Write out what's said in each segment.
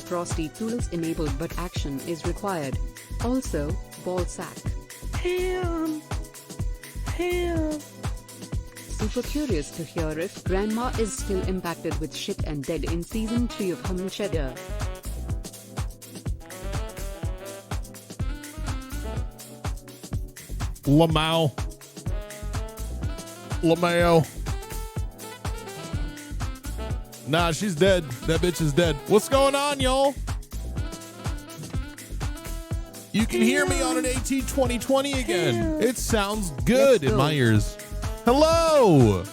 Frosty tools enabled but action is required. Also, ball sack. Ham. Super curious to hear if Grandma is still impacted with shit and dead in season 3 of Hamncheddar. Lamau. Nah, she's dead. That bitch is dead. What's going on, y'all? You can hear me on an AT 2020 again. It sounds good in my ears. Hello.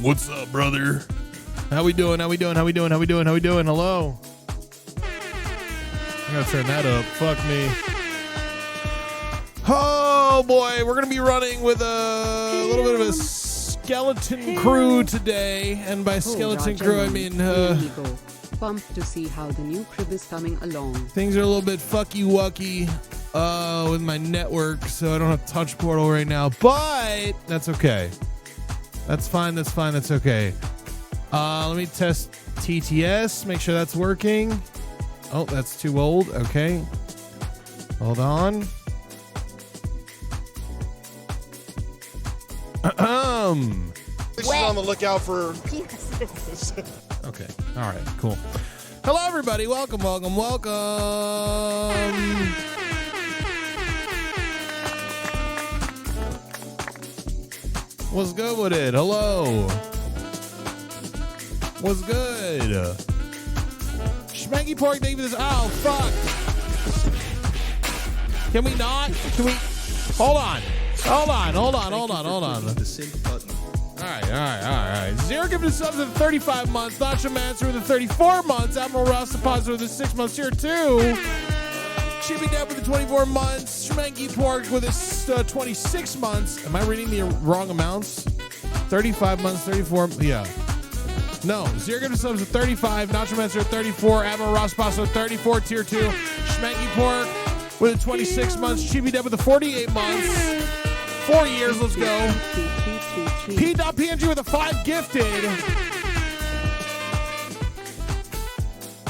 What's up, brother? How we doing? Hello. I gotta turn that up. Fuck me. Oh boy, we're gonna be running with a little bit of a skeleton crew today, and by skeleton crew I mean pumped to see how the new crib is coming along. Things are a little bit fucky wucky with my network, so I don't have touch portal right now, but that's okay. That's fine. That's okay. Let me test TTS, make sure that's working. Oh, that's too old. Okay, hold on. She's on the lookout for. Okay. All right. Cool. Hello, everybody. Welcome. What's good with it? Hello. What's good? Schmanky Pork, thank you for this. Oh, fuck. Can we not? Can we? Hold on. The sync button. All right. Zero giving us subs with 35 months. Nacho Mancer with the 34 months. Admiral Ross deposit with the 6 months. Tier 2. Chippy Deb with the 24 months. Schmanky Pork with his 26 months. Am I reading the wrong amounts? 35 months, 34. Yeah. No. Zero giving us subs with 35. Nacho Mancer with 34. Admiral Ross deposit with 34. Tier 2. Schmanky Pork with the 26 months. Chippy Deb with the 48 months. 4 years, let's go. P.PNG with a 5 gifted.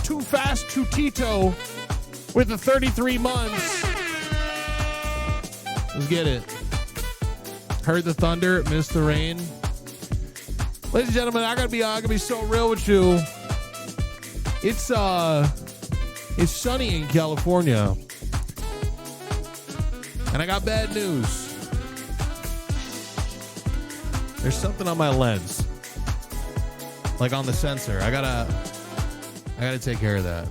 Too Fast to Tito with the 33 months. Let's get it. Heard the thunder, missed the rain. Ladies and gentlemen, I gotta be so real with you. It's sunny in California. And I got bad news. There's something on my lens, like on the sensor. I gotta take care of that.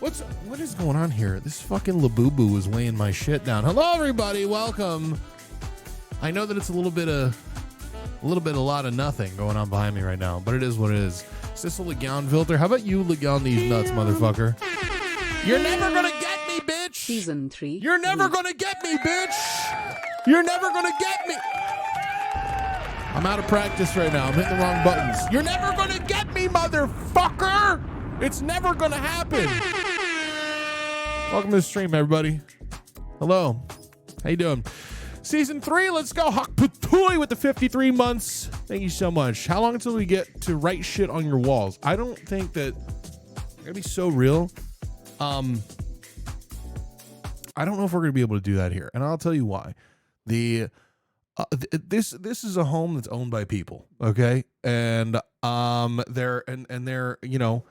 What is going on here? This fucking Labubu is weighing my shit down. Hello, everybody. Welcome. I know that it's a little bit a lot of nothing going on behind me right now, but it is what it is. Is this a Ligon filter? How about you Ligon these nuts, motherfucker? You're never gonna get me, bitch. Season 3. You're never gonna get me, bitch. You're never gonna get me. I'm out of practice right now. I'm hitting the wrong buttons. You're never gonna get me, motherfucker! It's never gonna happen. Welcome to the stream, everybody. Hello. How you doing? Season 3, let's go. Hakputui with the 53 months. Thank you so much. How long until we get to write shit on your walls? I don't think that... I'm gonna be so real. I don't know if we're gonna be able to do that here, and I'll tell you why. This is a home that's owned by people, okay, and they're you know,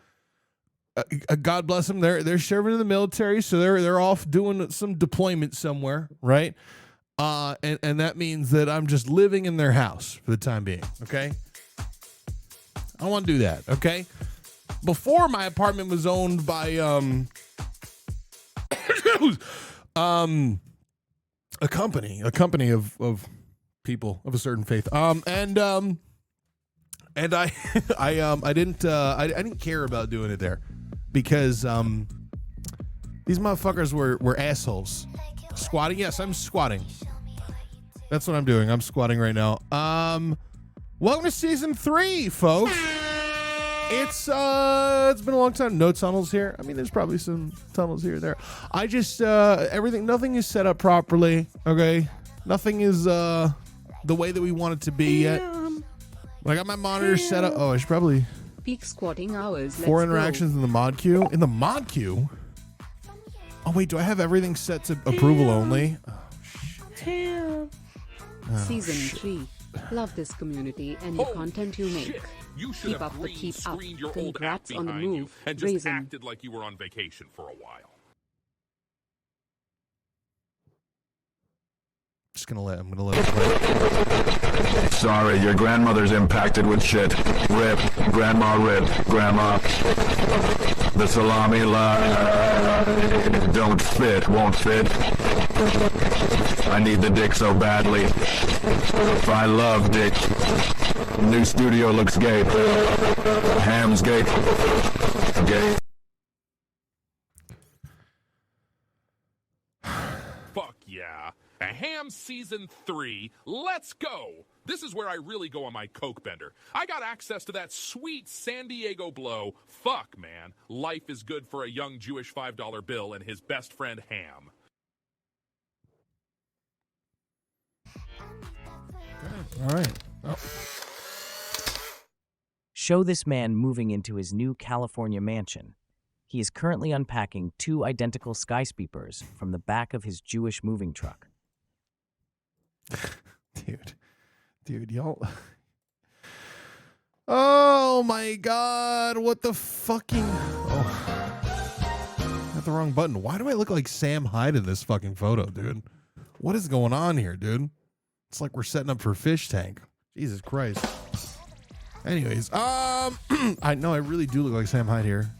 God bless them, they're serving in the military, so they're off doing some deployment somewhere, right? And that means that I'm just living in their house for the time being, okay? I don't want to do that, okay? Before, my apartment was owned by a company of people of a certain faith. I didn't care about doing it there because these motherfuckers were assholes. Squatting? Yes, I'm squatting. That's what I'm doing. I'm squatting right now. Welcome to season 3, folks. It's been a long time. No tunnels here. I mean, there's probably some tunnels here and there. I just nothing is set up properly. Okay, nothing is the way that we want it to be yet. I got my monitor set up. Oh, I should probably peak squatting hours. 4 Let's interactions go. in the mod queue. In the mod queue? Oh, wait, do I have everything set to approval only? Oh, shit. Season 3. Love this community and the content you make. Shit. You should Keep have up the green keep up. screened your old app Congrats on the behind you move. and just Raisin. acted like you were on vacation for a while. I'm gonna let it play. Sorry, your grandmother's impacted with shit. Rip, grandma rip, grandma. The salami line don't fit, won't fit. I need the dick so badly. I love dick. New studio looks gay. Ham's gay. Gay. Fuck yeah. A Ham Season 3. Let's go. This is where I really go on my coke bender. I got access to that sweet San Diego blow. Fuck, man. Life is good for a young Jewish $5 bill and his best friend Ham. All right. Oh. Show this man moving into his new California mansion. He is currently unpacking 2 identical skyscrapers from the back of his Jewish moving truck. Dude, y'all. Oh my God. What the fucking. Oh. Got the wrong button. Why do I look like Sam Hyde in this fucking photo, dude? What is going on here, dude? It's like we're setting up for Fish Tank. Jesus Christ. Anyways, I know I really do look like Sam Hyde here.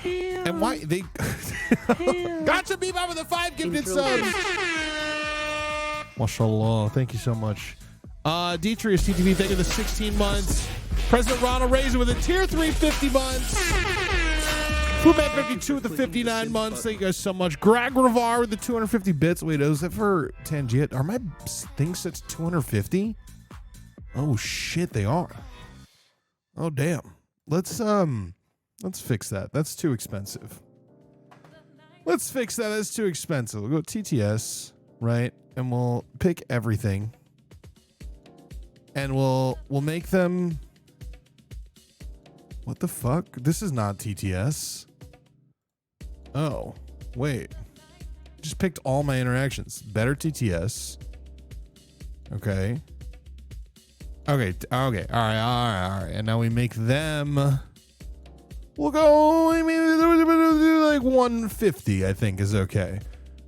And why they Gotcha Bebop with the 5 gifted subs. Mashallah, thank you so much. Detrius TTV, thank you for the 16 months. President Ronald Reagan with a tier 3 50 months. Foodman 52 with the 59 months. Thank you guys so much. Greg Ravar with the 250 bits. Wait, is that for Tangiet? Are my things set to 250? Oh shit, they are. Oh damn. Let's fix that. That's too expensive. Let's fix that. That's too expensive. We'll go TTS, right? And we'll pick everything. And we'll make them. What the fuck? This is not TTS. Oh, wait. Just picked all my interactions. Better TTS. Okay. Okay. All right. And now we make them. We'll go. I mean, like 150. I think is okay,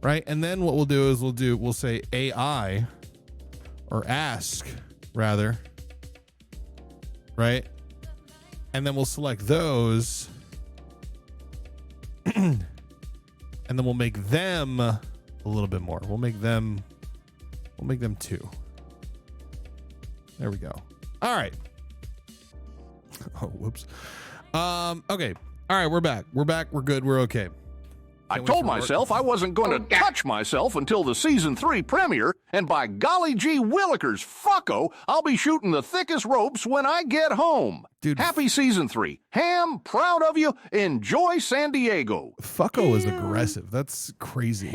right? And then what we'll do is we'll say AI, or ask rather, right? And then we'll select those, and then we'll make them a little bit more. We'll make them 2. There we go. All right. Oh, whoops. Okay. All right, we're back. We're good. We're okay. I told myself I wasn't going to touch myself until the Season 3 premiere, and by golly gee willikers, fucko, I'll be shooting the thickest ropes when I get home. Dude, happy Season 3. Ham, proud of you. Enjoy San Diego. Fucko is aggressive. That's crazy.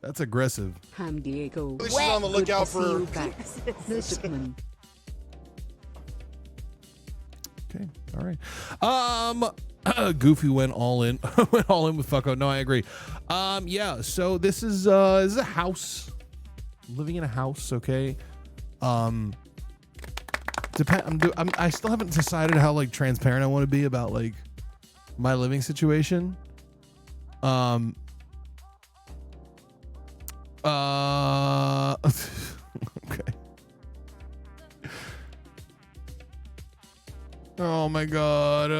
That's aggressive. Ham Diego. She's on the lookout Good to see you for. back. No shipment. Okay. All right. Goofy went all in. Went all in with Fucko. No, I agree. Yeah. So this is a house. I'm living in a house. Okay. I still haven't decided how like transparent I want to be about like my living situation. Okay. Oh my God.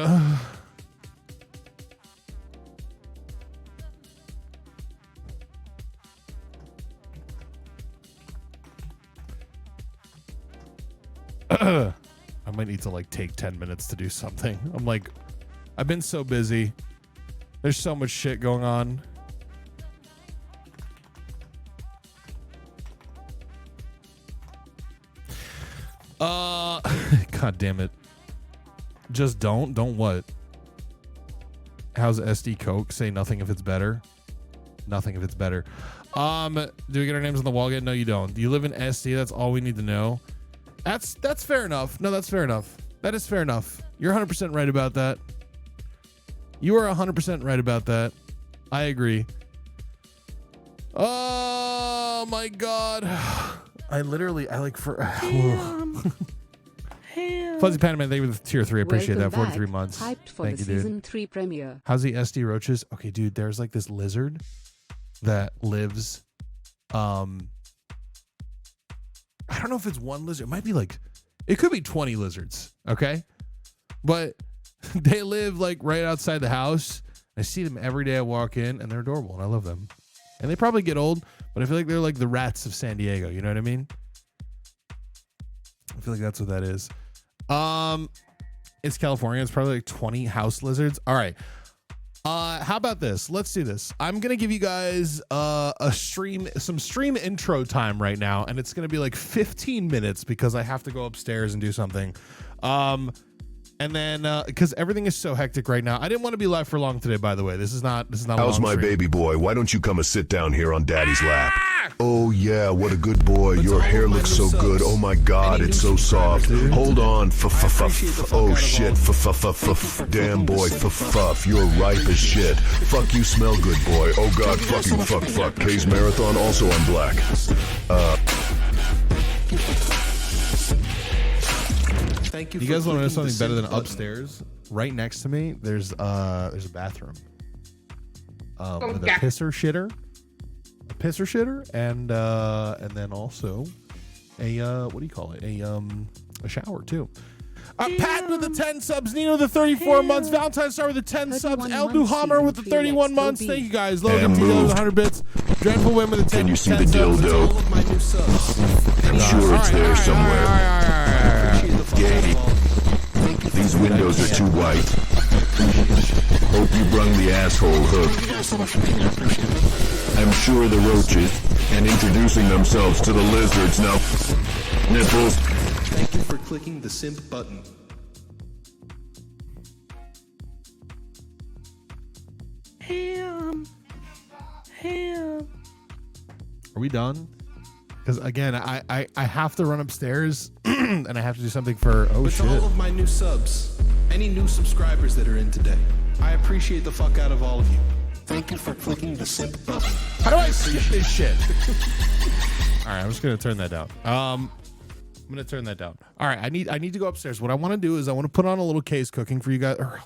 I might need to like take 10 minutes to do something. I've been so busy. There's so much shit going on. God damn it. Just don't what? How's SD Coke? Say nothing if it's better. Nothing if it's better. Do we get our names on the wall yet? No, you don't. Do you live in SD? That's all we need to know. That's fair enough. No, that's fair enough. That is fair enough. You're 100% right about that. You are 100% right about that. I agree. Oh my God. I like for Fuzzy Panaman, thank you for the tier 3. I appreciate Welcome that. 43 back. months. Hyped for Thank the you, dude. season 3 premiere. How's the SD roaches? Okay, dude, there's like this lizard that lives. I don't know if it's one lizard. It might be like, it could be 20 lizards. Okay, but they live like right outside the house. I see them every day I walk in, and they're adorable, and I love them. And they probably get old, but I feel like they're like the rats of San Diego. You know what I mean? I feel like that's what that is. It's California. It's probably like 20 house lizards. All right. How about this? Let's do this. I'm gonna give you guys some stream intro time right now, and it's gonna be like 15 minutes because I have to go upstairs and do something. And then because everything is so hectic right now, I didn't want to be live for long today. By the way, this is not. How's my baby boy? Why don't you come and sit down here on Daddy's lap? Oh yeah, what a good boy. Your hair looks so good. Oh my God, it's so soft. Hold on. Oh shit. Damn boy. You're ripe as shit. Fuck you, smell good boy. Oh God, fuck you. Fuck. K's Marathon also on black. Thank you. You guys want to know something better than upstairs? Right next to me, there's a bathroom with a pisser shitter, and then also a what do you call it? A shower too. Pat with the 10 subs, Nino the 34 months, Valentine Star with the 10 subs, Eldu Hammer with the 31 months. Thank you guys. Logan T with 100 bits, Dreadful Win with the 10. Can you see the dildo? I'm sure it's there somewhere. These windows are too white. Hope you brung the asshole hook. I'm sure the roaches, and introducing themselves to the lizards now. Nipples. Thank you for clicking the simp button. Ham. Are we done? Because again, I have to run upstairs and I have to do something for With all of my new subs, any new subscribers that are in today, I appreciate the fuck out of all of you. Thank you for clicking the simp button. How do I skip this shit? All right, I'm just gonna turn that down. I'm gonna turn that down. All right, I need to go upstairs. What I want to do is I want to put on a little case cooking for you guys. Or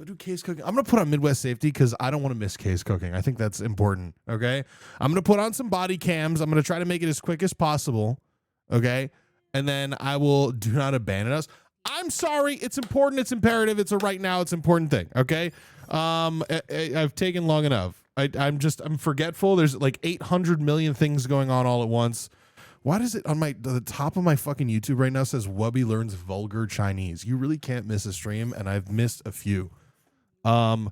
do case cooking. I'm gonna put on Midwest Safety because I don't want to miss case cooking. I think that's important. Okay, I'm gonna put on some body cams. I'm gonna try to make it as quick as possible. Okay, and then I will do not abandon us. I'm sorry. It's important. It's imperative. It's a right now. It's an important thing. Okay. I've taken long enough. I'm forgetful. There's like 800 million things going on all at once. Why does it on the top of my fucking YouTube right now says Wubby learns vulgar Chinese? You really can't miss a stream, and I've missed a few. Ham,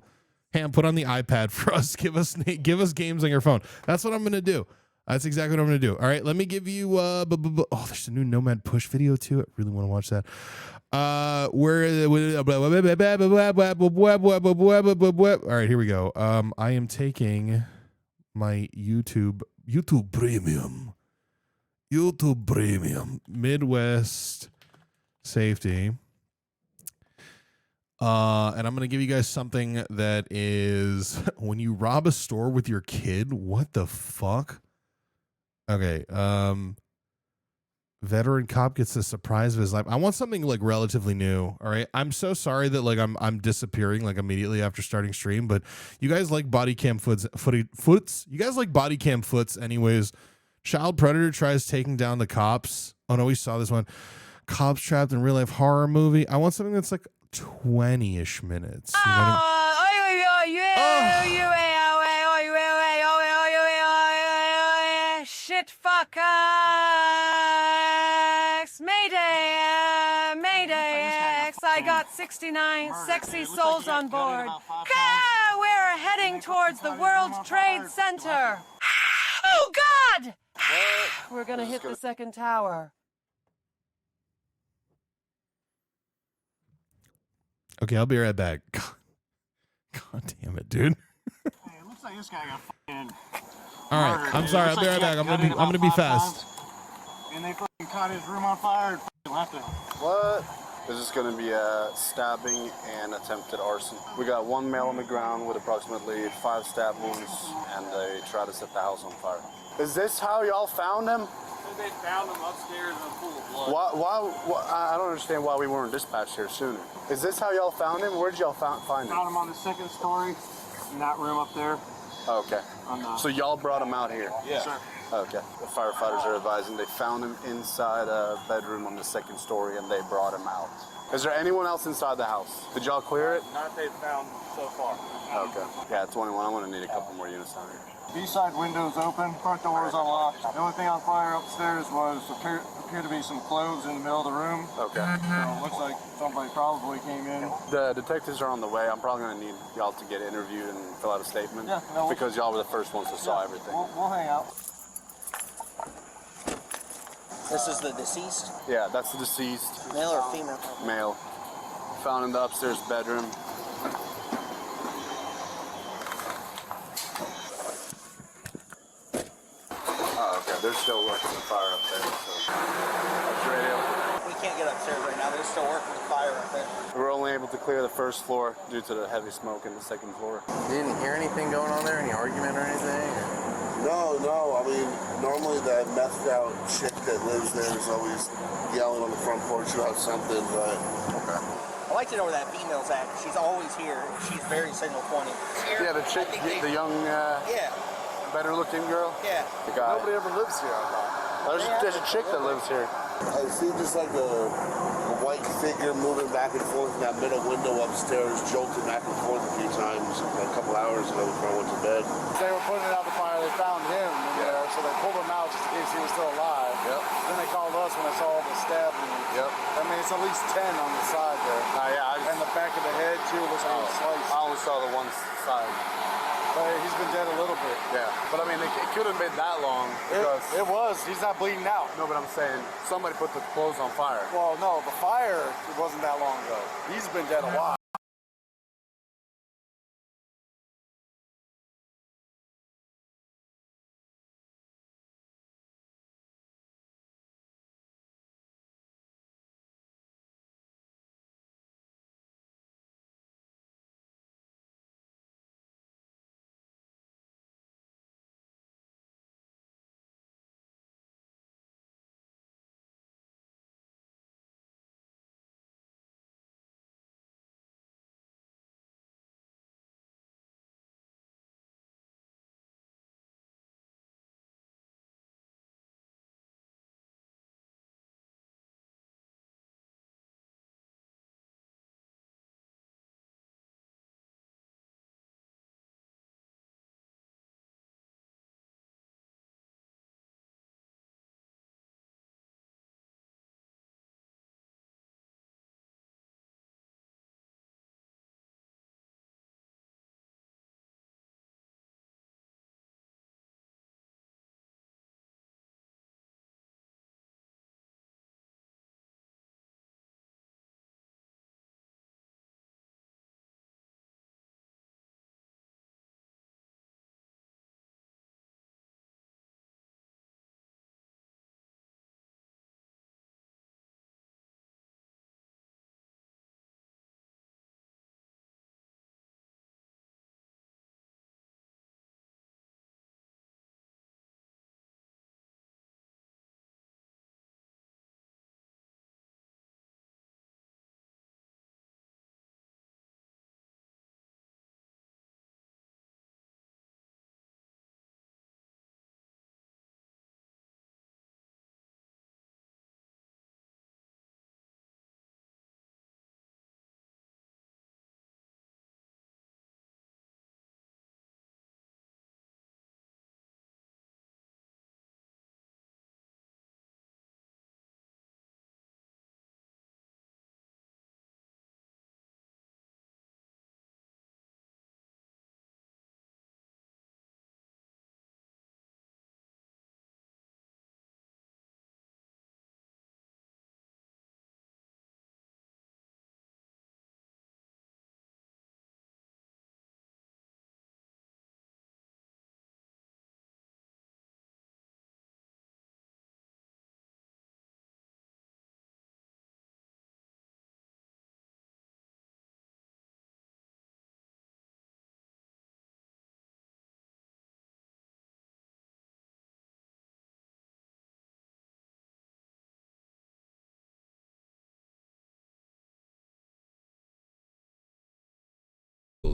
put on the iPad for us. Give us games on your phone. That's what I'm gonna do. That's exactly what I'm gonna do. All right, let me give you. Oh, there's a new Nomad Push video too. I really want to watch that. All right, here we go. I am taking my YouTube Premium Midwest Safety. And I'm going to give you guys something that is when you rob a store with your kid, what the fuck? Okay. Veteran cop gets the surprise of his life. I want something like relatively new. All right. I'm so sorry that like I'm disappearing like immediately after starting stream, but you guys like body cam foots. You guys like body cam foots anyways. Child predator tries taking down the cops. Oh no, we saw this one. Cops trapped in real life horror movie. I want something that's like 20-ish minutes. You know what shit fuck Mayday X. I got 69 sexy souls on board. We're heading towards the World Trade Center. Oh God! We're gonna hit the second tower. Okay, I'll be right back. God damn it, dude. Hey, it looks like this guy got fucking all right, murdered, I'm dude. sorry. Looks I'll be like right back. I'm gonna be fast. And they fucking caught his room on fire and fucking left it. What? This is going to be a stabbing and attempted arson. We got one male on the ground with approximately 5 stab wounds, and they try to set the house on fire. Is this how y'all found him? They found him upstairs in a pool of blood. Why, I don't understand why we weren't dispatched here sooner. Is this how y'all found him? Where did y'all find him? Found him on the 2nd story in that room up there. Okay. So y'all brought him out here? Yeah. Sure. Okay. The firefighters are advising they found him inside a bedroom on the 2nd story and they brought him out. Is there anyone else inside the house? Did y'all clear it? Not they found so far. Okay. Yeah, 21. I'm going to need a couple more units out here. B-side window's open, front door is unlocked. The only thing on fire upstairs was appear to be some clothes in the middle of the room. Okay. So it looks like somebody probably came in. The detectives are on the way. I'm probably going to need y'all to get interviewed and fill out a statement. Yeah, no, because y'all were the first ones that saw everything. We'll hang out. This is the deceased? Yeah, that's the deceased. Male or female? Male. Found in the upstairs bedroom. Oh, okay. They're still working the fire up there. So. Radio. We can't get upstairs right now. They're still working the fire up there. We were only able to clear the 1st floor due to the heavy smoke in the 2nd floor. You didn't hear anything going on there? Any argument or anything? No. I mean, normally that methed out chick that lives there is always yelling on the front porch about something, but... Okay. I'd like to know where that female's at. She's always here. She's very signal pointing. Yeah, the chick, the young, yeah, better looking girl? Yeah. The guy. Nobody ever lives here, I thought. There's a chick that lives here. I see just like a white figure moving back and forth in that middle window upstairs, jolting back and forth a few times a couple hours ago before I went to bed. They were putting it out the fire. They found him in there, so they pulled him out just in case he was still alive. Yep. Then they called us when they saw all the stabbing. Yep. I mean, it's at least 10 on the side there. Yeah. And the back of the head, too, looks like a slice. I only saw the one side. But he's been dead a little bit. Yeah. But I mean, it couldn't have been that long. Because It was. He's not bleeding out. No, but I'm saying somebody put the clothes on fire. Well, no, the fire, it wasn't that long ago. He's been dead a while.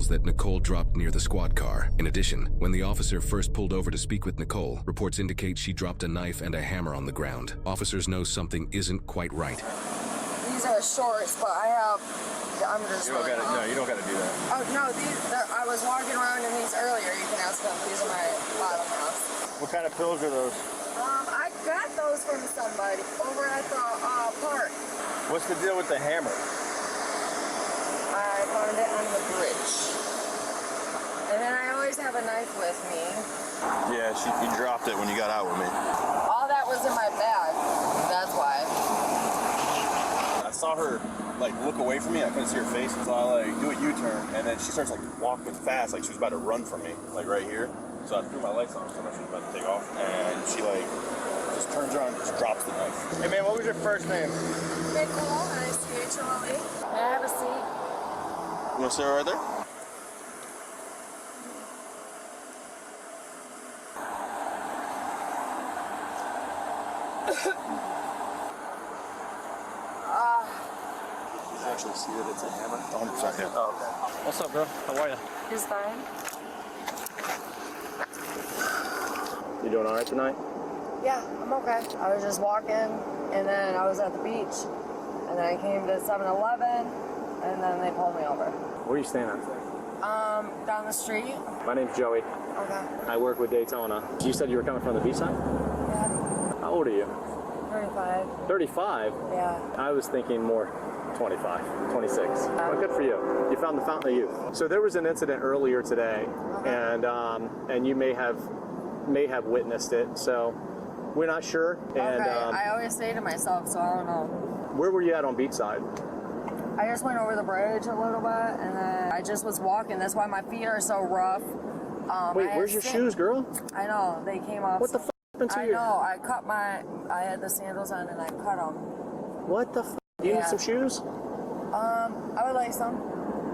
tools that Nicole dropped near the squad car. In addition, when the officer first pulled over to speak with Nicole, reports indicate she dropped a knife and a hammer on the ground. Officers know something isn't quite right. These are shorts, but I have the undershirt. You don't gotta do that. Oh no, I was walking around in these earlier. You can ask them. These are my bottom half. What kind of pills are those? I got those from somebody over at the park. What's the deal with the hammer? I found it on the bridge. And then I always have a knife with me. Yeah, you dropped it when you got out with me. All that was in my bag. That's why. I saw her like look away from me. I couldn't see her face, so I like do a U-turn, and then she starts like walking fast, like she was about to run from me, like right here. So I threw my lights on, so she was about to take off, and she like just turns around and just drops the knife. Hey man, what was your first name? Nicole, NICHOLE. May I have a seat? You want to sit right there? Actually see that it's a hammer? 100%, yeah. Oh, okay. What's up, bro? How are you? Just fine. You doing all right tonight? Yeah, I'm okay. I was just walking, and then I was at the beach, and then I came to 7-Eleven, and then they pulled me over. Where are you staying at? Down the street. My name's Joey. Okay. I work with Daytona. You said you were coming from the beach side? Yeah. How old are you? 35. 35? Yeah. I was thinking more 25, 26. Well, good for you. You found the fountain of youth. So there was an incident earlier today, and you may have witnessed it. So we're not sure. And Okay. I always say to myself, so I don't know. Where were you at on Beachside? I just went over the bridge a little bit, and then I just was walking. That's why my feet are so rough. Wait, where's your shoes, girl? I know, they came off. What the f*** happened to you? I know, I had the sandals on and I cut them. What the f***? You need some shoes? I would like some.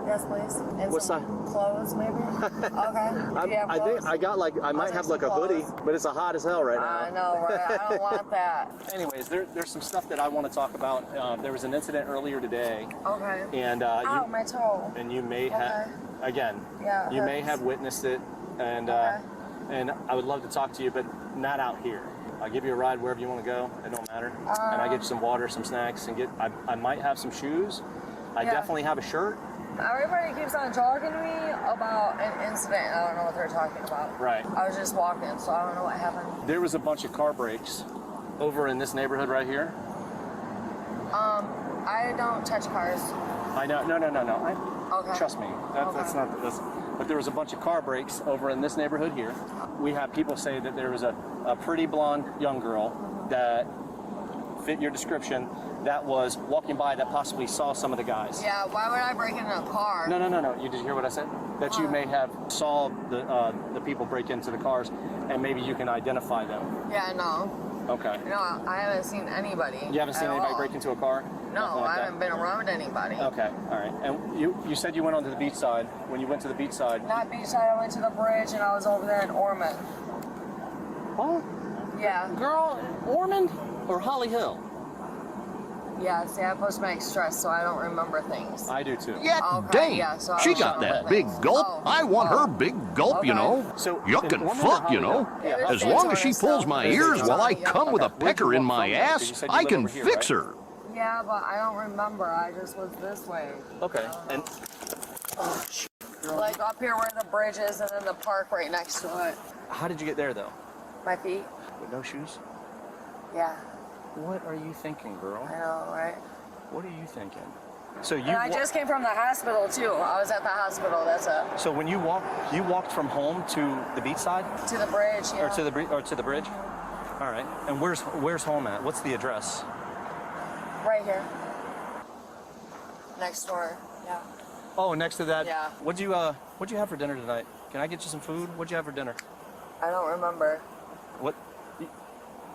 Yes, please. And What some clothes, maybe? Okay. Do you have I think clothes? I got like, I might have like a hoodie, but it's hot as hell right now. I know, right? I don't want that. Anyways, there's some stuff that I want to talk about. There was an incident earlier today. Okay. And ow, my toe. And you may have, again, Yeah, you may have witnessed it, and and I would love to talk to you, but not out here. I'll give you a ride wherever you want to go. It don't matter. And I get you some water, some snacks, and I might have some shoes. I definitely have a shirt. Everybody keeps on talking to me about an incident. I don't know what they're talking about. Right. I was just walking, so I don't know what happened. There was a bunch of car breaks over in this neighborhood right here. I don't touch cars. I know. No. Okay. Trust me. That's not this. But there was a bunch of car breaks over in this neighborhood here. We have people say that there was a pretty blonde young girl that fit your description that was walking by that possibly saw some of the guys. Yeah, why would I break into a car? No. You did hear what I said? That you may have saw the people break into the cars, and maybe you can identify them. Yeah, no. Okay. No, I haven't seen anybody. You haven't seen anybody break into a car? No, I haven't been around anybody. Okay, all right. And you said you went onto the beach side. When you went to the beach side... Not beach side, I went to the bridge and I was over there in Ormond. Oh? Yeah. Girl, Ormond or Holly Hill? Yeah, see, I have post-traumatic stress, so I don't remember things. I do too. Yeah, Okay, dang. yeah, so I She don't got remember that big things. gulp. Oh. I want her big gulp, you Okay. know. So, Yuck in and Ormond or fuck, you Holly know. Hill? Yeah, As long as she pulls my ears while I come with a Okay. pecker in my Where'd you walk from there? 'Cause you ass, said you I live can over here, fix right? her. Yeah, but I don't remember. I just was this way. Okay. And Like up here where the bridge is and then the park right next to it. how did you get there, though? My feet? With no shoes? Yeah. What are you thinking, girl? I know, right? What are you thinking? So you And I just came from the hospital, too. I was at the hospital, that's it. So when you walked from home to the beach side? To the bridge, yeah. Or to the bridge? All right. And where's home at? What's the address? Right here. Next door, yeah. Oh, next to that. Yeah. What'd you have for dinner tonight? Can I get you some food? What'd you have for dinner? I don't remember. What?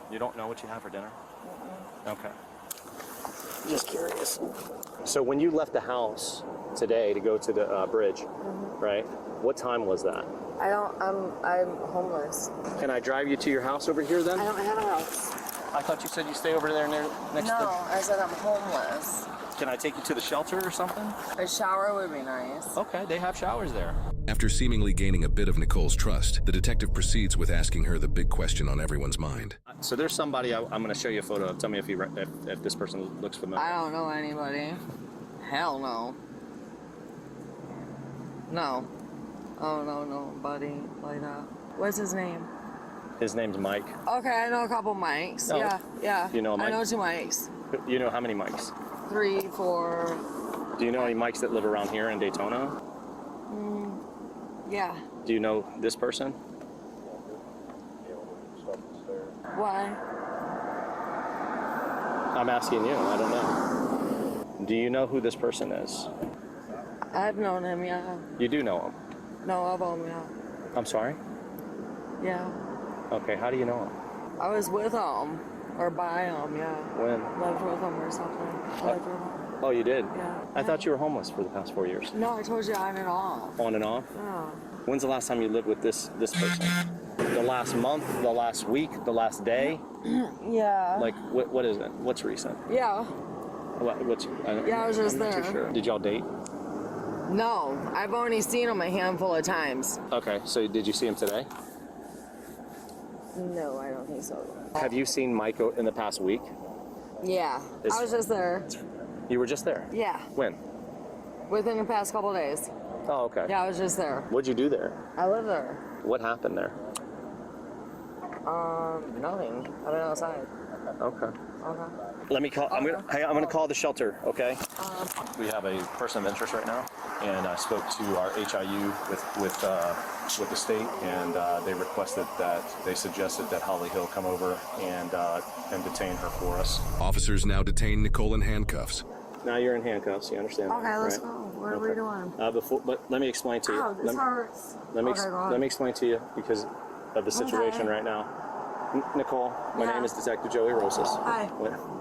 You don't know what you have for dinner? Okay. Just curious. So when you left the house today to go to the bridge, right? What time was that? I'm homeless. Can I drive you to your house over here then? I don't have a house. I thought you said you stay over there next to No, I said I'm homeless. Can I take you to the shelter or something? A shower would be nice. Okay, they have showers there. After seemingly gaining a bit of Nicole's trust, the detective proceeds with asking her the big question on everyone's mind. So there's somebody I'm going to show you a photo of. Tell me if this person looks familiar. I don't know anybody. Hell no. No. Oh, no, nobody like that. What's his name? His name's Mike. Okay, I know a couple Mikes. Oh, Yeah. you know Mike? I know 2 Mikes. You know how many Mikes? 3, 4. Do you know any Mikes that live around here in Daytona? Yeah. Do you know this person? Why? I'm asking you. I don't know. Do you know who this person is? I've known him, yeah. You do know him? No, I've known him, yeah. I'm sorry? Yeah. Okay, how do you know him? I was with him. Or by him, yeah. When? Lived with him or something. Lived with him. Oh, you did? Yeah. I thought you were homeless for the past 4 years. No, I told you on and off. On and off? Yeah. When's the last time you lived with this person? The last month, the last week, the last day? Yeah. Like, what is it? What's recent? Yeah. What's? Yeah, I was just I'm not there. too sure. Did y'all date? No, I've only seen him a handful of times. Okay, so did you see him today? No, I don't think so. Have you seen Mike in the past week? Yeah, I was just there. You were just there? Yeah, When? within the past couple of days. Oh, okay. Yeah, I was just there. What'd you do there? I live there. What happened there? Nothing. I've been outside. Okay. Okay. Let me call. I'm gonna call the shelter. Okay. We have a person of interest right now, and I spoke to our HIU with the state, and they requested that they suggested that Holly Hill come over and detain her for us. Officers now detain Nicole in handcuffs. Now you're in handcuffs. You understand? Okay, let's right? go. What are we doing? But let me explain to you. Ow, this hurts. Let me Okay, go on. let me explain to you because of the situation Okay. right now. Nicole, my name is Detective Joey Rosas. Hi.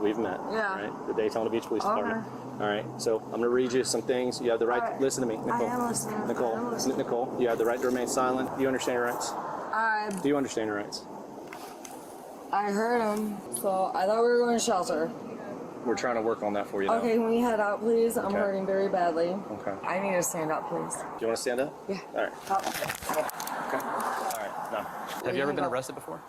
We've met. Yeah. Right? The Daytona Beach Police Department. Okay. All right. So I'm going to read you some things. You have the right. Listen to me, Nicole. I am listening. Nicole. I am listening. Nicole. You have the right to remain silent. Do you understand your rights? Do you understand your rights? I heard him, so I thought we were going to shelter. We're trying to work on that for you now. Okay, can we head out, please? I'm Okay. hurting very badly. Okay. I need to stand up, please. Do you want to stand up? Yeah. All right. Okay. All right. Now, have you ever been arrested before?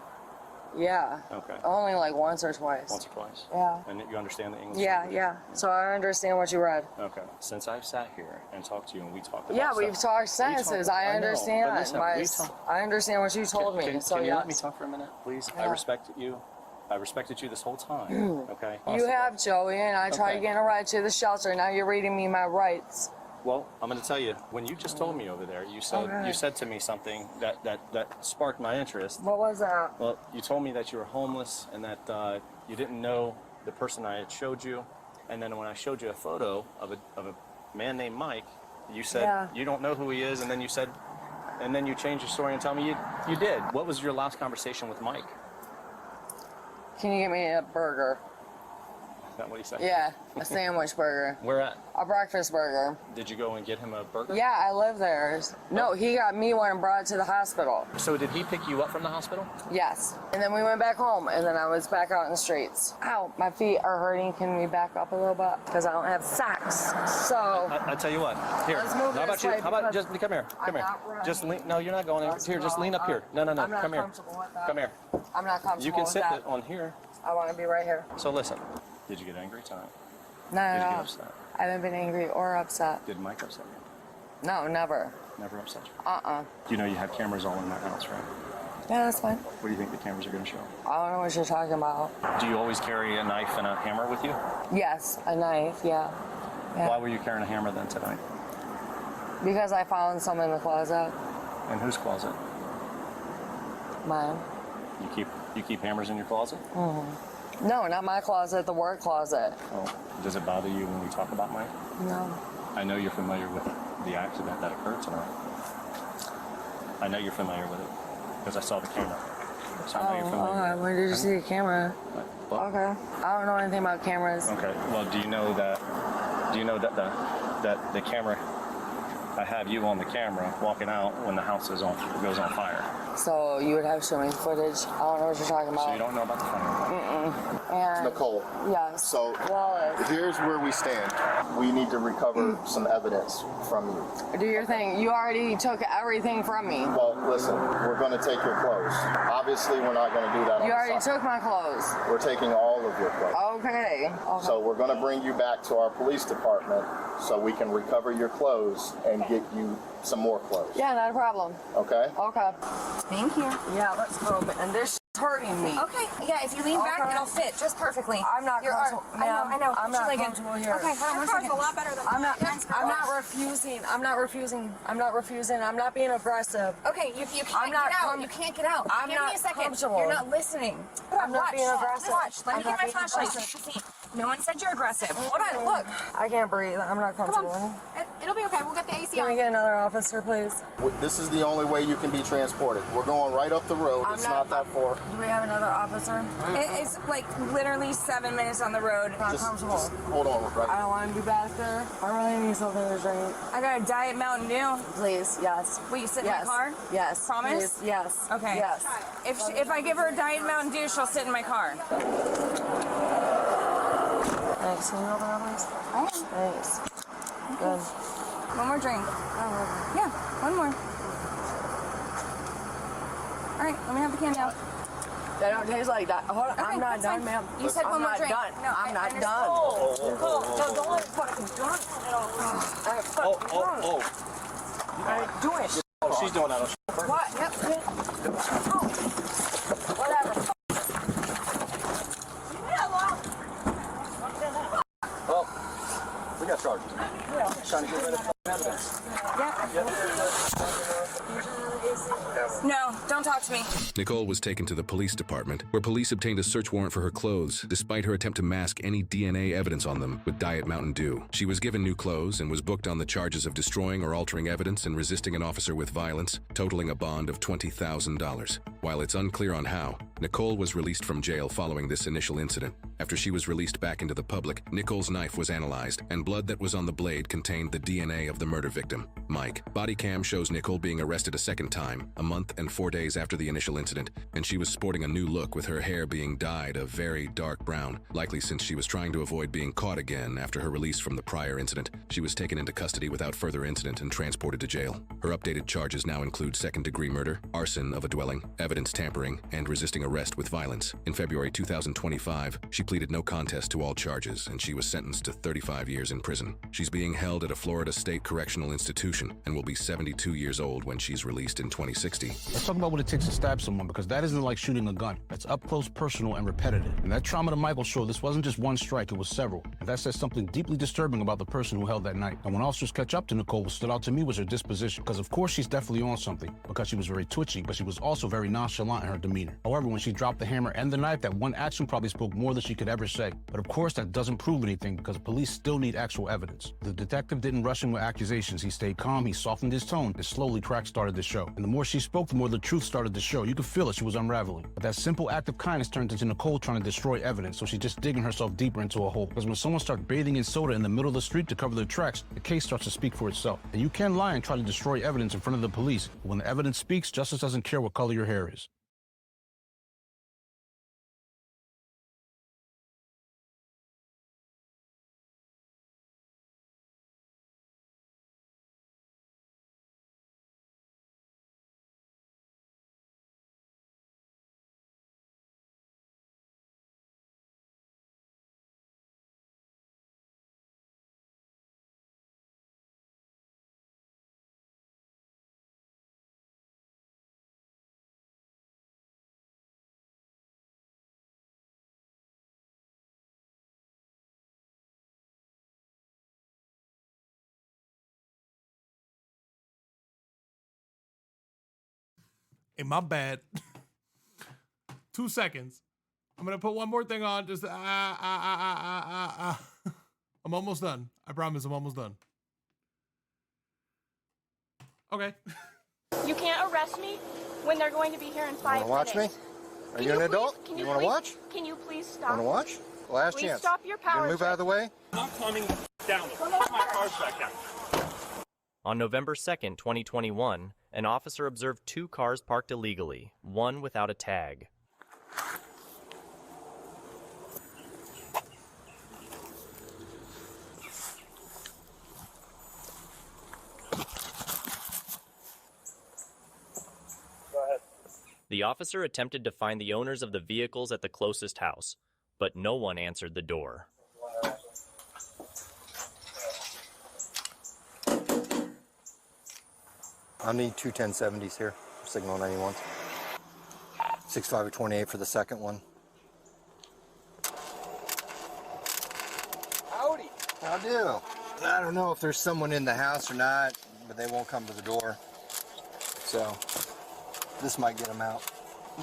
Yeah. Okay. Only like once or twice. Once or twice. Yeah. And you understand the English? Yeah. So I understand what you read. Okay. Since I've sat here and talked to you and we talked about Yeah, stuff, we've talked sentences. I know, understand. but listen, My- we talk- I understand what you told me. Can So you yes. let me talk for a minute, please? I Yeah. respected you. I respected you this whole time. Okay. You have, Joey, and I tried Okay. getting a ride to the shelter. Now you're reading me my rights. Well, I'm going to tell you. When you just told me over there, you said Okay. you said to me something that sparked my interest. What was that? Well, you told me that you were homeless and that you didn't know the person I had showed you, and then when I showed you a photo of a man named Mike, you said you don't know who he is, and then you said, and then you changed your story and tell me you did. What was your last conversation with Mike? Can you get me a burger? Is that what he said? Yeah, a sandwich burger. Where at? A breakfast burger. Did you go and get him a burger? Yeah, I live there. No, he got me one and brought it to the hospital. So did he pick you up from the hospital? Yes. And then we went back home, and then I was back out in the streets. Ow, my feet are hurting. Can we back up a little bit? Because I don't have socks. So. I tell you what. Here. Let's move how about this you? way How about because just come here? Come here. not running. Just lean. No, you're not going. Here, just lean up here. No. I'm not Come here. comfortable with that. Come here. I'm not comfortable You can with sit that. on here. I want to be right here. So listen. Did you get angry tonight? No, Did you no, get no. upset? I haven't been angry or upset. Did Mike upset you? No, never. Never upset you. Uh-uh. You have cameras all in that house, right? Yeah, that's fine. What do you think the cameras are going to show? I don't know what you're talking about. Do you always carry a knife and a hammer with you? Yes, a knife, yeah. Why were you carrying a hammer then tonight? Because I found some in the closet. In whose closet? Mine. You keep hammers in your closet? Mm-hmm. No, not my closet, the work closet. Oh, does it bother you when we talk about Mike? No. I know you're familiar with the accident that occurred tonight. I know you're familiar with it because I saw the camera. So I know you're familiar. Okay. When did you see the camera? What? Okay. I don't know anything about cameras. Okay. Well, do you know that the camera? I have you on the camera walking out when the house goes on fire. So you would have to show me footage. I don't know what you're talking about. So you don't know about the phone? And Nicole. Yes. So Wallace. here's where we stand. We need to recover some evidence from you. Do your thing. You already took everything from me. Well, listen, we're going to take your clothes. Obviously, we're not going to do that on You the already side. took my clothes. We're taking all of your clothes. Okay. So we're going to bring you back to our police department so we can recover your clothes and get you some more clothes. Yeah, not a problem. Okay? Okay. Thank you. Yeah, let's go. And this hurting me. Okay, yeah, if you lean back, it'll fit just perfectly. I'm not comfortable. I know. I'm not comfortable here. Okay, hold on one second. A lot better than I'm not refusing. I'm not being aggressive. Okay, you can't get out. You can't get out. I'm Give not me a second. comfortable. You're not listening. I'm not Watch. being aggressive. Watch. Let me I'm get not my being flashlight. aggressive. No one said you're aggressive. Hold on, look. I can't breathe. I'm not comfortable. Come on. It'll be okay. We'll get the AC Can on. we get another officer, please? This is the only way you can be transported. We're going right up the road. It's not that far. Do we have another officer? It's like literally 7 minutes on the road. Not comfortable. Just hold on, right? I don't want to be back there. I really need something to drink. I got a Diet Mountain Dew. Please, yes. Will you sit Yes. in my car? Yes. Promise? Please. Yes. Okay. Yes. If I give her a Diet Mountain Dew, she'll sit in my car. Thanks. Can you open up, please? Thanks. Good. One more drink. Yeah, one more. All right, let me have the can now. They don't taste like that. Hold on, Okay, I'm not that's done, fine. ma'am. You said one I'm more not drink. done. No, I'm not done. No, don't let it fucking done. I do it. Oh, she's doing that. What? Yep. Oh. Whatever. Well, we got charges. Trying to get rid of evidence. No, don't talk to me. Nicole was taken to the police department, where police obtained a search warrant for her clothes, despite her attempt to mask any DNA evidence on them with Diet Mountain Dew. She was given new clothes and was booked on the charges of destroying or altering evidence and resisting an officer with violence, totaling a bond of $20,000. While it's unclear on how, Nicole was released from jail following this initial incident. After she was released back into the public, Nicole's knife was analyzed, and blood that was on the blade contained the DNA of the murder victim, Mike. Body cam shows Nicole being arrested a second time, a month and 4 days after the initial incident, and she was sporting a new look with her hair being dyed a very dark brown, likely since she was trying to avoid being caught again after her release from the prior incident. She was taken into custody without further incident and transported to jail. Her updated charges now include second-degree murder, arson of a dwelling, evidence tampering, and resisting arrest with violence. In February 2025, she pleaded no contest to all charges, and she was sentenced to 35 years in prison. She's being held at a Florida State Correctional Institution and will be 72 years old when she's released in 2060. Let's talk about what it takes to stab someone, because that isn't like shooting a gun. That's up close, personal, and repetitive. And that trauma to Michael showed this wasn't just one strike, it was several. And that says something deeply disturbing about the person who held that knife. And when officers catch up to Nicole, what stood out to me was her disposition. Because of course she's definitely on something, because she was very twitchy, but she was also very nonchalant in her demeanor. However, when she dropped the hammer and the knife, that one action probably spoke more than she could ever say. But of course, that doesn't prove anything, because police still need actual evidence. The detective didn't rush in with accusations. He stayed calm, he softened his tone, and slowly cracks started to show. And the more she spoke, the more the truth started to show. You could feel it, she was unraveling. But that simple act of kindness turned into Nicole trying to destroy evidence, so she's just digging herself deeper into a hole. Because when someone starts bathing in soda in the middle of the street to cover their tracks, the case starts to speak for itself. And you can lie and try to destroy evidence in front of the police, but when the evidence speaks, justice doesn't care what color your hair is. Hey, my bad. 2 seconds. I'm gonna put one more thing on. Just I'm almost done. I promise. I'm almost done. Okay. You can't arrest me when they're going to be here in 5 minutes. Watch me? Are you an adult? You want to watch? Can you please stop? Want to watch? Last Please chance. stop your You gonna power move out of the way? I'm coming down. Put my car's back down. On November 2nd, 2021, an officer observed 2 cars parked illegally, one without a tag. The officer attempted to find the owners of the vehicles at the closest house, but no one answered the door. I need 2 1070s here, signal 91. 65 or 28 for the second one. Howdy. How do? I don't know if there's someone in the house or not, but they won't come to the door. So, this might get them out.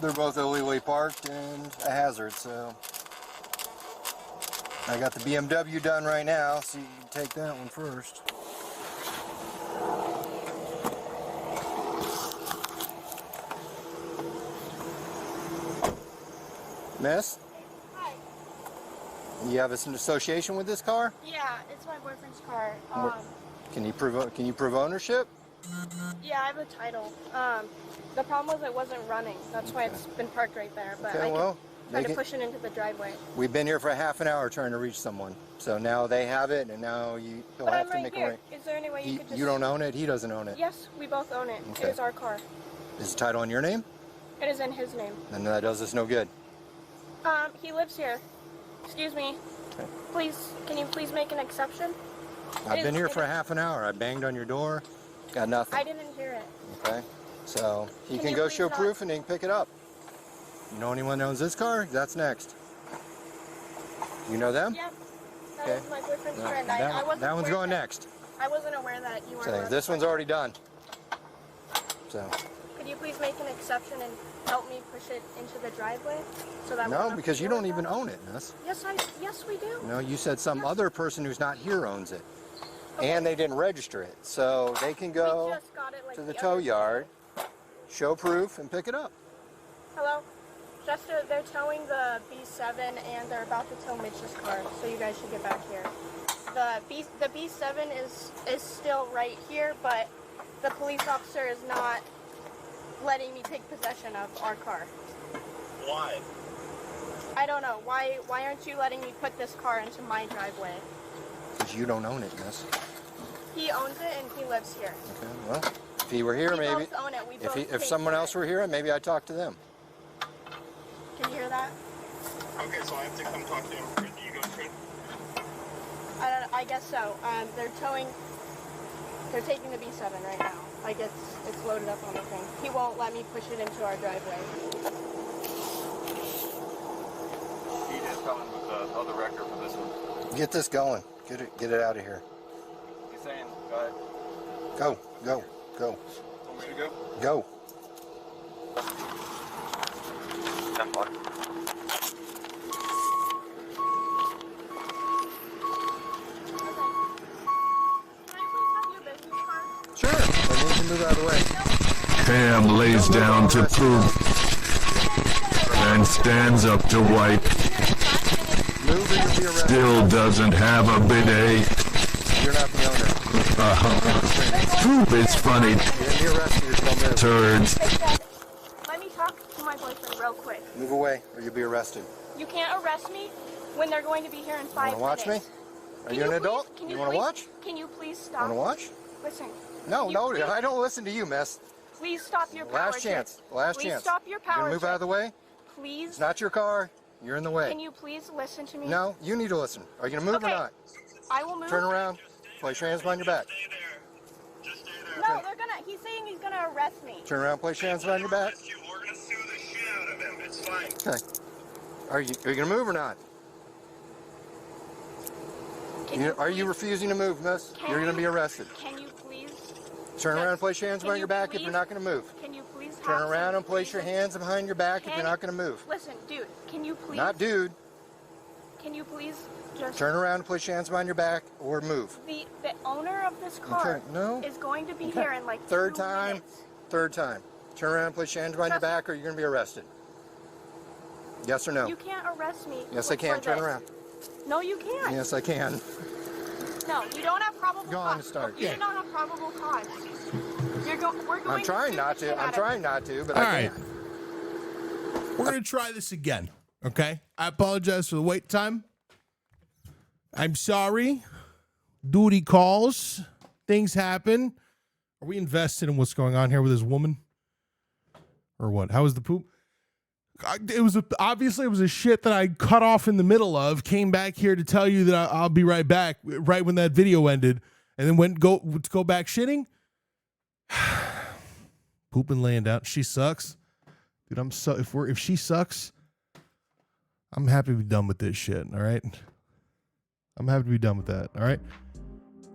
They're both illegally parked and a hazard, so. I got the BMW done right now, so you can take that one first. Miss? Hi. You have an association with this car? Yeah, it's my boyfriend's car. Can you prove ownership? Yeah, I have a title. The problem was it wasn't running. That's why it's been parked right there. But Okay, I well, tried to push it into the driveway. We've been here for half an hour trying to reach someone. So now they have it, and now he'll But have I'm to right make here. a right. Is there any way you could just... You don't own it, he doesn't own it. Yes, we both own it. Okay. It is our car. Is the title in your name? It is in his name. Then that does us no good. He lives here. Excuse me. Okay. Please, can you please make an exception? I've been here for half an hour. I banged on your door, got nothing. I didn't hear it. Okay, so he Can can you go please show not- proof and he can pick it up. You know anyone that owns this car? That's next. You know them? Yeah. That Okay. is my boyfriend's No, friend. that- I wasn't that one's aware going that- next. I wasn't aware that you were... So this one's already done. So Could you please make an exception and help me push it into the driveway? So that we don't no, have because to you deal don't with even that? own it, miss. Yes, we do. No, you said some other person who's not here owns it. And they didn't register it. So they can go just got it, like, to the the tow other yard, show proof, and pick it up. Hello? Jester, they're towing the B7 and they're about to tow Mitch's car, so you guys should get back here. The B7 is still right here, but the police officer is not letting me take possession of our car. Why? I don't know. Why aren't you letting me put this car into my driveway? Because you don't own it, miss. He owns it and he lives here. Okay, well, if he were here, We maybe. both own it. We both If paid someone for else it. were here, maybe I'd talk to them. Can you hear that? Okay, so I have to come talk to him. Do you go straight? I guess so. They're taking the B7 right now. Like it's loaded up on the thing. He won't let me push it into our driveway. He just coming with the other record for this one. Get this going. Get it out of here. He's saying, go ahead. Go. Want me to go? Go. 10-4. Sure. Then you can move out of the way. Ham lays down to poop and stands up to wipe. Move or you'll be arrested. Still doesn't have a bidet. You're not the owner. Poop is funny. You're gonna be arrested if you don't move. Turds. Let me talk to my boyfriend real quick. Move away or you'll be arrested. You can't arrest me when they're going to be here in 5 You wanna watch minutes. me? Are you an adult? Can You wanna please- watch? Can you please stop? Wanna watch? Listen. No, Can you no, please- I don't listen to you, miss. Please stop your power Last chance. trip. Last Please chance. stop your You gonna power move out of the way? Please. It's not your car. You're in the way. Can you please listen to me? No, you need to listen. Are you gonna move Okay. or not? I will move. Turn around. Place your hands behind your back. No, they're gonna. He's saying he's gonna arrest me. Turn around. Place your hands behind your back. We're gonna sue the shit out of him. It's fine. Okay. Are you gonna move or not? Are you refusing to move, miss? You're gonna be arrested. Can you please? Turn around and place your hands Can behind you your back if please- you're not gonna move. Can you please? Turn have around some and place your hands behind your back if you're not gonna move. Listen, dude. Can you please? Not dude. Can you please just? Turn around and place your hands behind your back or move. The owner of this car Okay, no. is going to be Okay. here in like Third 2 time. minutes. Third time. Turn around and place your hands behind your back or you're gonna be arrested. Yes or no? You can't arrest me. Yes, I can. for Turn this. around. No, you can't. Yes, I can. No, you don't have probable Go cause. on, start. You Yeah. do not have probable cause. I'm trying not to. I'm trying not to, but I can't. We're going to try this again, okay? I apologize for the wait time. I'm sorry. Duty calls. Things happen. Are we invested in what's going on here with this woman? Or what? How was the poop? Obviously it was a shit that I cut off in the middle of, came back here to tell you that I'll be right back right when that video ended, and then go back shitting. Pooping, laying down. She sucks. Dude, if she sucks, I'm happy to be done with this shit, all right? I'm happy to be done with that, all right?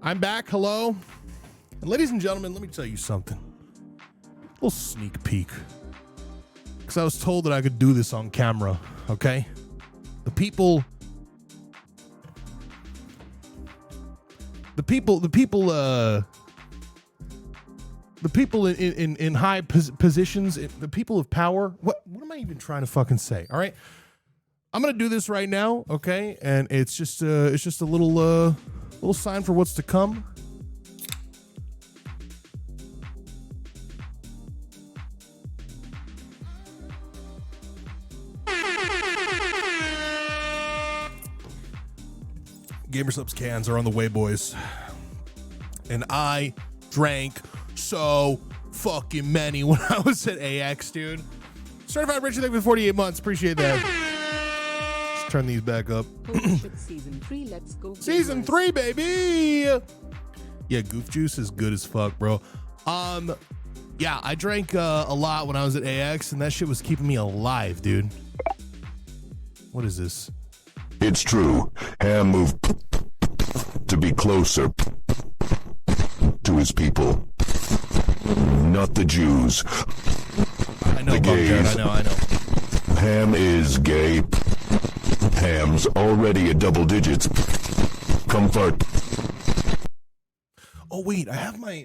I'm back. Hello. And ladies and gentlemen, let me tell you something. A little sneak peek. Because I was told that I could do this on camera, okay? The people in high positions, the people of power. What am I even trying to fucking say? All right, I'm gonna do this right now, okay? And it's just a little sign for what's to come. Gamersubs cans are on the way, boys. And I drank so fucking many when I was at AX, dude. Certified Richard, thank you for 48 months. Appreciate that. Let's turn these back up. Season 3, let's go. Season 3, baby. Yeah, Goof Juice is good as fuck, bro. Yeah, I drank a lot when I was at AX, and that shit was keeping me alive, dude. What is this? It's true. Ham moved to be closer to his people. Not the Jews. I know, the gays. I know. Ham is gay. Ham's already at double digits. Comfort. Oh, wait,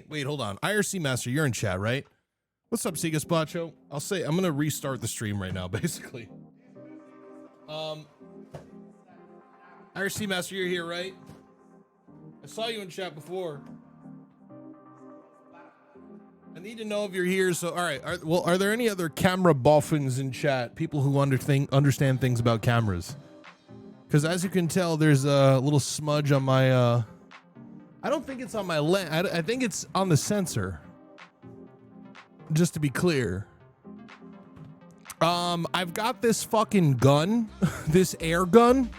wait, hold on. IRC Master, you're in chat, right? What's up, Sega Spacho? I'm going to restart the stream right now, basically. IRC Master, you're here, right? I saw you in chat before. I need to know if you're here. So, all right. Are there any other camera boffins in chat? People who understand things about cameras? Because as you can tell, there's a little smudge on my. I don't think it's on my lens. I think it's on the sensor. Just to be clear. I've got this fucking gun, this air gun.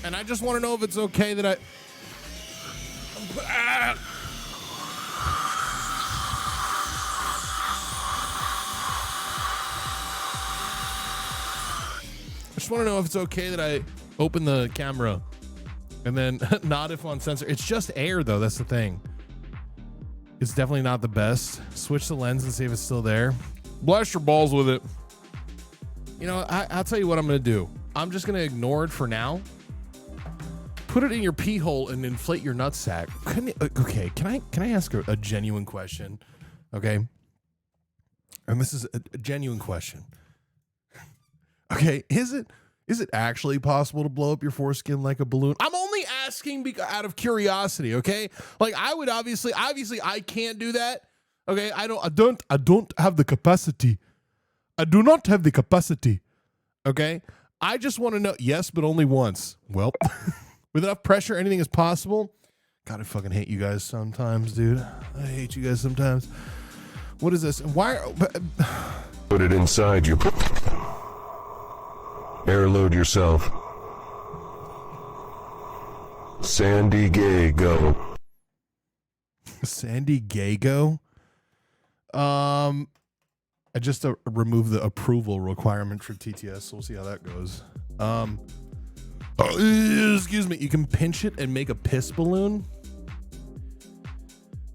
And I just want to know if it's okay that I just want to know if it's okay that I open the camera and then not if on sensor. It's just air though, that's the thing. It's definitely not the best. Switch the lens and see if it's still there. Blast your balls with it. You know, I'll tell you what I'm going to do. I'm just going to ignore it for now. Put it in your pee hole and inflate your nutsack. Okay, can I ask a genuine question? Okay. And this is a genuine question. Okay, is it actually possible to blow up your foreskin like a balloon? I'm only asking out of curiosity, okay? Like I would obviously I can't do that. Okay? I don't have the capacity. I do not have the capacity. Okay? I just want to know, yes, but only once. Well, with enough pressure, anything is possible. God, I fucking hate you guys sometimes, dude. I hate you guys sometimes. What is this? Why? Put it inside you. Airload yourself. Sandy Gay, go. Sandy Gay, go? I just removed the approval requirement for TTS, so we'll see how that goes. Excuse me. You can pinch it and make a piss balloon.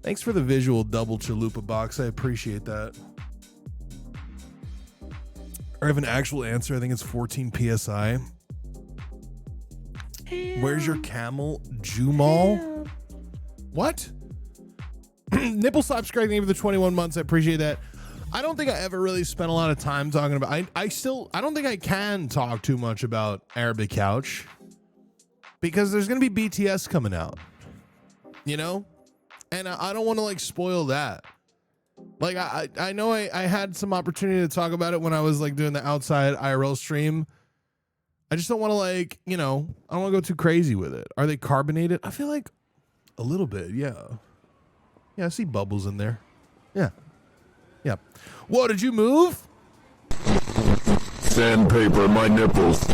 Thanks for the visual double chalupa box. I appreciate that. I have an actual answer. I think it's 14 PSI. Where's your camel, Jumal? What? Nipple Slap Strike, thank you for the 21 months. I appreciate that. I don't think I ever really spent a lot of time talking about. I don't think I can talk too much about Arabic Couch. because there's gonna be BTS coming out, you know, and I don't want to like spoil that. Like I know I had some opportunity to talk about it when I was like doing the outside IRL stream. I just don't want to like, you know, I don't want to go too crazy with it. Are they carbonated? I feel like a little bit, yeah. Yeah, I see bubbles in there. Yeah. Yeah. Whoa, did you move? Sandpaper my nipples.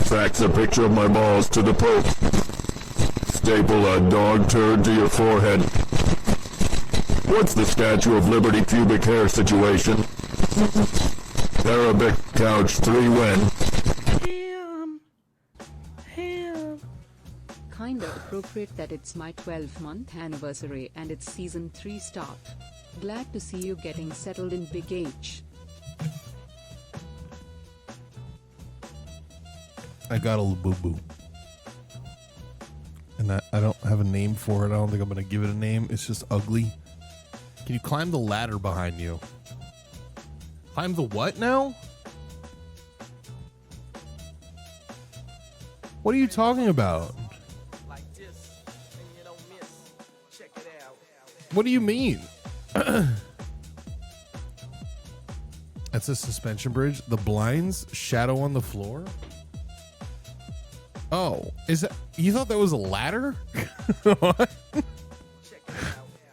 Fax a picture of my balls to the post. Staple a dog turd to your forehead. What's the Statue of Liberty pubic hair situation? Arabic couch 3 when? Kinda appropriate that it's my 12-month anniversary and it's season 3 start. Glad to see you getting settled in Big H. I got a little boo-boo. And I don't have a name for it. I don't think I'm going to give it a name. It's just ugly. Can you climb the ladder behind you? Climb the what now? What are you talking about? What do you mean? That's a suspension bridge. The blinds, shadow on the floor. Oh, is that? You thought that was a ladder? What?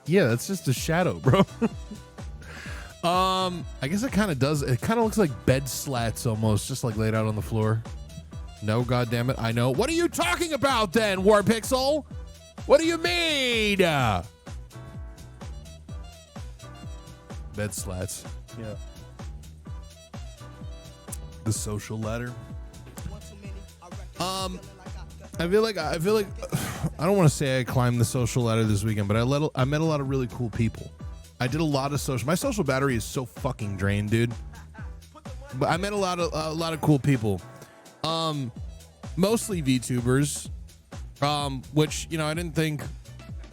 Yeah, that's just a shadow, bro. I guess it kind of does. It kind of looks like bed slats almost, just like laid out on the floor. No, goddamn it, I know. What are you talking about then, Warpixel? What do you mean? Bed slats. Yeah. The social ladder. I feel like I don't want to say I climbed the social ladder this weekend, but I met a lot of really cool people. I did a lot of social. My social battery is so fucking drained, dude. But I met a lot of cool people. Mostly VTubers, which, you know, I didn't think.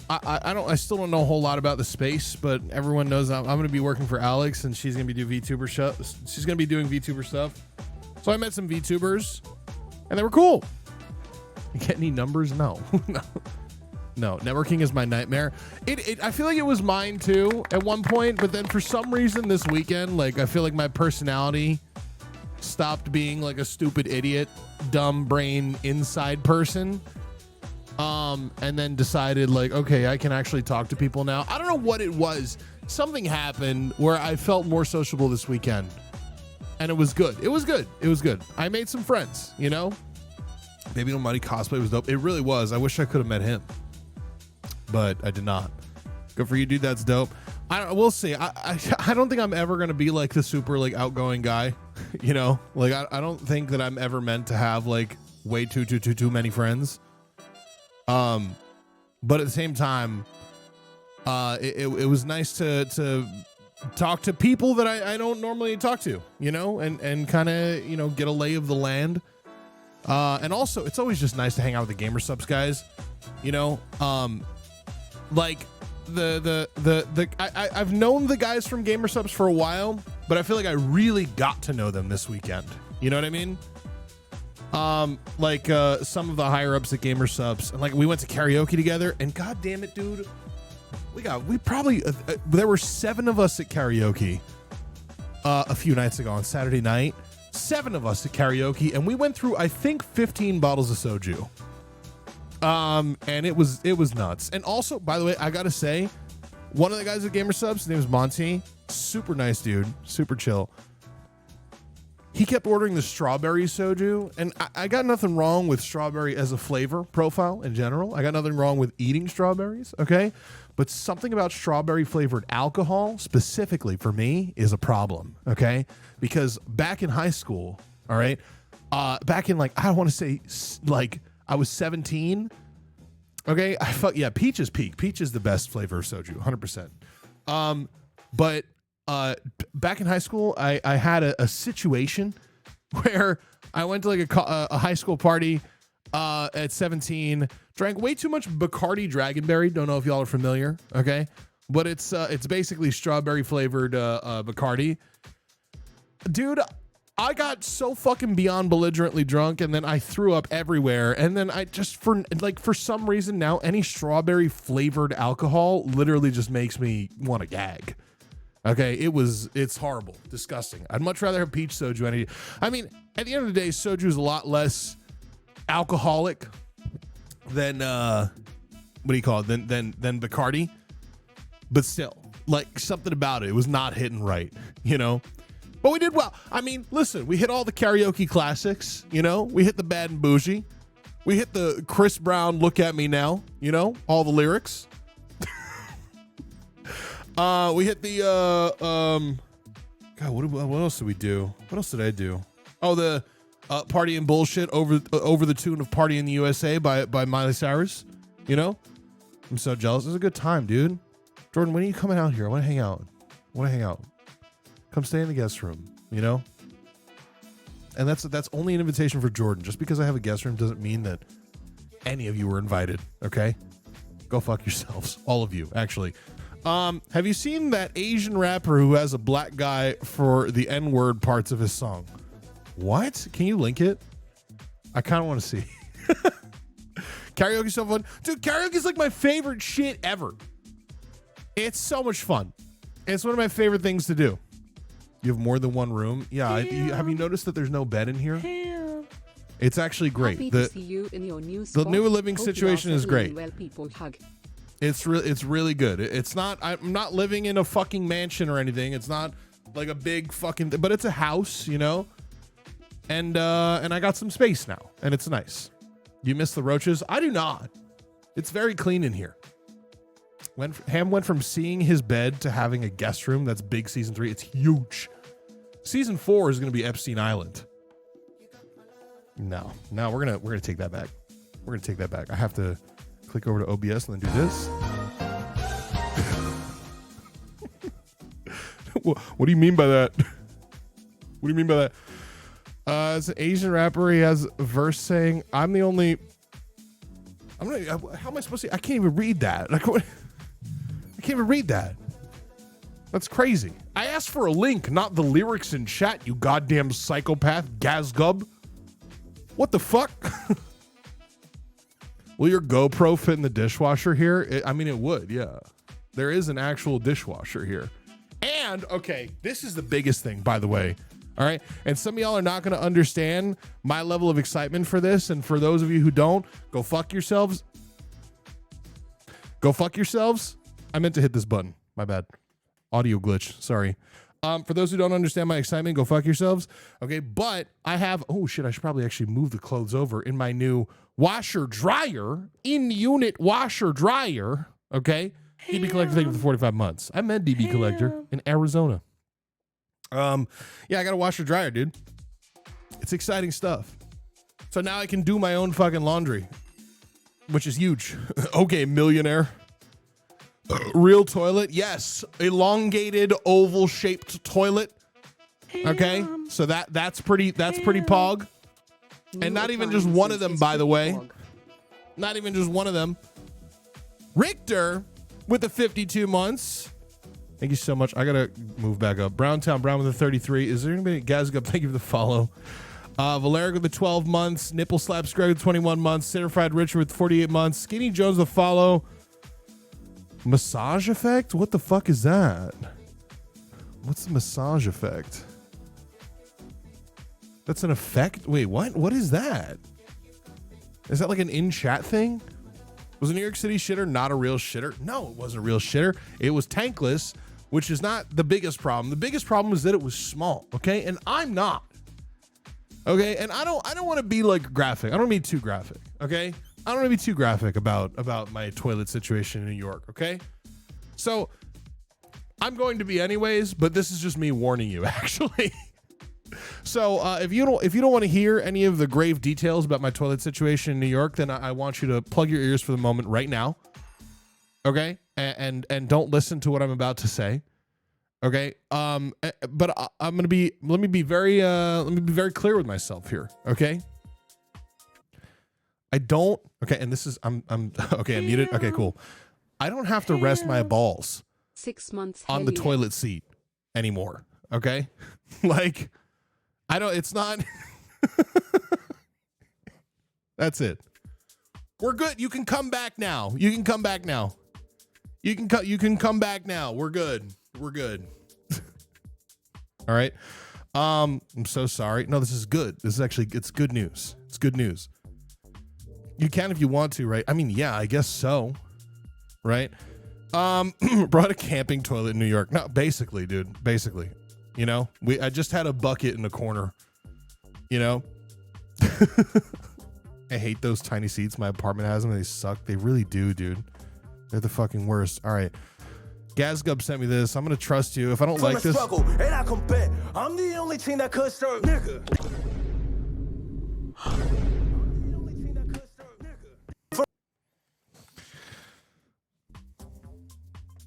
I still don't know a whole lot about the space, but everyone knows I'm going to be working for Alex, and she's going to be doing VTuber stuff. She's going to be doing VTuber stuff. So I met some VTubers, and they were cool. Get any numbers? No. No. Networking is my nightmare. I feel like it was mine too at one point, but then for some reason this weekend, like, I feel like my personality stopped being like a stupid idiot, dumb brain inside person. And then decided like, okay, I can actually talk to people now. I don't know what it was. Something happened where I felt more sociable this weekend. And it was good. It was good. It was good. I made some friends, you know? Baby No Money cosplay was dope. It really was. I wish I could have met him. But I did not. Good for you, dude. That's dope. We'll see. I don't think I'm ever going to be like the super like outgoing guy. You know? Like, I don't think that I'm ever meant to have like way too many friends. But at the same time, it was nice to talk to people that I don't normally talk to, you know, and kind of, you know, get a lay of the land. And also it's always just nice to hang out with the Gamer Subs guys, you know, like I've known the guys from Gamer Subs for a while, but I feel like I really got to know them this weekend. You know what I mean? Like some of the higher ups at Gamer Subs, and like we went to karaoke together, and god damn it, dude, there were 7 of us at karaoke a few nights ago on Saturday night. 7 of us at karaoke, and we went through I think 15 bottles of soju. And it was nuts. And also, by the way, I gotta say, one of the guys at Gamer Subs, his name is Monty, super nice dude, super chill. He kept ordering the strawberry soju, and I got nothing wrong with strawberry as a flavor profile in general. I got nothing wrong with eating strawberries, okay? But something about strawberry flavored alcohol, specifically for me, is a problem, okay? Because back in high school, all right, back in like, I want to say like I was 17, okay? I felt, yeah, peach is peak. Peach is the best flavor of soju, 100%. But back in high school, I had a situation where I went to like a high school party at 17, drank way too much Bacardi Dragonberry. Don't know if y'all are familiar, okay? But it's basically strawberry flavored Bacardi. Dude, I got so fucking beyond belligerently drunk, and then I threw up everywhere. And then I just, for some reason now, any strawberry flavored alcohol literally just makes me want to gag. Okay, it's horrible, disgusting. I'd much rather have peach soju. I mean, at the end of the day, soju is a lot less alcoholic than what do you call it? Than Bacardi, but still, like something about it was not hitting right, you know. But we did well. I mean, listen, we hit all the karaoke classics, you know. We hit the Bad and Bougie, we hit the Chris Brown "Look at Me Now," you know, all the lyrics. We hit the God, what else did we do? What else did I do? Oh, the Party and Bullshit over the tune of Party in the USA by Miley Cyrus. You know? I'm so jealous. It was a good time, dude. Jordan, when are you coming out here? I want to hang out. Come stay in the guest room, you know? And that's only an invitation for Jordan. Just because I have a guest room doesn't mean that any of you were invited, okay? Go fuck yourselves. All of you, actually. Have you seen that Asian rapper who has a black guy for the N-word parts of his song? What? Can you link it? I kind of want to see. Karaoke's so fun. Dude, karaoke's like my favorite shit ever. It's so much fun. It's one of my favorite things to do. You have more than one room? Yeah. Have you noticed that there's no bed in here? It's actually great. Happy to see you in your new the new living situation is great. Well, people hug. It's really good. It's not, I'm not living in a fucking mansion or anything. It's not like a big fucking, but it's a house, you know? And I got some space now, and it's nice. You miss the roaches? I do not. It's very clean in here. Ham went from seeing his bed to having a guest room. That's big season 3. It's huge. Season 4 is going to be Epstein Island. No, we're gonna take that back. We're gonna take that back. I have to click over to OBS and then do this. What do you mean by that? What do you mean by that? It's an Asian rapper. He has a verse saying, how am I supposed to? I can't even read that. Like, what? I can't even read that. That's crazy. I asked for a link, not the lyrics in chat, you goddamn psychopath, Gazgub. What the fuck? Will your GoPro fit in the dishwasher here? I mean, it would, yeah. There is an actual dishwasher here. And, okay, this is the biggest thing, by the way. All right? And some of y'all are not going to understand my level of excitement for this. And for those of you who don't, go fuck yourselves. Go fuck yourselves. I meant to hit this button. My bad. Audio glitch. Sorry. For those who don't understand my excitement, go fuck yourselves. Okay, but I have, oh shit, I should probably actually move the clothes over in my new washer dryer, in-unit washer dryer. Okay, DB Collector, thank you for the 45 months. I met DB Collector in Arizona. Yeah, I got a washer dryer, dude. It's exciting stuff. So now I can do my own fucking laundry, which is huge. Okay, millionaire. Real toilet, yes. Elongated, oval-shaped toilet. Okay, so that's pretty pog. And not even just one of them, by the way. Not even just one of them. Richter with the 52 months. Thank you so much. I gotta move back up. Browntown Brown with the 33. Is there anybody? Gazgup, thank you for the follow. Valeric with the 12 months. Nipple Slaps Greg with 21 months. Certified Richard with 48 months. Skinny Jones with the follow. Massage effect? What the fuck is that? What's the massage effect? That's an effect? Wait, what? What is that? Is that like an in-chat thing? Was a New York City shitter not a real shitter? No, it wasn't a real shitter. It was tankless, which is not the biggest problem. The biggest problem was that it was small, okay? And I'm not. Okay? And I don't want to be like graphic. I don't want to be too graphic, okay? I don't want to be too graphic about my toilet situation in New York, okay? So I'm going to be anyways, but this is just me warning you, actually. So if you don't want to hear any of the grave details about my toilet situation in New York, then I want you to plug your ears for the moment right now, okay? And don't listen to what I'm about to say, okay? But let me be very clear with myself here, okay? Okay, and this is I'm okay, I'm muted. Okay, cool. I don't have to rest my balls 6 months on the toilet seat anymore, okay? Like I don't, it's not. That's it. We're good. You can come back now. You can come back now. You can come back now. We're good. We're good. All right. I'm so sorry. No, this is good. This is actually, it's good news. It's good news. You can if you want to, right? I mean, yeah, I guess so. Right? Brought a camping toilet in New York. No, basically, dude. Basically. You know? I just had a bucket in the corner. You know? I hate those tiny seats my apartment has them. They suck. They really do, dude. They're the fucking worst. All right. Gazgub sent me this. I'm gonna trust you. If I don't like this, struggle, and I compare. I'm the only team that could serve, nigga.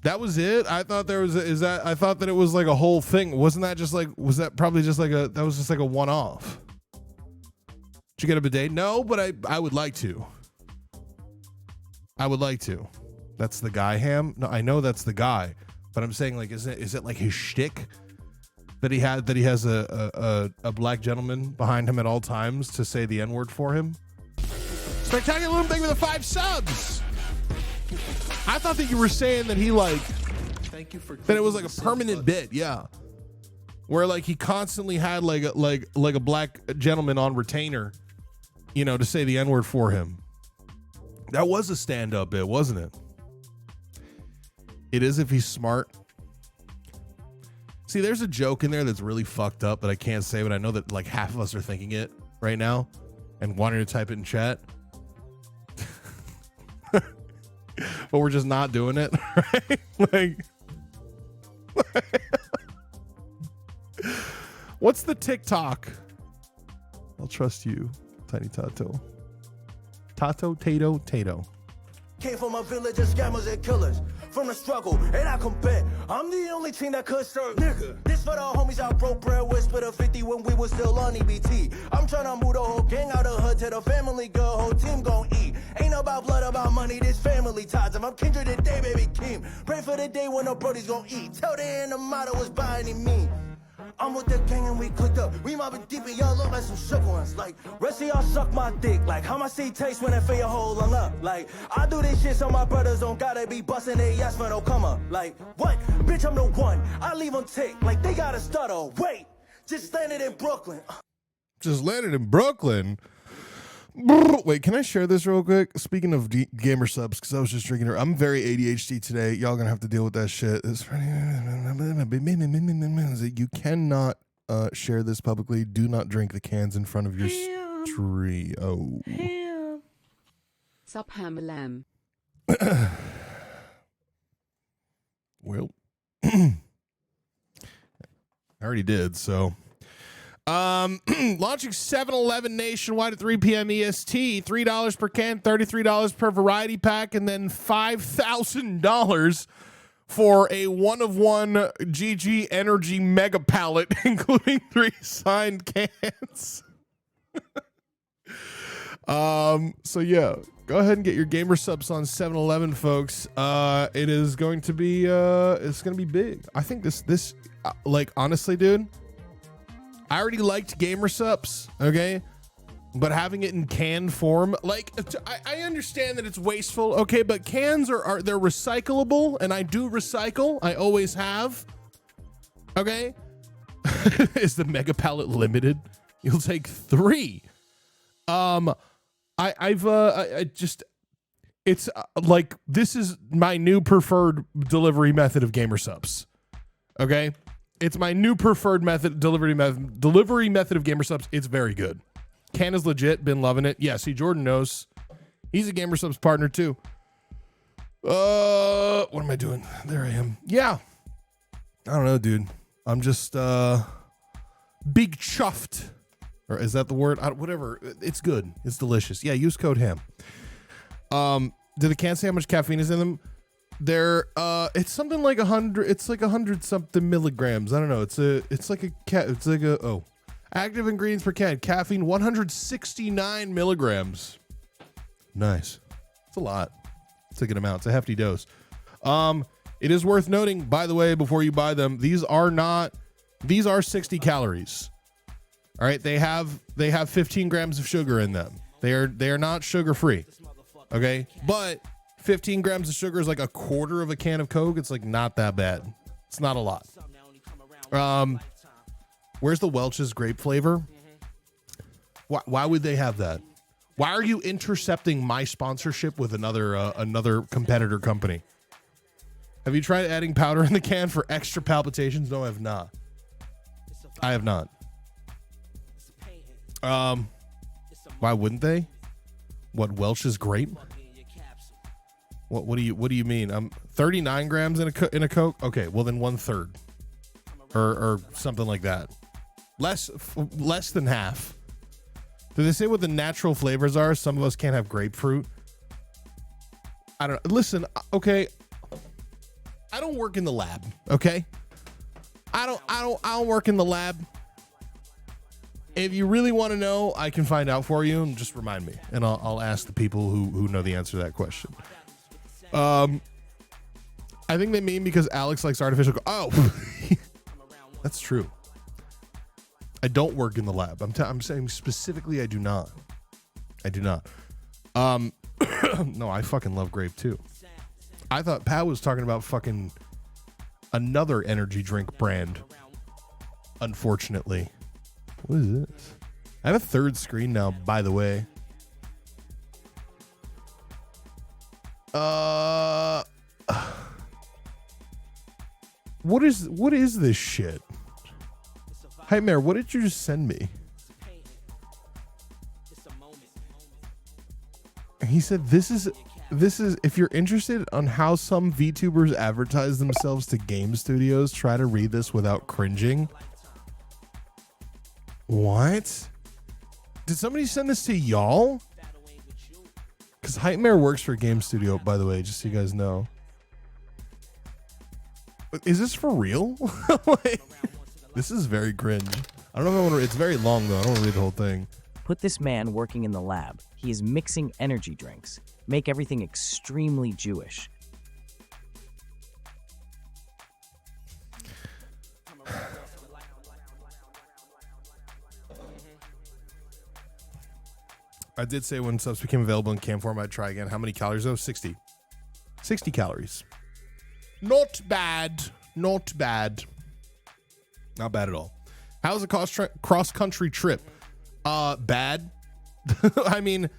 that was it. I thought there was. I thought that it was like a whole thing. Wasn't that just like? Was that probably just like a? That was just like a one-off. Did you get a bidet? No, but I would like to. I would like to. That's the guy, Ham? No, I know that's the guy, but I'm saying, like, is it like his shtick that he has a black gentleman behind him at all times to say the N-word for him? Spectacular Little Big with the 5 subs. I thought that you were saying that he like that it was like a permanent bit, yeah, where like he constantly had like a black gentleman on retainer, you know, to say the N-word for him. That was a stand-up bit, wasn't it? It is if he's smart. See, there's a joke in there that's really fucked up that I can't say, but I know that like half of us are thinking it right now and wanting to type it in chat. But we're just not doing it, right? What's the TikTok? I'll trust you, Tiny Tato. Tato. Came from a village of scammers and killers. From the struggle, and I compare. I'm the only team that could serve, nigga. This for the homies I broke bread with, split a 50 when we was still on EBT. I'm tryna move the whole gang out of hood to the family good, whole team gon' eat. Ain't about blood, about money, this family ties. If I'm kindred today, baby Keem. Pray for the day when the brodies gon' eat. Tell the end the motto was by any means. I'm with the gang and we clicked up. We mobbing deep and y'all look like some shook ones. Like, rest of y'all suck my dick. Like, how my seed taste when I feel your whole lung up. Like, I do this shit so my brothers don't gotta be busting their ass for no come up. Like, what? Bitch, I'm the one. I leave them tick. Like, they gotta stutter. Wait, just landed in Brooklyn. Just landed in Brooklyn. Wait, can I share this real quick? Speaking of gamer subs, because I was just drinking her. I'm very ADHD today. Y'all gonna have to deal with that shit. You cannot share this publicly. Do not drink the cans in front of your tree. Oh. Sup Hamalam. Well, I already did, so. Launching 7-Eleven nationwide at 3 p.m. EST. $3 per can, $33 per variety pack, and then $5,000 for a one-of-one GG Energy Mega Pallet, including 3 signed cans. So yeah, go ahead and get your gamer subs on 7-Eleven, folks. It is going to be it's going to be big. I think this like honestly, dude, I already liked gamer subs, okay? But having it in can form, like, I understand that it's wasteful, okay? But cans are they're recyclable, and I do recycle. I always have, okay? Is the Mega Pallet limited? You'll take 3. It's like, this is my new preferred delivery method of gamer subs, okay? It's my new preferred delivery method of gamer subs. It's very good. Can is legit. Been loving it. Yeah, see, Jordan knows. He's a gamer subs partner too. What am I doing? There I am. Yeah. I don't know, dude. I'm just big chuffed. Or is that the word? Whatever. It's good. It's delicious. Yeah, use code HAM. Did the cans say how much caffeine is in them? They're it's something like 100. It's like 100 something milligrams. I don't know. It's like active ingredients per can. Caffeine 169 milligrams. Nice. It's a lot. It's a good amount. It's a hefty dose. It is worth noting, by the way, before you buy them, these are 60 calories. All right, they have 15 grams of sugar in them. They are not sugar free. Okay, but 15 grams of sugar is like a quarter of a can of Coke. It's like not that bad. It's not a lot. Where's the Welch's grape flavor? Why would they have that? Why are you intercepting my sponsorship with another competitor company? Have you tried adding powder in the can for extra palpitations? No, I have not. I have not. Why wouldn't they? What, Welch's grape? What do you mean? 39 grams in a Coke? Okay, well then 1/3 or something like that. Less than half. Do they say what the natural flavors are? Some of us can't have grapefruit. I don't know. Listen, okay. I don't work in the lab, okay? I don't work in the lab. If you really want to know, I can find out for you and just remind me, and I'll ask the people who know the answer to that question. I think they mean because Alex likes artificial. Oh, that's true. I don't work in the lab. I'm saying specifically, I do not. I do not. No, I fucking love grape too. I thought Pat was talking about fucking another energy drink brand. Unfortunately. What is this? I have a third screen now, by the way. What is this shit? Hi, Mayor, what did you just send me? He said this is if you're interested on how some VTubers advertise themselves to game studios, try to read this without cringing. What? Did somebody send this to y'all? Because Hypemare works for a game studio, by the way, just so you guys know. Is this for real? Like, this is very cringe. I don't know if I want to. It's very long though. I don't want to read the whole thing. Put this man working in the lab. He is mixing energy drinks. Make everything extremely Jewish. I did say when subs became available in can form, I'd try again. How many calories though? 60. 60 calories. Not bad. Not bad. Not bad at all. How's the cross-country trip? Bad. I mean,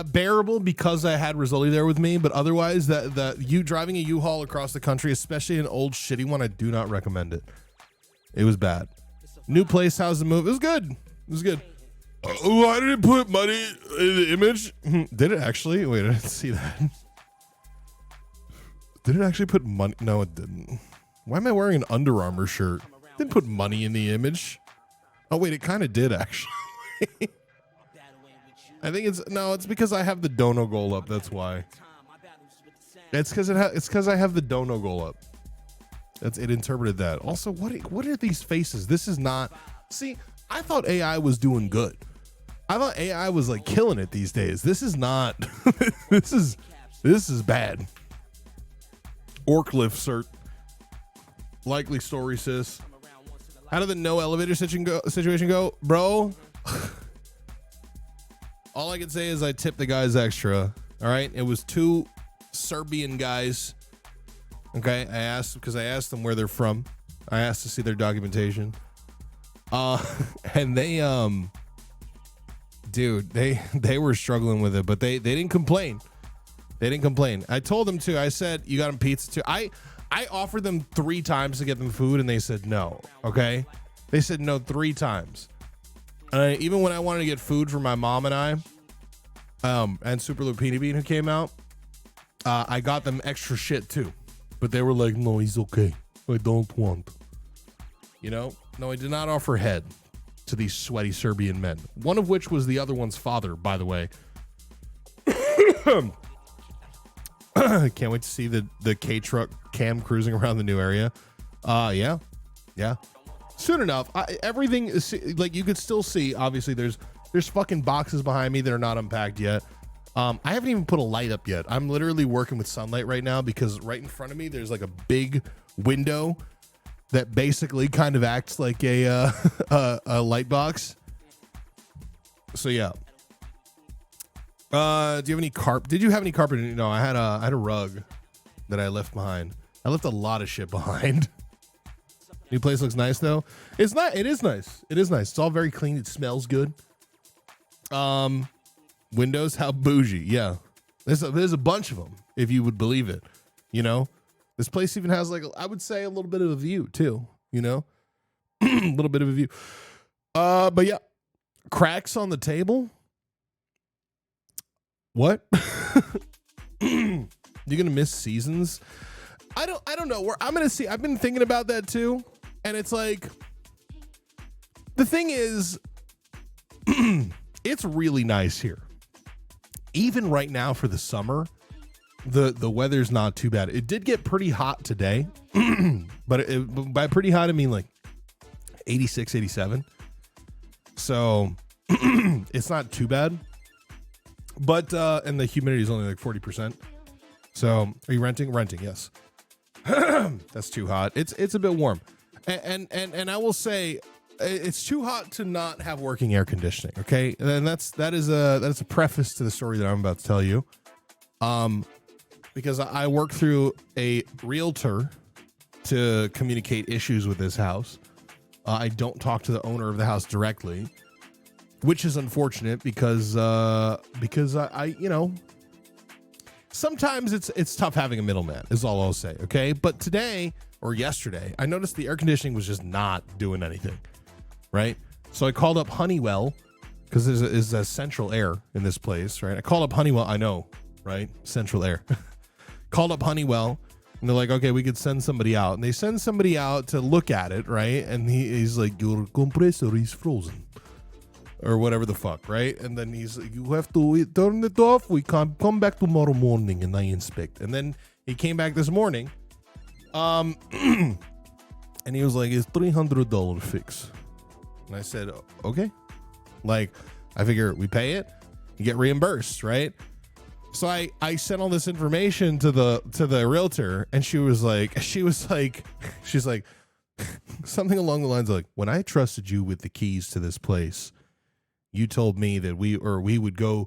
bearable because I had Rizzoli there with me, but otherwise, you driving a U-Haul across the country, especially an old shitty one, I do not recommend it. It was bad. New place, how's the move? It was good. It was good. Why did it put money in the image? Did it actually? Wait, I didn't see that. Did it actually put money? No, it didn't. Why am I wearing an Under Armour shirt? Didn't put money in the image. Oh wait, it kind of did actually. I think it's because I have the dono goal up. That's why. It's because I have the dono goal up. It interpreted that. Also, what are these faces? This is not. See, I thought AI was doing good. I thought AI was like killing it these days. This is not. This is bad. Orcliffe cert. Likely story, sis. How did the no elevator situation go, bro? All I can say is I tipped the guys extra. All right, it was 2 Serbian guys. Okay, I asked them where they're from. I asked to see their documentation. And they dude, they were struggling with it, but they didn't complain. They didn't complain. I told them to. I said, you got them pizza too. I offered them 3 times to get them food, and they said no. Okay, they said no 3 times. Even when I wanted to get food for my mom and I, and Super Lupini Bean who came out, I got them extra shit too, but they were like, no, he's okay. I don't want. You know, no, I did not offer head to these sweaty Serbian men. One of which was the other one's father, by the way. Can't wait to see the K-Truck cam cruising around the new area. Yeah. Soon enough. Everything is like, you could still see, obviously there's fucking boxes behind me that are not unpacked yet. I haven't even put a light up yet. I'm literally working with sunlight right now because right in front of me there's like a big window that basically kind of acts like a light box. So yeah. Do you have any carpet? Did you have any carpet? No, I had a rug that I left behind. I left a lot of shit behind. New place looks nice though. It's not. It is nice. It is nice. It's all very clean. It smells good. Windows, how bougie. Yeah, there's a bunch of them, if you would believe it. You know, this place even has like, I would say, a little bit of a view too. You know, a little bit of a view. But yeah, cracks on the table. What? You're gonna miss seasons? I don't know. I'm gonna see. I've been thinking about that too, and it's like, the thing is, it's really nice here. Even right now for the summer, the weather's not too bad. It did get pretty hot today, but by pretty hot I mean like 86, 87. So it's not too bad. But and the humidity is only like 40%. So are you renting? Renting, yes. That's too hot. It's a bit warm. And I will say, it's too hot to not have working air conditioning, okay? And that is a preface to the story that I'm about to tell you. Because I work through a realtor to communicate issues with this house. I don't talk to the owner of the house directly, which is unfortunate because I you know, sometimes it's tough having a middleman, is all I'll say, okay? But today or yesterday, I noticed the air conditioning was just not doing anything, right? So I called up Honeywell, because there's a central air in this place, right? I called up Honeywell, I know, right? Central air. Called up Honeywell, and they're like, okay, we could send somebody out. And they send somebody out to look at it, right? And he's like, your compressor is frozen. Or whatever the fuck, right? And then he's like, you have to turn it off. We come back tomorrow morning and I inspect. And then he came back this morning. And he was like, it's $300 fix. And I said, okay. Like, I figure we pay it, you get reimbursed, right? So I sent all this information to the realtor, and she's like something along the lines of like, when I trusted you with the keys to this place, you told me that we would hold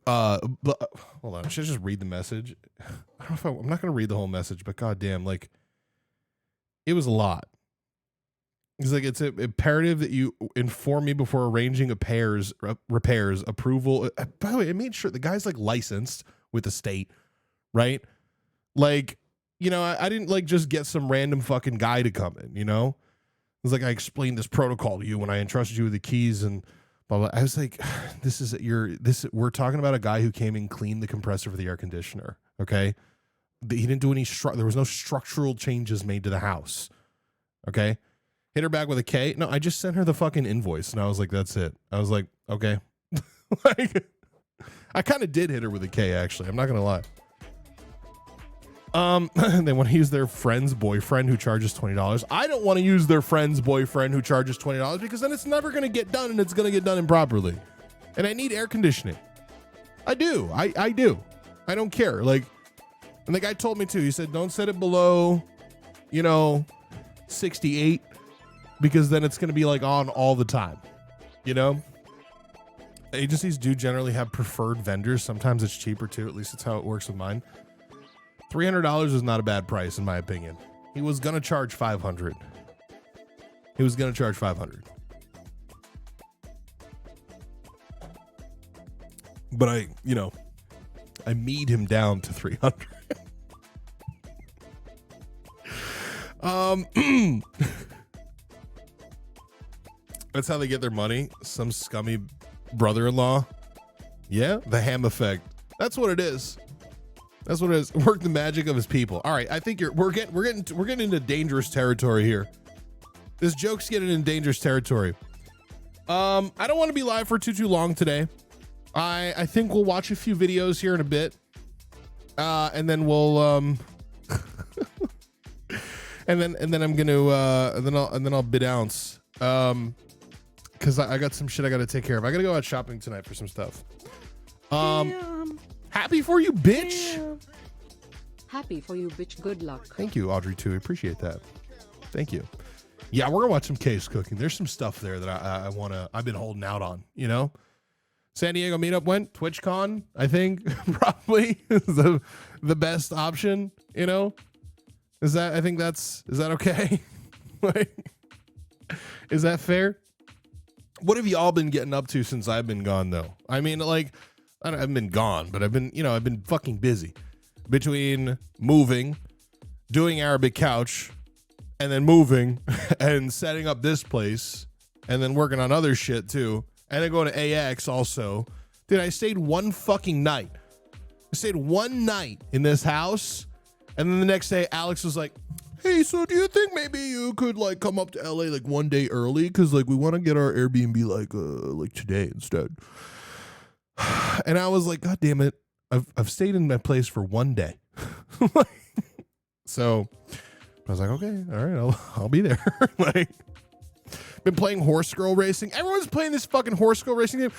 on, should I just read the message? I don't know if I'm not going to read the whole message, but goddamn, like, it was a lot. He's like, it's imperative that you inform me before arranging repairs, approval. By the way, I made sure the guy's like licensed with the state, right? Like, you know, I didn't like just get some random fucking guy to come in, you know? It's like, I explained this protocol to you when I entrusted you with the keys and blah, blah. I was like, we're talking about a guy who came and cleaned the compressor for the air conditioner. Okay. He didn't do any, there was no structural changes made to the house. Okay. Hit her back with a K. No, I just sent her the fucking invoice and I was like, that's it. I was like, okay. Like, I kind of did hit her with a K, actually. I'm not going to lie. They want to use their friend's boyfriend who charges $20. I don't want to use their friend's boyfriend who charges $20 because then it's never going to get done and it's going to get done improperly. And I need air conditioning. I do. I do. I don't care. Like, and the guy told me too. He said, don't set it below, 68 because then it's going to be like on all the time. Agencies do generally have preferred vendors. Sometimes it's cheaper too. At least it's how it works with mine. $300 is not a bad price in my opinion. He was going to charge $500. But I meet him down to $300. That's how they get their money. Some scummy brother-in-law. Yeah, the ham effect. That's what it is. That's what it is. Work the magic of his people. All right, I think we're getting into dangerous territory here. This joke's getting into dangerous territory. I don't want to be live for too long today. I think we'll watch a few videos here in a bit, and then we'll and then I'm gonna and then I'll bounce because I got some shit I got to take care of. I got to go out shopping tonight for some stuff. Happy for you, bitch. Damn. Happy for you, bitch. Good luck. Thank you, Audrey, too. I appreciate that. Thank you. Yeah, we're gonna watch some case cooking. There's some stuff there that I've been holding out on, you know? San Diego meetup went, TwitchCon, I think, probably is the best option, you know? Is that okay? Like, is that fair? What have y'all been getting up to since I've been gone, though? I mean, like, I haven't been gone, but I've been fucking busy between moving, doing Arabic couch, and then moving and setting up this place, and then working on other shit too, and then going to AX also. Dude, I stayed one fucking night. I stayed one night in this house, and then the next day, Alex was like, "Hey, so do you think maybe you could like come up to LA like one day early? Because like we want to get our Airbnb like today instead." And I was like, "God damn it! I've stayed in my place for one day." So I was like, "Okay, all right, I'll be there." Like, been playing Horse Girl Racing. Everyone's playing this fucking Horse Girl Racing game,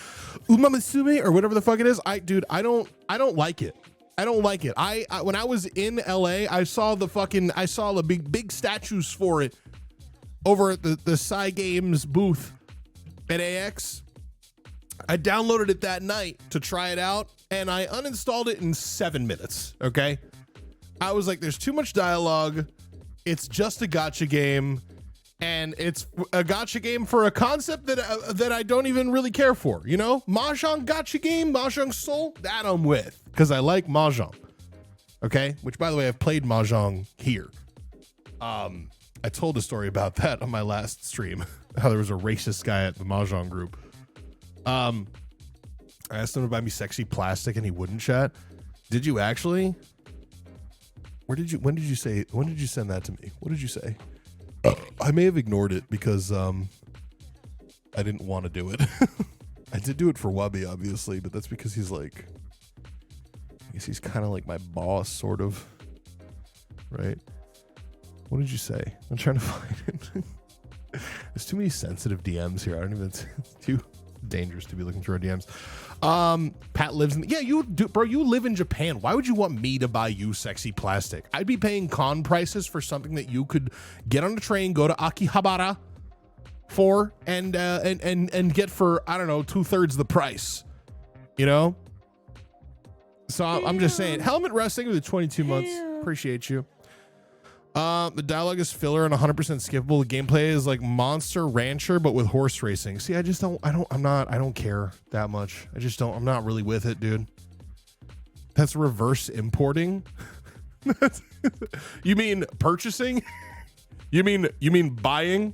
Uma Musume or whatever the fuck it is. I don't like it. I don't like it. I when I was in LA, I saw the big statues for it over at the Psy Games booth at AX. I downloaded it that night to try it out, and I uninstalled it in 7 minutes. Okay, I was like, "There's too much dialogue. It's just a gacha game, and it's a gacha game for a concept that I don't even really care for. You know, Mahjong gacha game, Mahjong Soul, that I'm with because I like Mahjong. Okay, which by the way, I've played Mahjong here. I told a story about that on my last stream. How there was a racist guy at the Mahjong group. I asked him to buy me sexy plastic, and he wouldn't chat. Did you actually? When did you send that to me? What did you say? I may have ignored it because I didn't want to do it. I did do it for Wubby, obviously, but that's because he's like, I guess he's kind of like my boss, sort of. Right? What did you say? I'm trying to find it. There's too many sensitive DMs here. I don't even, it's too dangerous to be looking through our DMs. Pat lives in, yeah, you do, bro, you live in Japan. Why would you want me to buy you sexy plastic? I'd be paying con prices for something that you could get on a train, go to Akihabara for, and get for, I don't know, 2/3 the price, you know? So I'm just saying, Helmet Wrestling with the 22 months. Appreciate you. The dialogue is filler and 100% skippable. The gameplay is like Monster Rancher, but with horse racing. See, I don't care that much. I'm not really with it, dude. That's reverse importing. You mean purchasing? You mean buying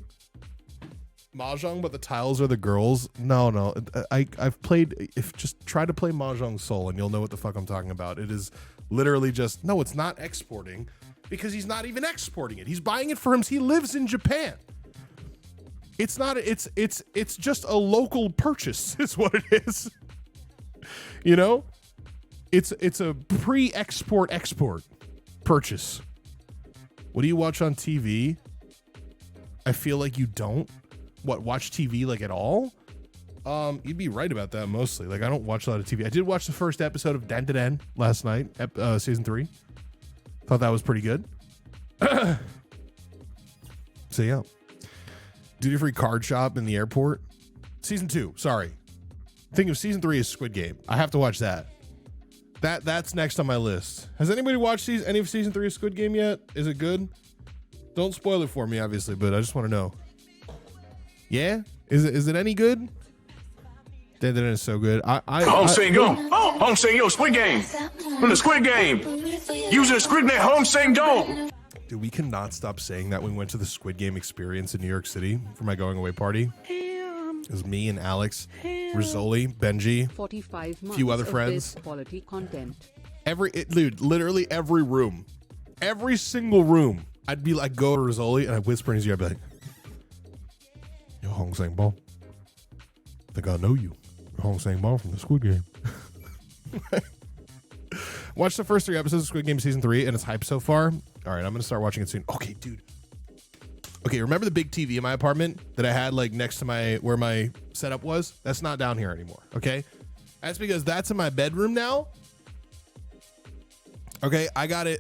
Mahjong, but the tiles are the girls? No. I've played, just try to play Mahjong Soul and you'll know what the fuck I'm talking about. It is literally just, no, it's not exporting. Because he's not even exporting it. He's buying it for him. He lives in Japan. It's not, it's just a local purchase is what it is. You know? It's a pre-export purchase. What do you watch on TV? I feel like you don't. Watch TV like at all? You'd be right about that mostly. Like, I don't watch a lot of TV. I did watch the first episode of Dan Dan last night, season 3. Thought that was pretty good. So yeah, duty free card shop in the airport. Season 2. Sorry, think of season 3 as Squid Game. I have to watch that. That's next on my list. Has anybody watched any of season 3 of Squid Game yet? Is it good? Don't spoil it for me, obviously, but I just want to know. Yeah, is it any good? That is so good. Hong Sang-yo, Squid Game. From the Squid Game. Using the Squid Game, Hong Sang-yo. Dude, we cannot stop saying that. We went to the Squid Game experience in New York City for my going away party. It was me and Alex, Rizzoli, Benji, 45 a few other friends. Quality content. Dude, literally every room, every single room, I'd be like, go to Rizzoli, and I'd whisper in his ear, I'd be like, yo, Hong Sang-bo, I think I know you. Hong Sang-bo from the Squid Game. Watch the first 3 episodes of Squid Game season 3, and it's hyped so far. All right, I'm gonna start watching it soon. Okay, dude. Okay, remember the big TV in my apartment that I had like next to where my setup was? That's not down here anymore. Okay, that's because that's in my bedroom now. Okay, I got it.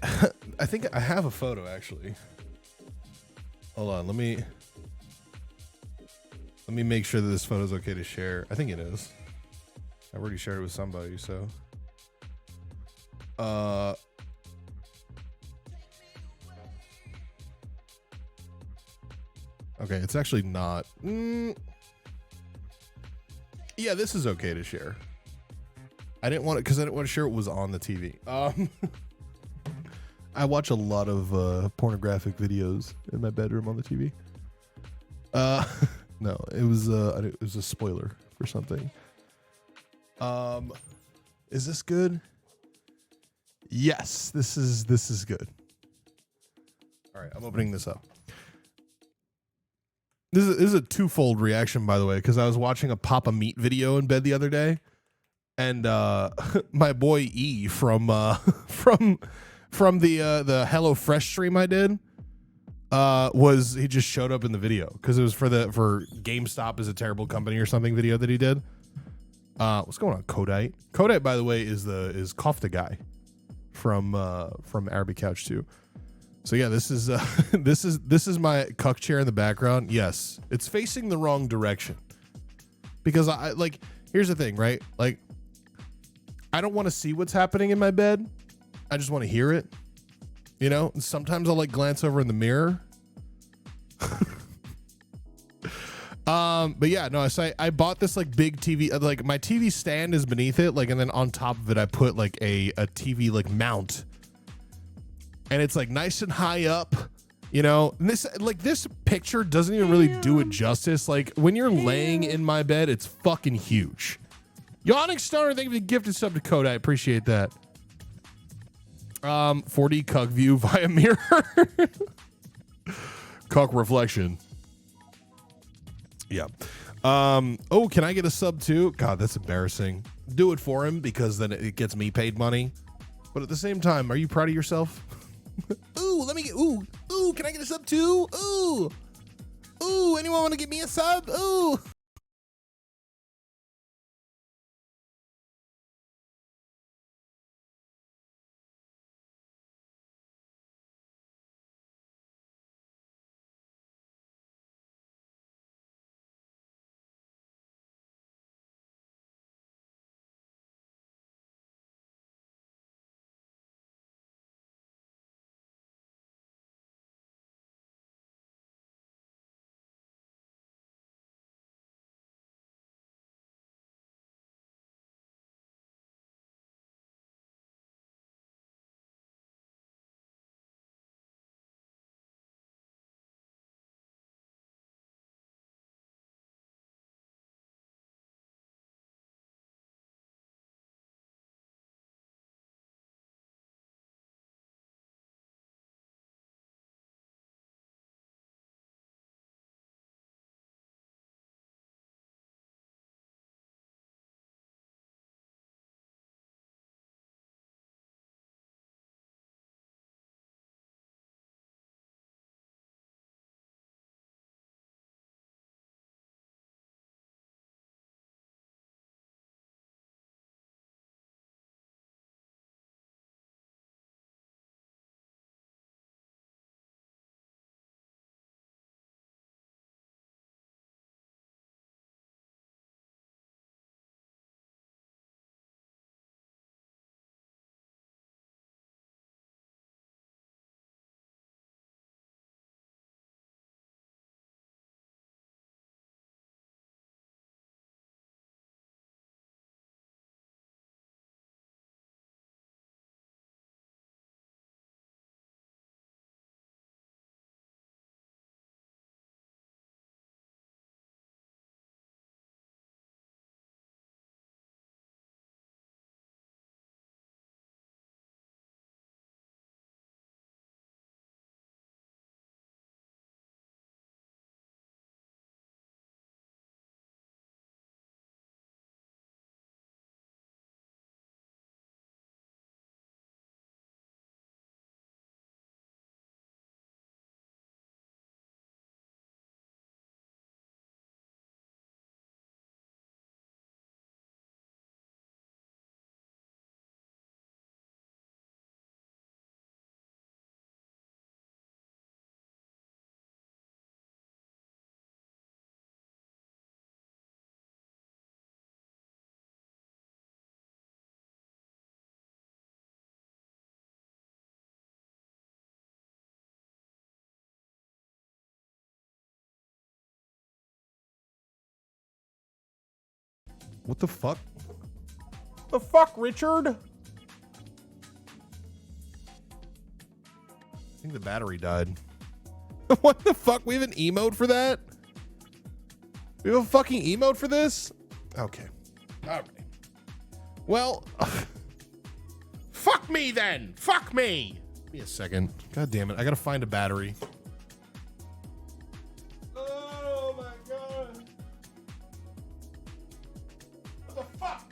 I think I have a photo actually. Hold on, let me Let me make sure that this photo is okay to share. I think it is. I've already shared it with somebody, so. Okay, it's actually not. Yeah, this is okay to share. I didn't want it because I didn't want to share it was on the TV. I watch a lot of pornographic videos in my bedroom on the TV. No, it was a spoiler for something. Is this good? Yes, this is good. All right, I'm opening this up. This is a twofold reaction, by the way, because I was watching a Papa Meat video in bed the other day, and my boy E from the HelloFresh stream I did he just showed up in the video because it was for GameStop is a terrible company or something video that he did. What's going on, Kodite? Kodite, by the way, is Kofta guy from Arabic Couch 2. So yeah, this is this is my cuck chair in the background. Yes, it's facing the wrong direction because I like. Here's the thing, right? Like, I don't want to see what's happening in my bed. I just want to hear it. You know. And sometimes I'll like glance over in the mirror. But yeah, no. So I bought this like big TV. Like my TV stand is beneath it. Like, and then on top of it, I put like a TV like mount. And it's like nice and high up, you know. And this picture doesn't even really do it justice. Like when you're laying in my bed, it's fucking huge. Yawning Stoner, thank you for the gifted sub to code. I appreciate that. 4D cuck view via mirror. Cuck reflection. Yeah. Oh, can I get a sub too? God, that's embarrassing. Do it for him because then it gets me paid money. But at the same time, are you proud of yourself? Ooh, let me get, ooh, can I get a sub too? Ooh, anyone want to give me a sub? Ooh. What the fuck? The fuck, Richard? I think the battery died. What the fuck? We have an emote for that? We have a fucking emote for this? Okay. All right. Well, fuck me then. Fuck me. Give me a second. God damn it. I gotta find a battery. Oh my god. What the fuck?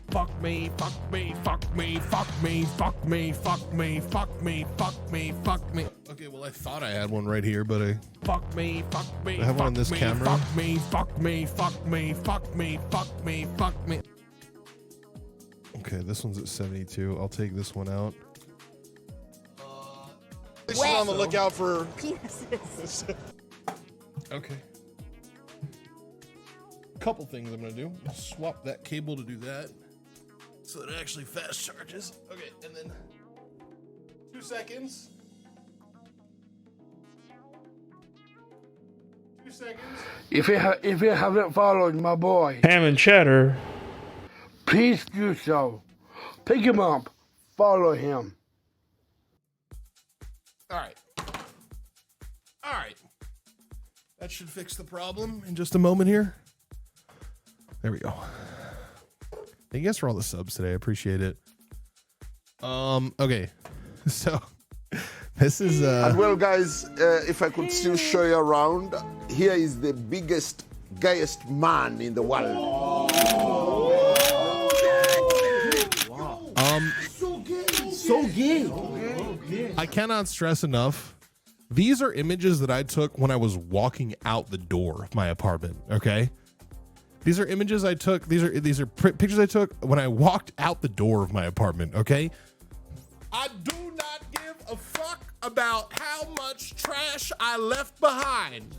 Fuck me, fuck me, fuck me, fuck me, fuck me, fuck me, fuck me, fuck me, fuck me. Okay, well, I thought I had one right here, but I... Fuck me, fuck me, I have one on this camera. Fuck me, fuck me, fuck me, fuck me, fuck me, fuck me. Okay, this one's at 72. I'll take this one out. This is on the lookout for... Penises. Okay. Couple things I'm gonna do. Swap that cable to do that. So that it actually fast charges. Okay, and then 2 seconds. 2 seconds. If you haven't followed my boy Hamncheddar, please do so. Pick him up. Follow him. All right. All right. That should fix the problem in just a moment here. There we go. Thank you guys for all the subs today. I appreciate it. Okay. So this is and well, guys, if I could still show you around, here is the biggest, gayest man in the world. So gay. I cannot stress enough. These are images that I took when I was walking out the door of my apartment. Okay. These are images I took. These are pictures I took when I walked out the door of my apartment. Okay. I do not give a fuck about how much trash I left behind.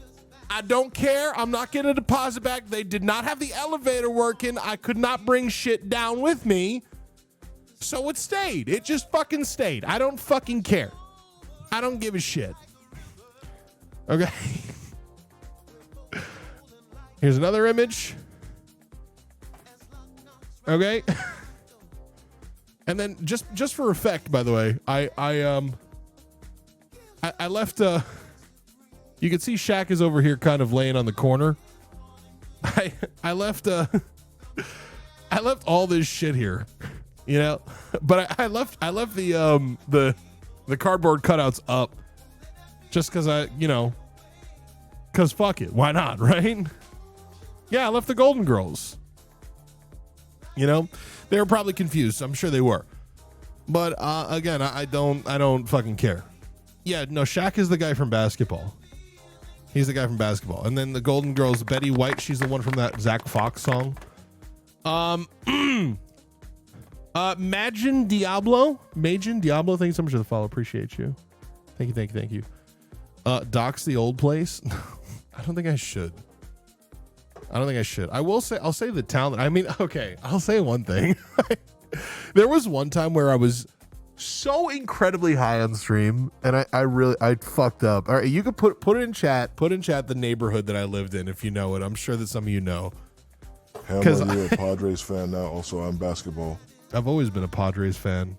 I don't care. I'm not getting a deposit back. They did not have the elevator working. I could not bring shit down with me. So it stayed. It just fucking stayed. I don't fucking care. I don't give a shit. Okay. Here's another image. Okay. And then just for effect, by the way, I left you can see Shaq is over here kind of laying on the corner. I left all this shit here. You know, but I left the cardboard cutouts up just because because fuck it, why not, right? Yeah, I left the Golden Girls. You know, they were probably confused. I'm sure they were, but again, I don't fucking care. Yeah, no, Shaq is the guy from basketball. He's the guy from basketball, and then the Golden Girls, Betty White, she's the one from that Zach Fox song. Majin Diablo, thank you so much for the follow. Appreciate you. Thank you. Docs the old place. I don't think I should. I'll say the talent. I mean, okay, I'll say one thing. There was one time where I was so incredibly high on stream, and I fucked up. All right, you could put it in chat. Put in chat the neighborhood that I lived in if you know it. I'm sure that some of you know. Hammer, you're a Padres fan now. Also, I'm basketball. I've always been a Padres fan.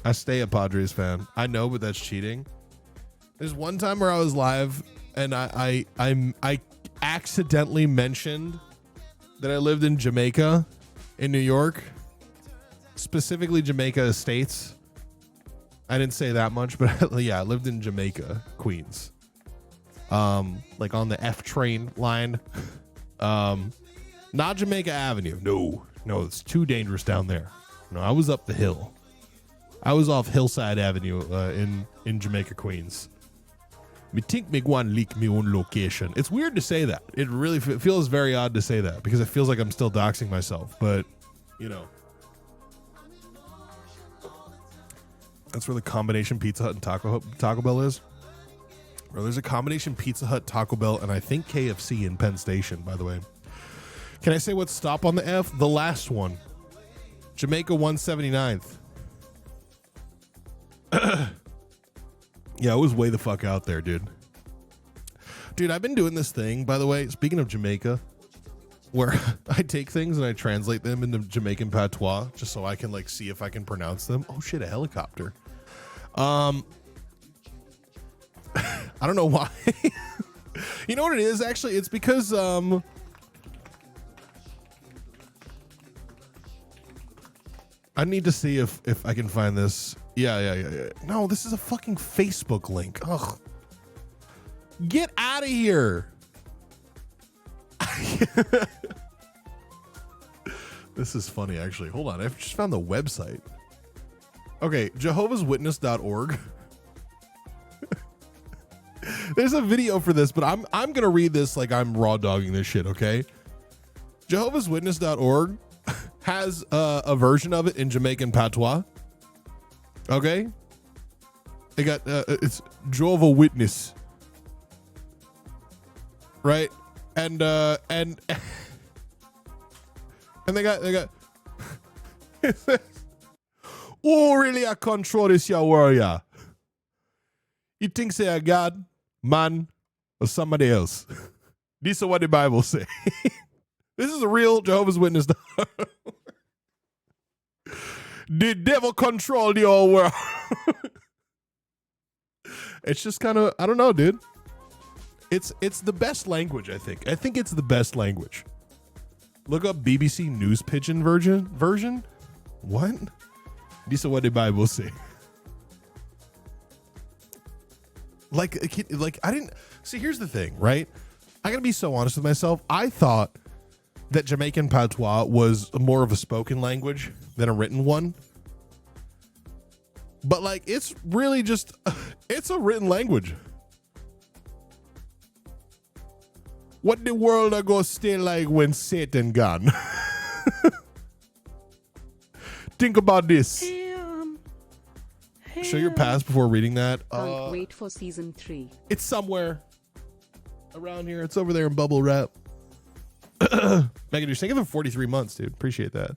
I stay a Padres fan. I know, but that's cheating. There's one time where I was live and I accidentally mentioned that I lived in Jamaica in New York, specifically Jamaica Estates. I didn't say that much, but yeah, I lived in Jamaica, Queens. Like on the F train line. Not Jamaica Avenue. No, it's too dangerous down there. No, I was up the hill. I was off Hillside Avenue in Jamaica, Queens. Me think me go and leak me own location. It's weird to say that. It really feels very odd to say that because it feels like I'm still doxing myself. But, you know. That's where the combination Pizza Hut and Taco Bell is. Or there's a combination Pizza Hut, Taco Bell, and I think KFC in Penn Station, by the way. Can I say what stop on the F? The last one. Jamaica 179th. Yeah, it was way the fuck out there, dude. Dude, I've been doing this thing, by the way, speaking of Jamaica, where I take things and I translate them into Jamaican patois just so I can like see if I can pronounce them. Oh shit, a helicopter. I don't know why. You know what it is? Actually, it's because I need to see if I can find this. Yeah. No, this is a fucking Facebook link. Ugh. Get out of here. This is funny, actually. Hold on. I've just found the website. Okay, jehovahswitness.org. There's a video for this, but I'm going to read this like I'm raw dogging this shit, okay? jehovahswitness.org has a version of it in Jamaican patois. Okay? They got it's Jehovah Witness. Right? And they got it says, "Oh, really I control this your warrior. You think say a God, man, or somebody else?" This is what the Bible say. This is a real Jehovah's Witness. The devil control the whole world. It's just kind of, I don't know, dude. It's the best language, I think. I think it's the best language. Look up BBC News Pigeon version. What? This is what the Bible say. Like I didn't see. Here's the thing, right? I gotta be so honest with myself. I thought that Jamaican patois was more of a spoken language than a written one. But like, it's really just, it's a written language. What the world are gonna stay like when Satan gone? Think about this. Show your past before reading that. Can't wait for season 3. It's somewhere around here. It's over there in bubble wrap. Megan, you're thinking of 43 months, dude. Appreciate that.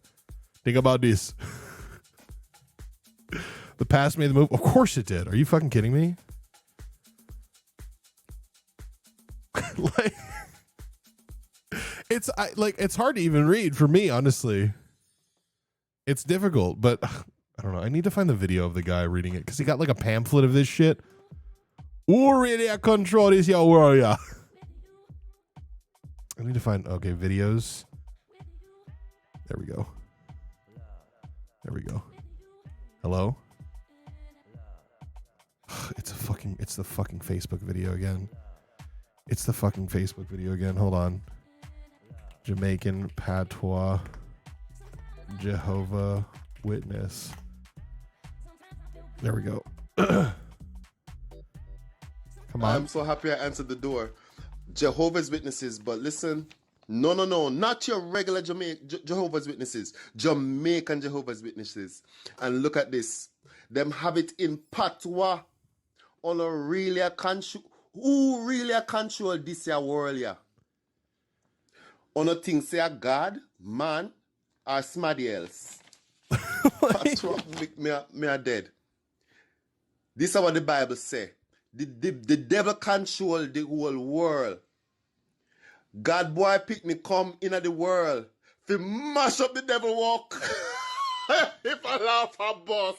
Think about this. The past made the move. Of course it did. Are you fucking kidding me? It's hard to even read for me, honestly. It's difficult, but I don't know. I need to find the video of the guy reading it because he got like a pamphlet of this shit. Who really control this your warrior? I need to find videos. There we go. Hello? It's the fucking Facebook video again. Hold on. Jamaican patois. Jehovah Witness. There we go. Come on. I'm so happy I answered the door. Jehovah's Witnesses, but listen, no, not your regular Jehovah's Witnesses, Jamaican Jehovah's Witnesses. And look at this. Them have it in patois. On a really a control. Who really a control this here world here? On a thing say a God, man, or somebody else. Patois me a dead. This is what the Bible say. The devil control the whole world. God boy pick me come in the world. Fi mash up the devil walk. If I laugh a boss.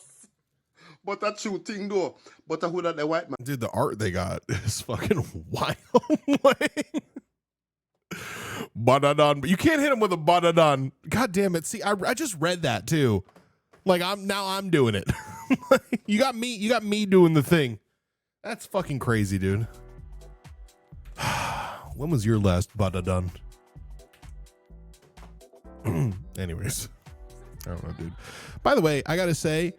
But a true thing though. But who that the white man? Dude, the art they got is fucking wild. Badadon. You can't hit him with a badadon. God damn it. See, I just read that too. Like I'm doing it. You got me doing the thing. That's fucking crazy, dude. When was your last badadon? Anyways. I don't know, dude. By the way, I gotta say,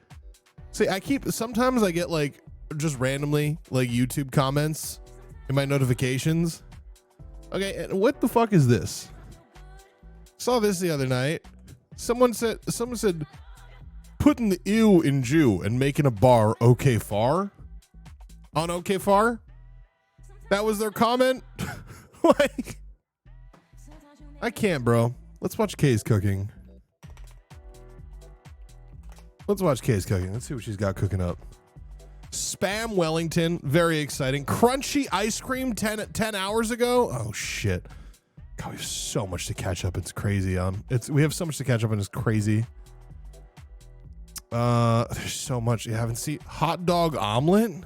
sometimes I get like just randomly like YouTube comments in my notifications. Okay, and what the fuck is this? Saw this the other night. Someone said putting the ew in Jew and making a bar okay far on okay far. That was their comment. Like, I can't, bro. Let's watch Kay's cooking. Let's see what she's got cooking up. Spam Wellington, very exciting. Crunchy ice cream 10 hours ago. Oh shit. God, we have so much to catch up. It's crazy. We have so much to catch up and it's crazy. There's so much you haven't seen. Hot dog omelet.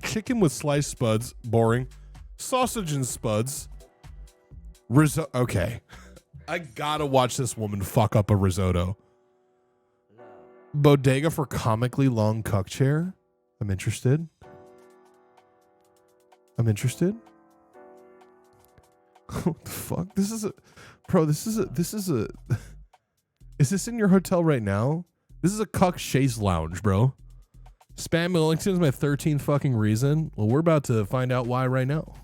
Chicken with sliced spuds, boring. Sausage and spuds. Okay. I gotta watch this woman fuck up a risotto. Bodega for comically long cuck chair. I'm interested. What the fuck? This is this in your hotel right now? This is a cuck chaise lounge, bro. Spam Millington is my 13th fucking reason. Well, we're about to find out why right now.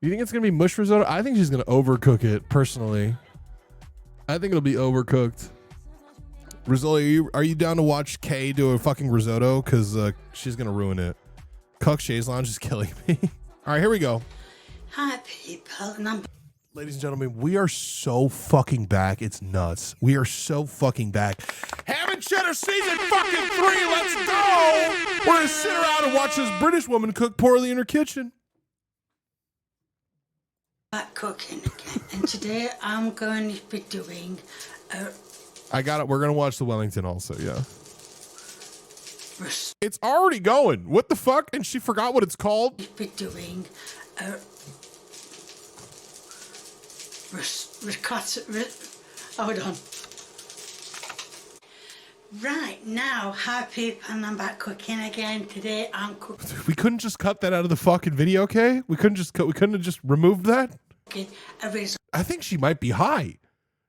You think it's gonna be mush risotto? I think she's gonna overcook it, personally. I think it'll be overcooked. Rizzoli, are you down to watch Kay do a fucking risotto? Because she's gonna ruin it. Cuck Chaise Lounge is killing me. All right, here we go. Hi, people. Ladies and gentlemen, we are so fucking back. It's nuts. We are so fucking back. Hamncheddar season fucking 3. Let's go. We're gonna sit around and watch this British woman cook poorly in her kitchen. Back cooking again, and today I'm going to be doing. I got it. We're gonna watch the Wellington also. Yeah. It's already going. What the fuck? And she forgot what it's called. Be doing. Hold on. Right now, hi people, and I'm back cooking again. Today I'm cooking. We couldn't just cut that out of the fucking video, okay? We couldn't have just removed that. I think she might be high.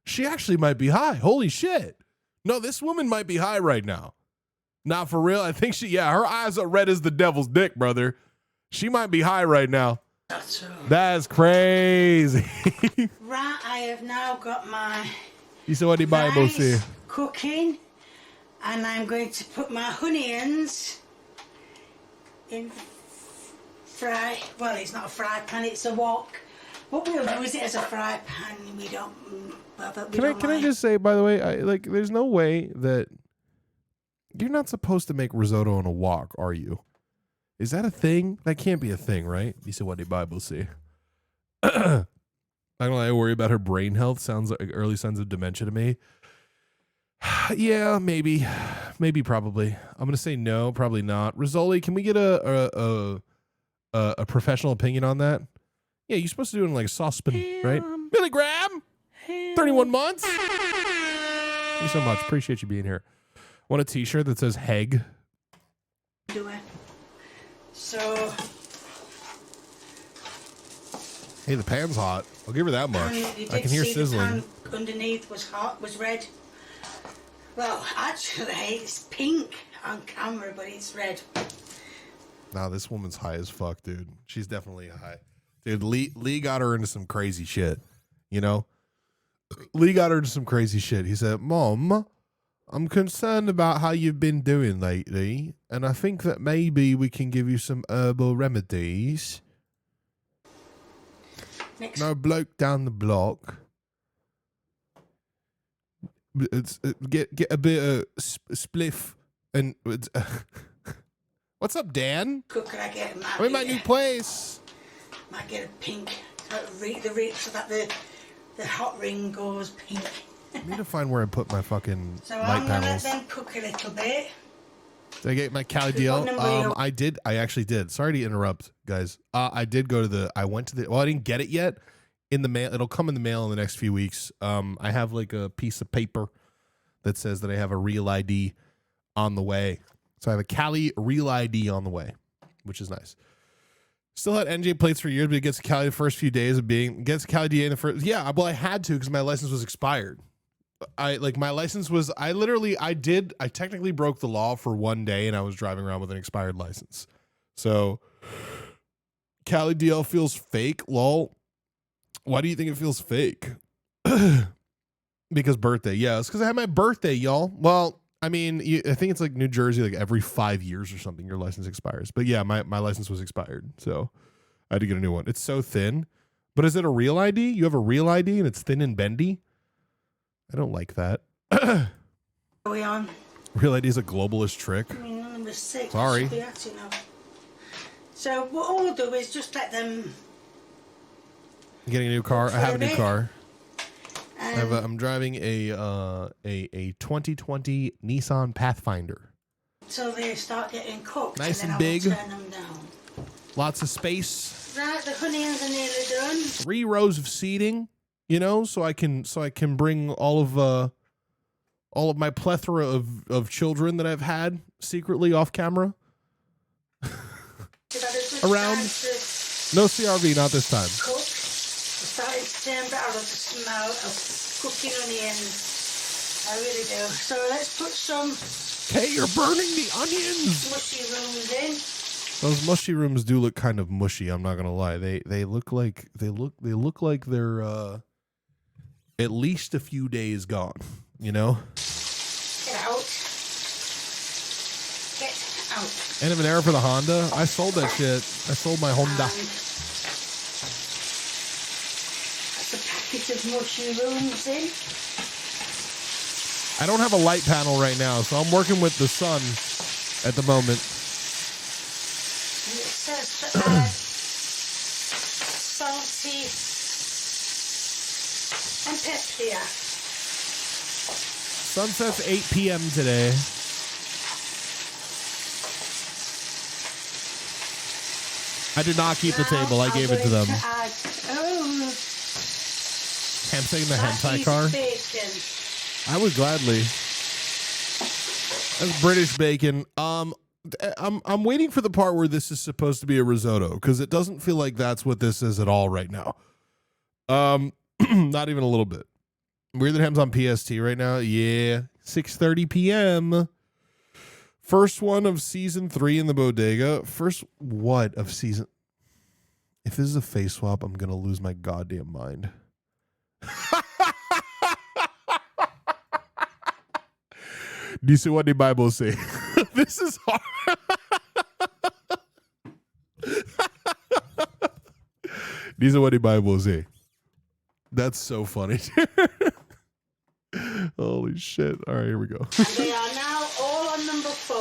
She actually might be high. Holy shit. No, this woman might be high right now. Not for real. I think her eyes are red as the devil's dick, brother. She might be high right now. That's crazy. Right, I have now got my rice cooking, and I'm going to put my onions in fry. Well, it's not a fry pan, it's a wok. But we'll use it as a fry pan. We don't bother. Can I just say, by the way, there's no way that you're not supposed to make risotto on a wok, are you? Is that a thing? That can't be a thing, right? You see what the Bible say. I don't lie, I worry about her brain health. Sounds like early signs of dementia to me. Yeah, maybe, probably. I'm gonna say no, probably not. Rizzoli, can we get a professional opinion on that? Yeah, you're supposed to do it in like a saucepan, right? Billy Graham, 31 months. Thank you so much. Appreciate you being here. Want a T-shirt that says Heg? Do it. So. Hey, the pan's hot. I'll give her that much. I can hear sizzling. The pan underneath was hot, was red. Well, actually, it's pink on camera, but it's red. Nah, this woman's high as fuck, dude. She's definitely high. Dude, Lee got her into some crazy shit, you know? Lee got her into some crazy shit. He said, Mom, I'm concerned about how you've been doing lately, and I think that maybe we can give you some herbal remedies. Next. No bloke down the block. Get a bit of spliff and... What's up, Dan? Could I get I'm in my new place. Might get a pink, so that the hot ring goes pink. I need to find where I put my fucking So light I'm gonna panels. let them cook a little bit. Did I get my Cali deal? I did. I actually did. Sorry to interrupt, guys. I did go to the. I went to the. Well, I didn't get it yet. In the mail, it'll come in the mail in the next few weeks. I have like a piece of paper that says that I have a real ID on the way. So I have a Cali real ID on the way, which is nice. Still had NJ plates for years, but it gets to Cali the first few days of being gets to Cali DA in the first. Yeah, well, I had to because my license was expired. I technically broke the law for one day, and I was driving around with an expired license. So Cali DL feels fake. Lol. Why do you think it feels fake? Because birthday. Yeah, it's because I had my birthday, y'all. Well, I mean, I think it's like New Jersey, like every 5 years or something, your license expires. But yeah, my license was expired, so I had to get a new one. It's so thin. But is it a real ID? You have a real ID and it's thin and bendy? I don't like that. Are we on? Real ID's a globalist trick. I mean, number 6. Sorry. Should be at it now. So what I'll do is just let them. Getting a new car. I have a new car. Um, I'm driving a 2020 Nissan Pathfinder. Till they start getting cooked. Nice and and then big. I'll turn them down. Lots of space. Right, the onions are nearly done. 3 rows of seating. You know, so I can bring all of my plethora of children that I've had secretly off camera around. No CRV, not this time. Cook. It's starting to turn better. I love the smell of cooking onions. I really do. So let's put some Hey, you're burning the onions. mushrooms in. Those mushrooms do look kind of mushy. I'm not gonna lie. They look like they're at least a few days gone. You know. Get out. Get out. End of an era for the Honda. I sold that shit. I sold my Honda. That's a packet of mushrooms in. I don't have a light panel right now, so I'm working with the sun at the moment. And it says to add salty and pepper. Sunset's 8 p.m. today. I did not keep the table. I gave it to them. I'm saying the hentai car. Bacon. I would gladly. That's British bacon. I'm waiting for the part where this is supposed to be a risotto because it doesn't feel like that's what this is at all right now. Not even a little bit. Weird that Ham's on PST right now. Yeah, 6:30 p.m. First one of season 3 in the bodega. First what of season? If this is a face swap, I'm gonna lose my goddamn mind. This is what the Bible say. This is hard. These are what the Bible say. That's so funny. Holy shit. All right, here we go. And they are now all on number 4.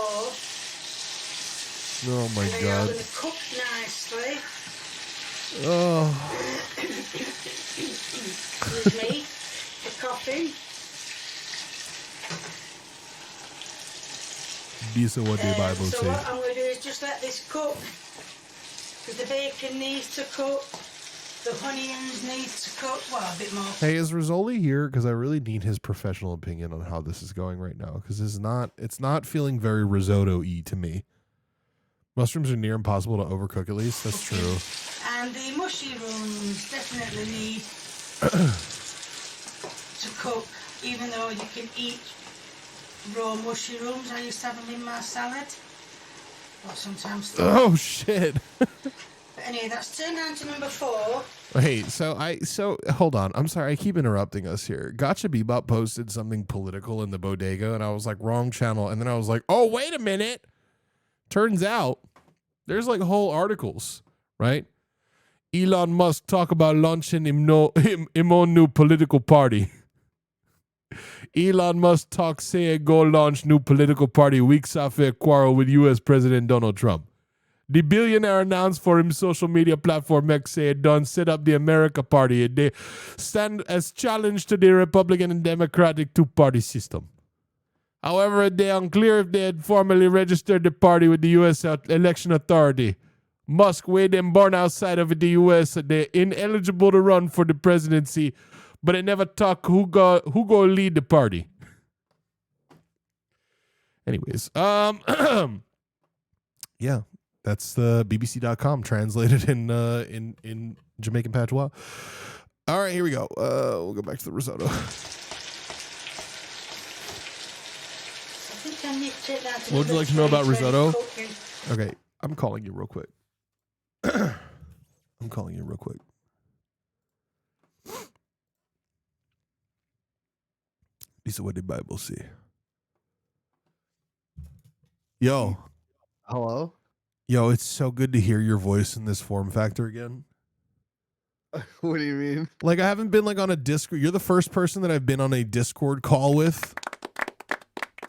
Oh my and they are God. going to cook nicely. Oh. Excuse me for coughing. These are what the Bible So say. what I'm going to do is just let this cook. Because the bacon needs to cook. The onions need to cook. Well, a bit more. Hey, is Rizzoli here? Because I really need his professional opinion on how this is going right now. Because it's not feeling very risotto-y to me. Mushrooms are near impossible to overcook, at least. That's true. And the mushrooms definitely need to cook, even though you can eat raw mushrooms. I used to have them in my salad. Or sometimes. Oh, shit. But anyway, that's turned down to number 4. Hey, so hold on. I'm sorry, I keep interrupting us here. Gotcha Bebop posted something political in the bodega, and I was like, wrong channel. And then I was like, oh, wait a minute. Turns out there's like whole articles, right? Elon Musk talk about launching him own new political party. Elon Musk talk say go launch new political party weeks after a quarrel with U.S. President Donald Trump. The billionaire announced for his social media platform X say done set up the America Party. They stand as challenge to the Republican and Democratic two-party system. However, they are unclear if they had formally registered the party with the U.S. election authority. Musk, way them born outside of the U.S., they're ineligible to run for the presidency, but they never talk who go lead the party. Anyways, yeah. That's the BBC.com translated in Jamaican patois. All right, here we go. We'll go back to the risotto. What would you like to know about risotto? Okay, I'm calling you real quick. This is what the Bible say. Yo. Hello? Yo, it's so good to hear your voice in this form factor again. What do you mean? Like, I haven't been like on a Discord. You're the first person that I've been on a Discord call with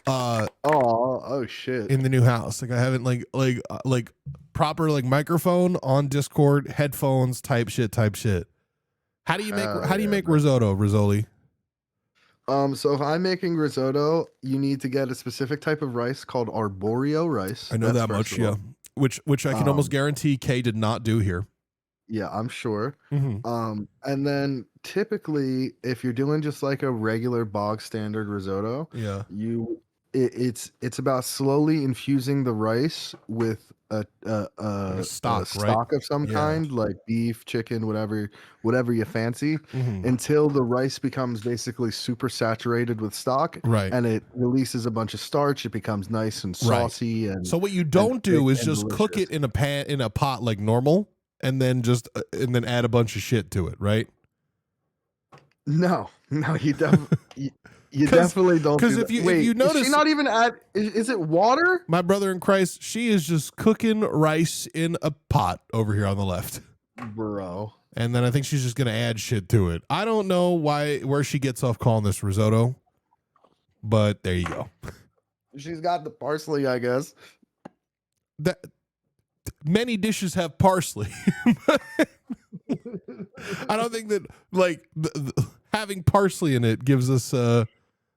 Oh shit. in the new house. Like I haven't like proper like microphone on Discord, headphones, type shit. How do you make risotto, Rizzoli? So if I'm making risotto, you need to get a specific type of rice called arborio rice. I know That's that first much, of yeah. all. Which I can almost guarantee Kay did not do here. Yeah, I'm sure. Mhm. And then typically, if you're doing just like a regular bog standard risotto, Yeah. it's about slowly infusing the rice with a stock, right? of some Yeah. kind, like beef, chicken, whatever you fancy, Mhm. until the rice becomes basically super saturated with stock, Right. and it releases a bunch of starch. It becomes nice and Right. saucy, and So what you and don't do thick is and just cook delicious. it in a pot like normal, and then add a bunch of shit to it, right? No, you definitely don't. Because do if that. you Wait, is notice, she not even add? Is it water? my brother in Christ, she is just cooking rice in a pot over here on the left, bro. And then I think she's just gonna add shit to it. I don't know where she gets off calling this risotto, but there you go. She's got the parsley, I guess. That many dishes have parsley. I don't think that like having parsley in it gives us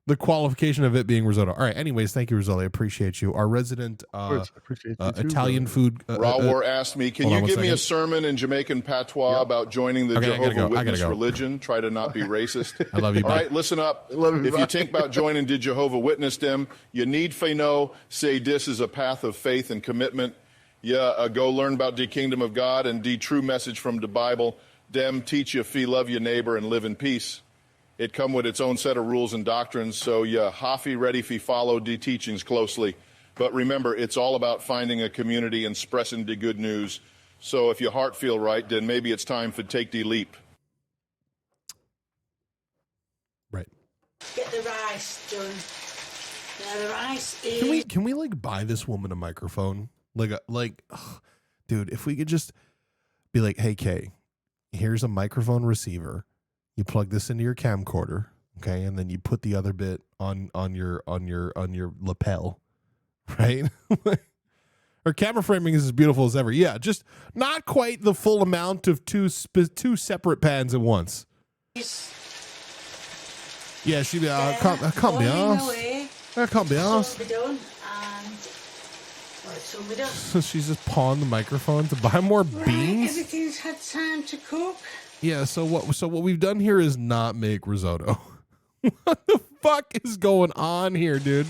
the qualification of it being risotto. All right. Anyways, thank you, Rizzoli. I appreciate you. Our resident appreciate you too, Italian brother. food. Raw War asked me, can hold you on one give me a second. sermon in Jamaican patois about joining the Okay, I gotta Jehovah go. I gotta Witness go. religion? Try to not be racist. I love you. All Bye. right, listen up. Love you, If bye. you think about joining the Jehovah Witness them, you need to know, say this is a path of faith and commitment. Yeah, go learn about the kingdom of God and the true message from the Bible. Dem teach you, fee love your neighbor and live in peace. It come with its own set of rules and doctrines, so you hafi ready fi follow the teachings closely. But remember, it's all about finding a community and spreading the good news. So if your heart feel right, then maybe it's time for take the leap. Right. Get the rice done. Now the rice is... Can we like buy this woman a microphone? Ugh, dude, if we could just be like, hey Kay, here's a microphone receiver. You plug this into your camcorder, okay, and then you put the other bit on your lapel, right? Her camera framing is as beautiful as ever. Yeah, just not quite the full amount of two separate pans at once. Yeah, she be can't be asked. That can't be asked. So she's just pawing the microphone to buy more beans. Everything's had time to cook. Yeah, so what we've done here is not make risotto. What the fuck is going on here, dude?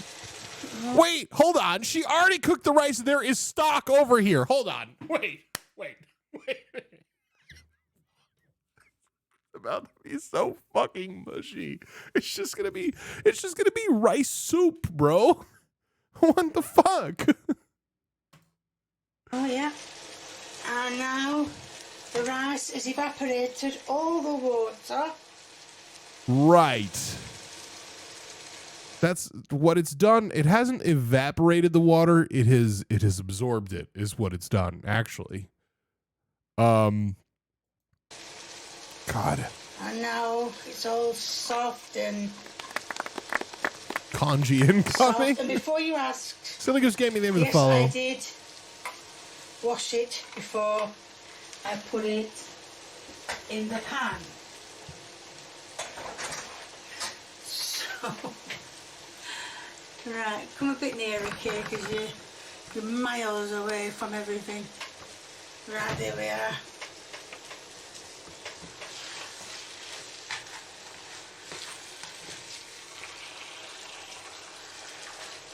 Wait, hold on. She already cooked the rice. There is stock over here. Hold on. Wait. About to be so fucking mushy. It's just gonna be rice soup, bro. What the fuck? Oh yeah. And now the rice has evaporated all the water. Right. That's what it's done. It hasn't evaporated the water. It has absorbed it, is what it's done, actually. God. And now it's all soft and Kanji incoming. soft. And before you asked, Silly Goose gave me the name of the yes, follow. I did wash it before I put it in the pan. So, right, come a bit nearer, Kay, because you're miles away from everything. Right, there we are.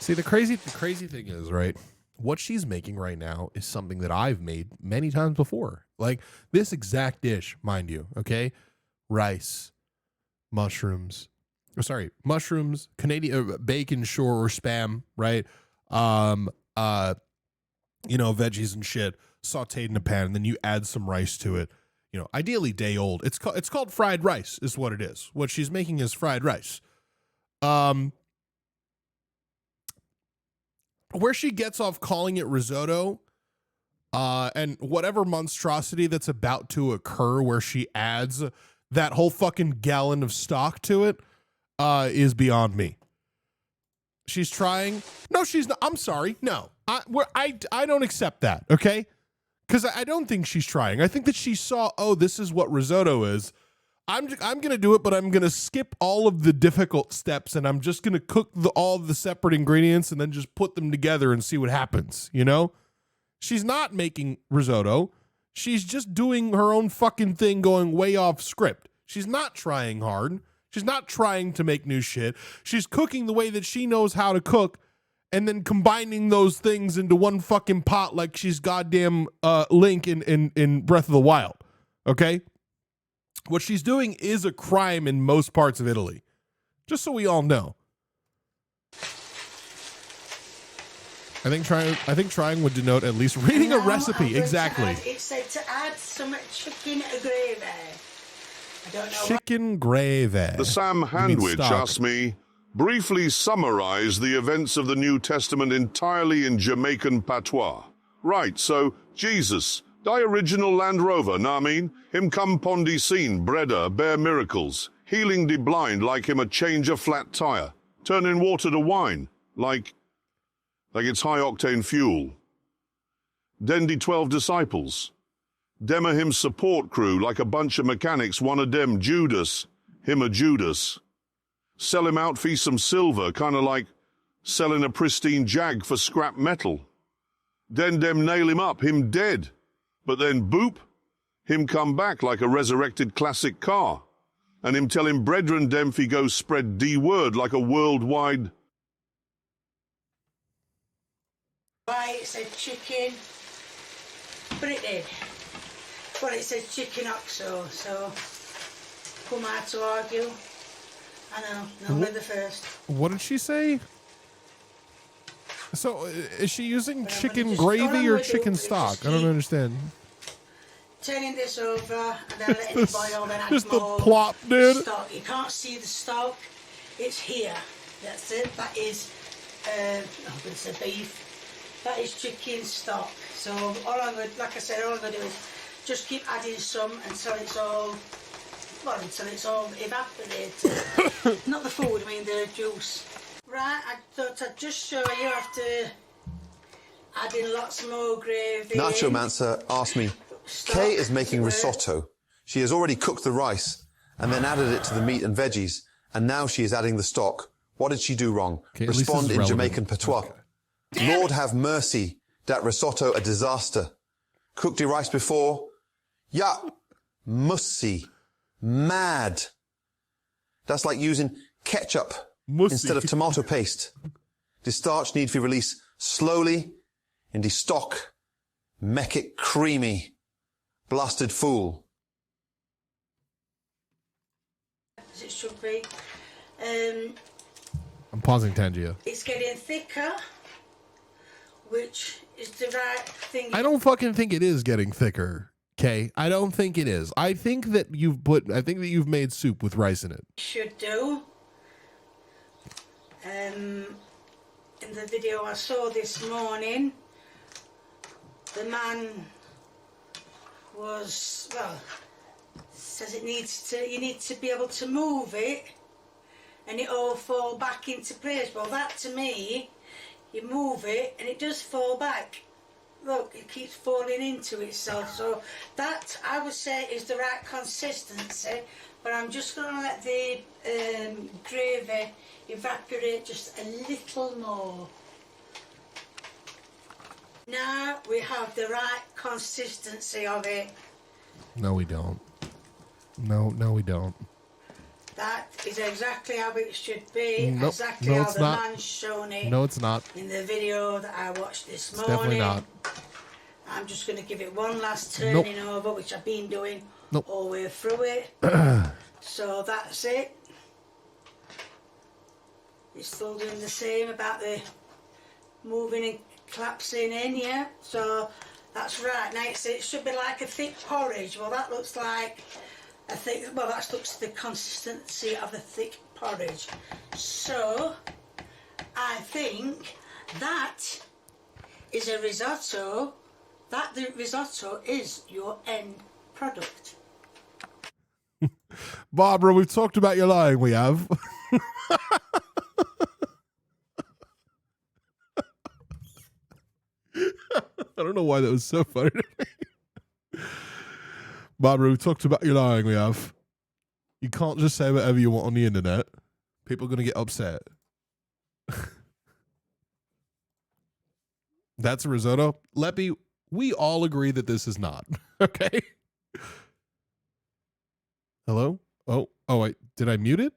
See, the crazy thing is, right? What she's making right now is something that I've made many times before. Like this exact dish, mind you, okay? Rice, mushrooms, Canadian bacon, shore or spam, right? Veggies and shit sauteed in a pan, and then you add some rice to it. Ideally day old. It's called fried rice, is what it is. What she's making is fried rice. Where she gets off calling it risotto, and whatever monstrosity that's about to occur where she adds that whole fucking gallon of stock to it, is beyond me. She's trying. No, she's not. I'm sorry. No, I don't accept that. Okay, because I don't think she's trying. I think that she saw, oh, this is what risotto is. I'm gonna do it, but I'm gonna skip all of the difficult steps, and I'm just gonna cook all the separate ingredients and then just put them together and see what happens. You know, she's not making risotto. She's just doing her own fucking thing, going way off script. She's not trying hard. She's not trying to make new shit. She's cooking the way that she knows how to cook, and then combining those things into one fucking pot like she's goddamn Link in Breath of the Wild. Okay? What she's doing is a crime in most parts of Italy. Just so we all know. I think trying would denote at least reading a recipe. Exactly. It said to add some chicken gravy. I don't know. Chicken gravy. The Sam Handwich asked me, briefly summarize the events of the New Testament entirely in Jamaican patois. Right, so Jesus, die original Land Rover, nah mean? Him come pondi scene, breader, bear miracles, healing the blind like him a change a flat tire, turning water to wine, like it's high-octane fuel. Then the 12 disciples. Dem a him support crew like a bunch of mechanics, one of dem Judas, him a Judas. Sell him out for some silver, kind of like selling a pristine jag for scrap metal. Then dem nail him up, him dead. But then boop, him come back like a resurrected classic car. And him tell him brethren dem fi go spread D-word like a worldwide... Why it said chicken, but it did. Well, it says chicken oxo, so come out to argue. I know, no, we're the first. What did she say? So, is she using chicken gravy or chicken stock? I don't understand. Turning this over and then letting it boil, then add Just the more plop, dude. stock. You can't see the stock. It's here. That's it. That is, I'm going to say beef. That is chicken stock. So all I'm going, like I said, all I'm going to do is just keep adding some until it's all evaporated. Not the food, I mean the juice. Right, I thought I'd just show you after adding lots more gravy. Nacho Mancer asked me, Kay is making risotto. She has already cooked the rice and then added it to the meat and veggies, and now she is adding the stock. What did she do wrong? Okay, Respond in Jamaican patois. Okay. Lord have mercy, that risotto a disaster. Cooked the rice before? Yeah, mussy, mad. That's like using ketchup instead of tomato paste. The starch need to release slowly in the stock. Make it creamy. Blasted fool. As it should be. I'm pausing, Tangia. It's getting thicker, which is the right thing. I don't fucking think it is getting thicker, Kay. I don't think it is. I think that you've made soup with rice in it. Should do. In the video I saw this morning, the man says you need to be able to move it and it all fall back into place. Well, that to me, you move it and it does fall back. Look, it keeps falling into itself. So that, I would say, is the right consistency. But I'm just going to let the gravy evaporate just a little more. Now we have the right consistency of it. No, we don't. No, we don't. That is exactly how it should be. Nope. Exactly No, how it's the not. man's shown it. No, it's not. In the video that I watched this morning. Definitely not. I'm just going to give it one last turning over, which I've been doing all the way through it. So that's it. It's still doing the same about the moving and collapsing in, yeah. So that's right. Now it should be like a thick porridge. Well, that looks like a thick. Well, that looks the consistency of a thick porridge. So I think that is a risotto. That the risotto is your end product. Barbara, we've talked about your lying, we have. don't know why that was so funny to me. Barbara, we talked about your lying, we have. You can't just say whatever you want on the internet. People are going to get upset. That's a risotto. Leppy, we all agree that this is not. Okay? Hello? Oh, wait. Did I mute it?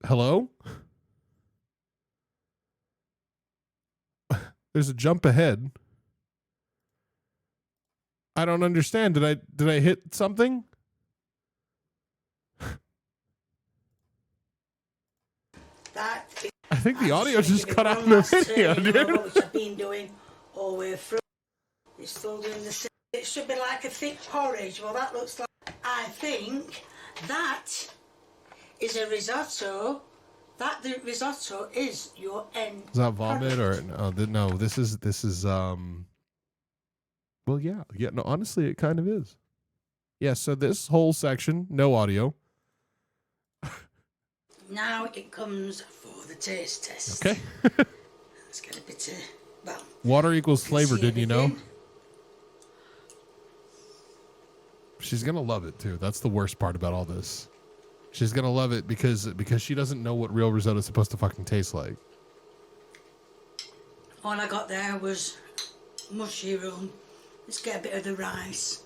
Hello? There's a jump ahead. I don't understand. Did I hit something? I think the audio just cut out in the video, dude. Which I've been doing all the way through. It's still doing the same. It should be like a thick porridge. Well, that looks like. I think that is a risotto. That the risotto is your end. Is that vomit or no? This is well, yeah. No, honestly, it kind of is. Yeah. So this whole section, no audio. Now it comes for the taste test. Okay. Let's get a bit of, well. Water equals flavor, didn't you know? She's going to love it, too. That's the worst part about all this. She's going to love it because she doesn't know what real risotto is supposed to fucking taste like. All I got there was mushroom. Let's get a bit of the rice.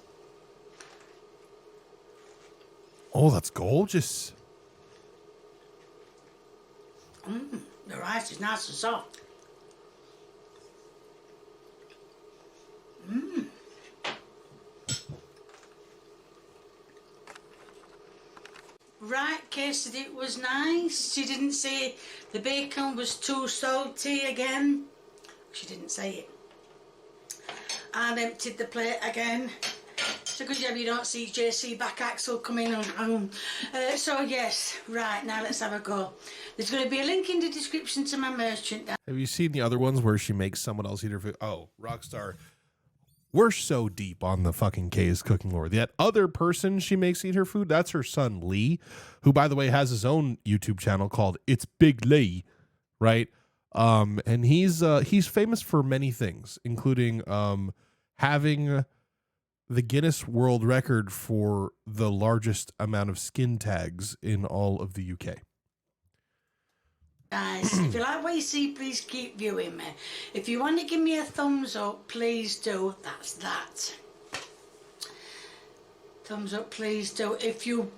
Oh, that's gorgeous. The rice is nice and soft. Right, Kay said it was nice. She didn't say the bacon was too salty again. She didn't say it. And emptied the plate again. It's a good job you don't see JC back axle coming on. So yes, right, now let's have a go. There's going to be a link in the description to my merchant. Have you seen the other ones where she makes someone else eat her food? Oh, Rockstar. We're so deep on the fucking Kay's cooking lore. That other person she makes eat her food, that's her son Lee, who, by the way, has his own YouTube channel called It's Big Lee, right? And he's famous for many things, including having the Guinness World Record for the largest amount of skin tags in all of the UK. Guys, if you like what you see, please keep viewing me. If you want to give me a thumbs up, please do. That's that. Thumbs up, please do. If you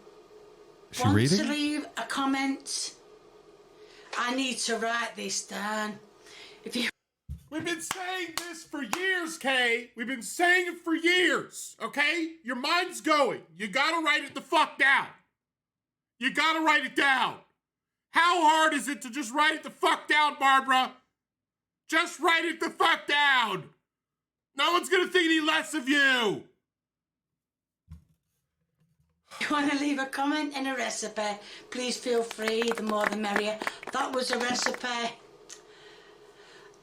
want to leave a comment, I need to write this down. We've been saying this for years, Kay. We've been saying it for years, okay? Your mind's going. You gotta write it the fuck down. You gotta write it down. How hard is it to just write it the fuck down, Barbara? Just write it the fuck down. No one's gonna think any less of you. If you want to leave a comment and a recipe, please feel free. The more the merrier. That was a recipe.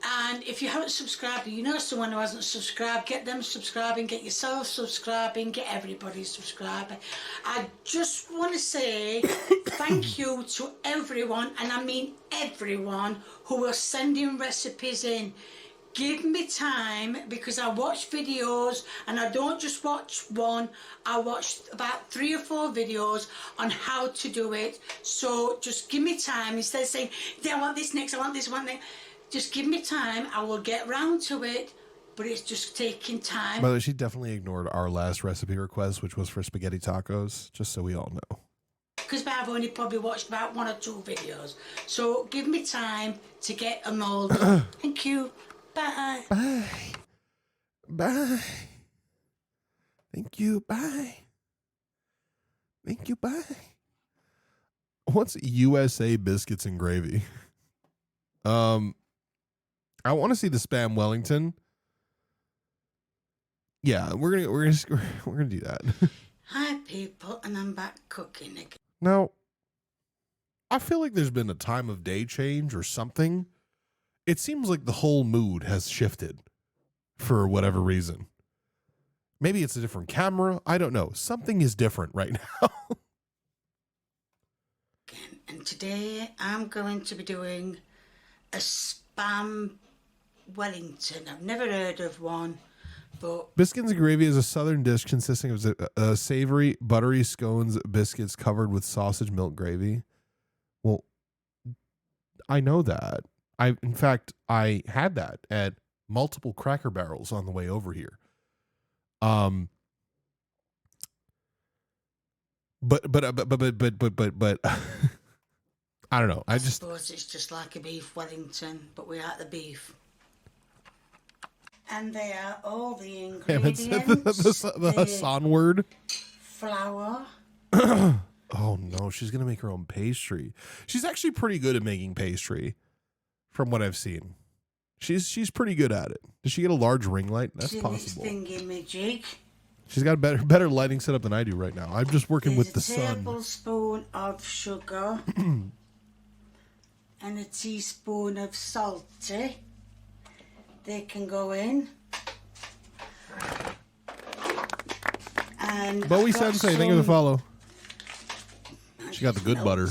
And if you haven't subscribed, you know someone who hasn't subscribed, get them subscribing, get yourself subscribing, get everybody subscribing. I just want to say thank you to everyone, and I mean everyone, who are sending recipes in. Give me time, because I watch videos, and I don't just watch one. I watched about 3 or 4 videos on how to do it. So just give me time. Instead of saying, I want this next, I want this one next. Just give me time. I will get round to it, but it's just taking time. By the way, she definitely ignored our last recipe request, which was for spaghetti tacos, just so we all know. Because I've only probably watched about 1 or 2 videos. So give me time to get them all done. Thank you. Bye. Bye. Bye. Thank you. Bye. Thank you. Bye. What's USA biscuits and gravy? I want to see the Spam Wellington. Yeah, we're gonna do that. Hi people, and I'm back cooking again. Now, I feel like there's been a time of day change or something. It seems like the whole mood has shifted for whatever reason. Maybe it's a different camera. I don't know. Something is different right now. And today I'm going to be doing a Spam Wellington. I've never heard of one, but Biscuits and gravy is a southern dish consisting of savory, buttery scones, biscuits covered with sausage milk gravy. Well, I know that. In fact, I had that at multiple Cracker Barrels on the way over here. But I don't know. I suppose it's just like a beef Wellington, but without the beef. And they are all the ingredients. the Hassan word. Flour. Oh no, she's gonna make her own pastry. She's actually pretty good at making pastry, from what I've seen. She's pretty good at it. Does she get a large ring light? That's possible. Thingy-majig. She's got a better lighting setup than I do right now. I'm just working with the sun. A tablespoon of sugar and a teaspoon of salty. They can go in. And Bowie Sensei, thank you for the follow. She got the good butter.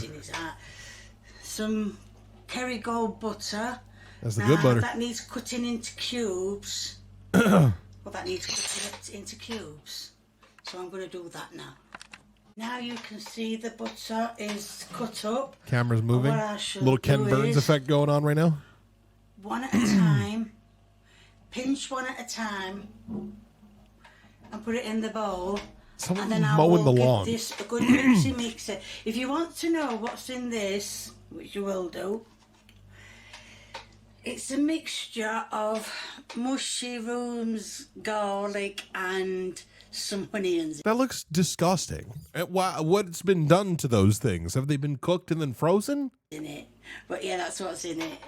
Some Kerrygold butter. That's the good butter. That needs cutting into cubes. Well, that needs cutting into cubes. So I'm going to do that now. Now you can see the butter is cut up. Camera's moving. Little Ken Burns effect going on right now. One at a time. Pinch one at a time. And put it in the bowl. Someone's and then I mowing will the give lawn. this a good mixer. If you want to know what's in this, which you will do, it's a mixture of mushrooms, garlic, and some onions. That looks disgusting. What's been done to those things? Have they been cooked and then frozen? In it, but yeah, that's what's in it.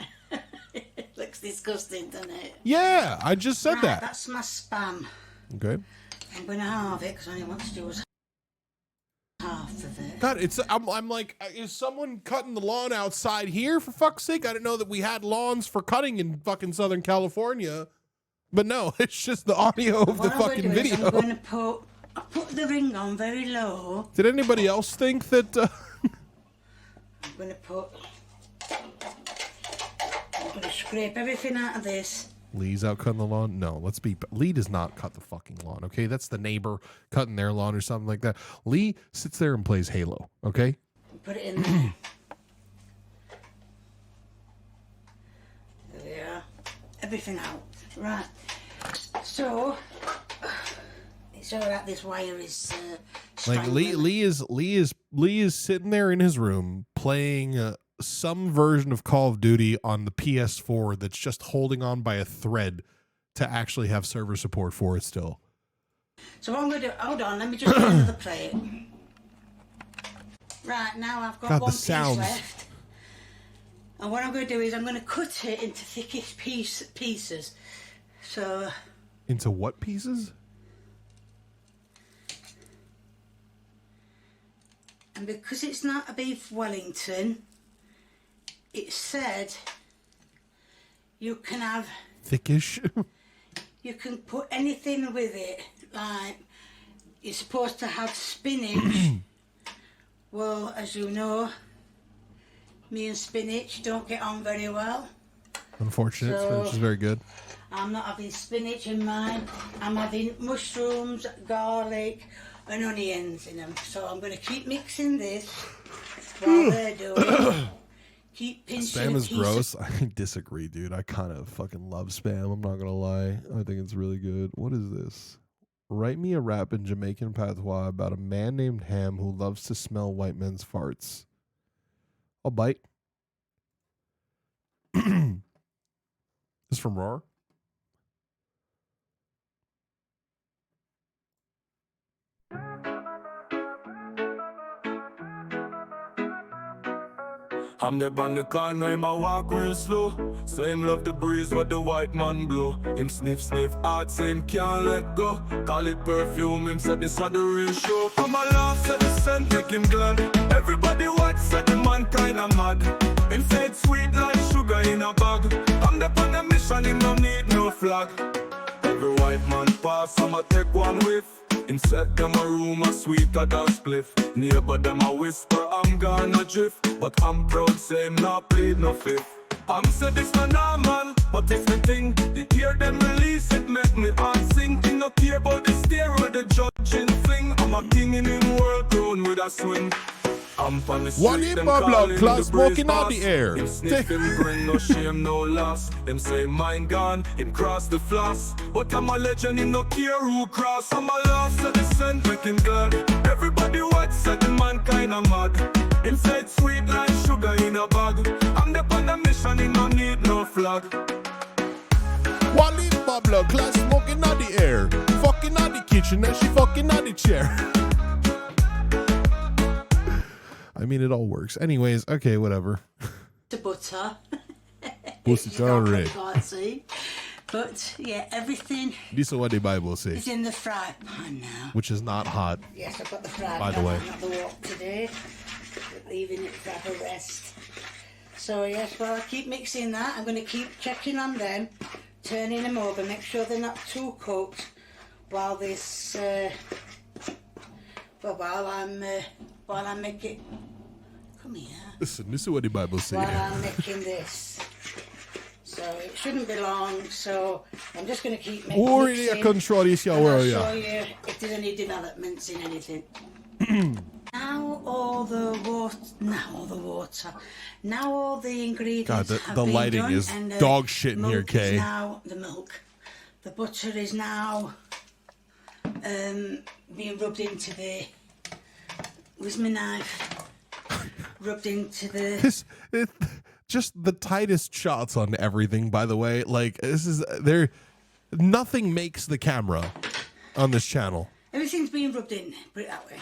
It looks disgusting, doesn't it? Yeah, I just said that. That's my Spam. Okay. I'm going to halve it because I only want to do half of it. God, I'm like, is someone cutting the lawn outside here? For fuck's sake, I didn't know that we had lawns for cutting in fucking Southern California. But no, it's just the audio of the fucking video. I'm going to put the ring on very low. Did anybody else think that? I'm going to scrape everything out of this. Lee's out cutting the lawn? No, Lee does not cut the fucking lawn, okay? That's the neighbor cutting their lawn or something like that. Lee sits there and plays Halo, okay? Put it in there. There we are. Everything out. Right. So, it's all right, this wire is like Lee is sitting there in his room playing some version of Call of Duty on the PS4 that's just holding on by a thread to actually have server support for it still. So what I'm going to do, hold on, let me just get another plate. Right, now I've got one piece left. And what I'm going to do is I'm going to cut it into thickish pieces. So... Into what pieces? And because it's not a beef Wellington, it said you can have... Thickish? You can put anything with it. Like, you're supposed to have spinach. Well, as you know, me and spinach don't get on very well. Unfortunate. So, spinach is very good. I'm not having spinach in mine. I'm having mushrooms, garlic, and onions in them. So I'm going to keep mixing this while they're doing it. Keep pinching. Spam is gross. I disagree, dude. I kind of fucking love Spam. I'm not going to lie. I think it's really good. What is this? Write me a rap in Jamaican patois about a man named Ham who loves to smell white men's farts. I'll bite. This from Roar? I'm there on the corner, him a walk real slow. So him love the breeze what the white man blow. Him sniff hard, so him can't let go. Call it perfume, him said this are the real show. Come a laugh, said the scent make him glad. Everybody watch, said the man kinda mad. Him say it's sweet like sugar in a bag. I'm there on a mission, him no need no flag. Every white man pass, I'ma take one whiff. Inside them a room a sweeter than spliff. Neighbor them a whisper I'm gonna drift. But I'm proud say him not plead no fifth. I'm said this no normal, but if the thing, the hear them release it, make me heart sink. In no care about the stare or the judging thing. I'm a king in him world, grown with a swing. I'm on the street, One in them my blood calling clot, the smoking breeze out the boss. air. Him sniff, him bring no shame, no loss. Them say mine gone, him cross the floss. But I'm a legend, him no care who cross. I'm a lost to the scent, make him glad. Everybody what said the man kinda mad. Him said sweet like sugar in a bag. I'm the on a mission, he no need no flag. One in my blood clot, smoking out the air. Fucking out the kitchen and she fucking out the chair. I mean, it all works. Anyways, okay, whatever. The butter. Pussy already. Can't see. But yeah, everything This is what the Bible says, is in the fry pan now. which is not hot. Yes, I've got the fry By pan. the way. Not the wok today. But leaving it for a rest. So yes, well I keep mixing that. I'm going to keep checking on them, turning them over, make sure they're not too cooked while this. While I'm making. Come here. Listen, this is what the Bible says. While I'm making this. So it shouldn't be long, so I'm just going to keep making Or mixing, you control this, yeah, and where I'll are show you? you if there's any developments in anything. Now all the ingredients God, have the been lighting done, is and the dog shit in here, milk Kay. is now the milk. The butter is now being rubbed into the. Where's my knife? Rubbed into the. Just the tightest shots on everything, by the way. Like, this is there. Nothing makes the camera on this channel. Everything's being rubbed in. Put it that way.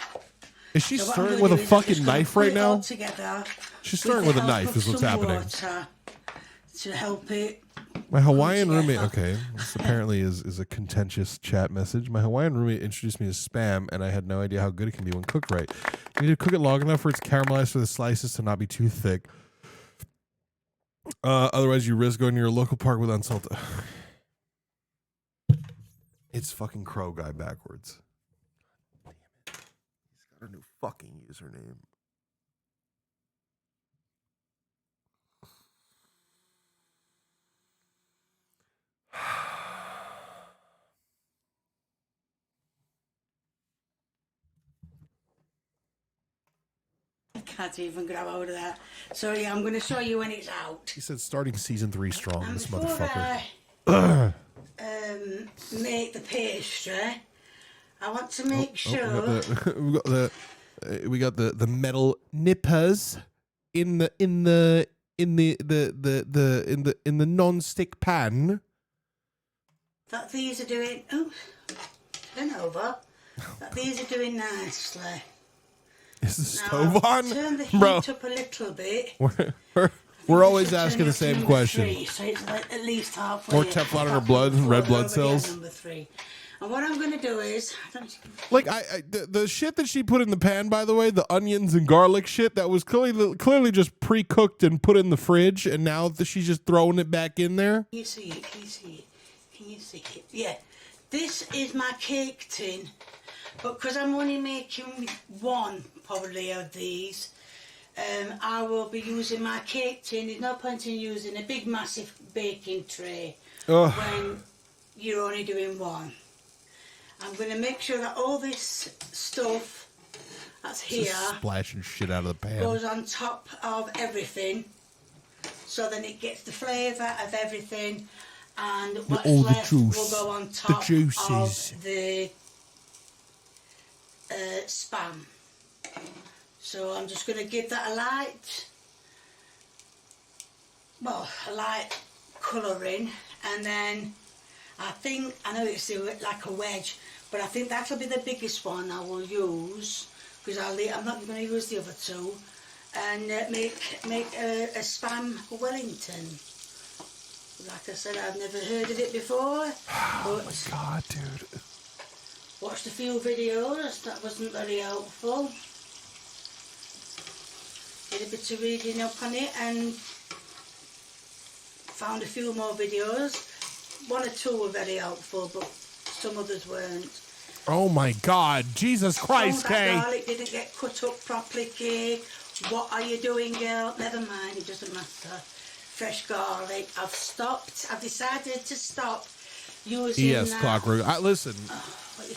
Is she So what I'm starting gonna with a do is I'm fucking just gonna knife put right it all now? together She's starting with with a the help knife, of is what's some happening. water to help it. My Hawaiian roommate, okay, this apparently is a contentious chat message. My Hawaiian roommate introduced me to Spam, and I had no idea how good it can be when cooked right. You need to cook it long enough for its caramelized for the slices to not be too thick. Otherwise, you risk going to your local park with unsalted. It's fucking Crow Guy backwards. Damn it. He's got a new fucking username. I can't even grab hold of that. So yeah, I'm going to show you when it's out. He said starting season 3 strong, And this before motherfucker. I make the pastry, I want to make sure. We got the metal nippers in the non-stick pan. That these are doing. Oh, turn over. That these are doing nicely. Is the Now, stove on? Turn the heat Bro. up a little bit. We're always Turn asking it the up to same number question. 3, so it's like at least halfway. More Teflon in her blood and red blood Over cells. here, number 3. And what I'm going to do is, Like the shit that she put in the pan, by the way, the onions and garlic shit, that was clearly just pre-cooked and put in the fridge, and now she's just throwing it back in there. Can you see it? Can you see it? Can you see it? Yeah. This is my cake tin, but because I'm only making one probably of these, I will be using my cake tin. There's no point in using a big massive baking tray when you're only doing one. I'm going to make sure that all this stuff that's here Just splashing shit out of the pan. goes on top of everything, so then it gets the flavour of everything, and what's all the left juice, will go on the top juices. of the spam. So I'm just going to give that a light colouring, and then I know it's like a wedge, but I think that'll be the biggest one I will use, because I'm not going to use the other two, and make a spam Wellington. Like I said, I've never heard of it before. Oh my god, dude. Watched a few videos, that wasn't very helpful. Did a bit of reading up on it and found a few more videos. 1 or 2 were very helpful, but some others weren't. Oh my god, Jesus Christ, That Kay. garlic didn't get cut up properly, Kay. What are you doing, girl? Never mind, it doesn't matter. fresh garlic. I've decided to stop using Yes, that. Clockwork. Listen.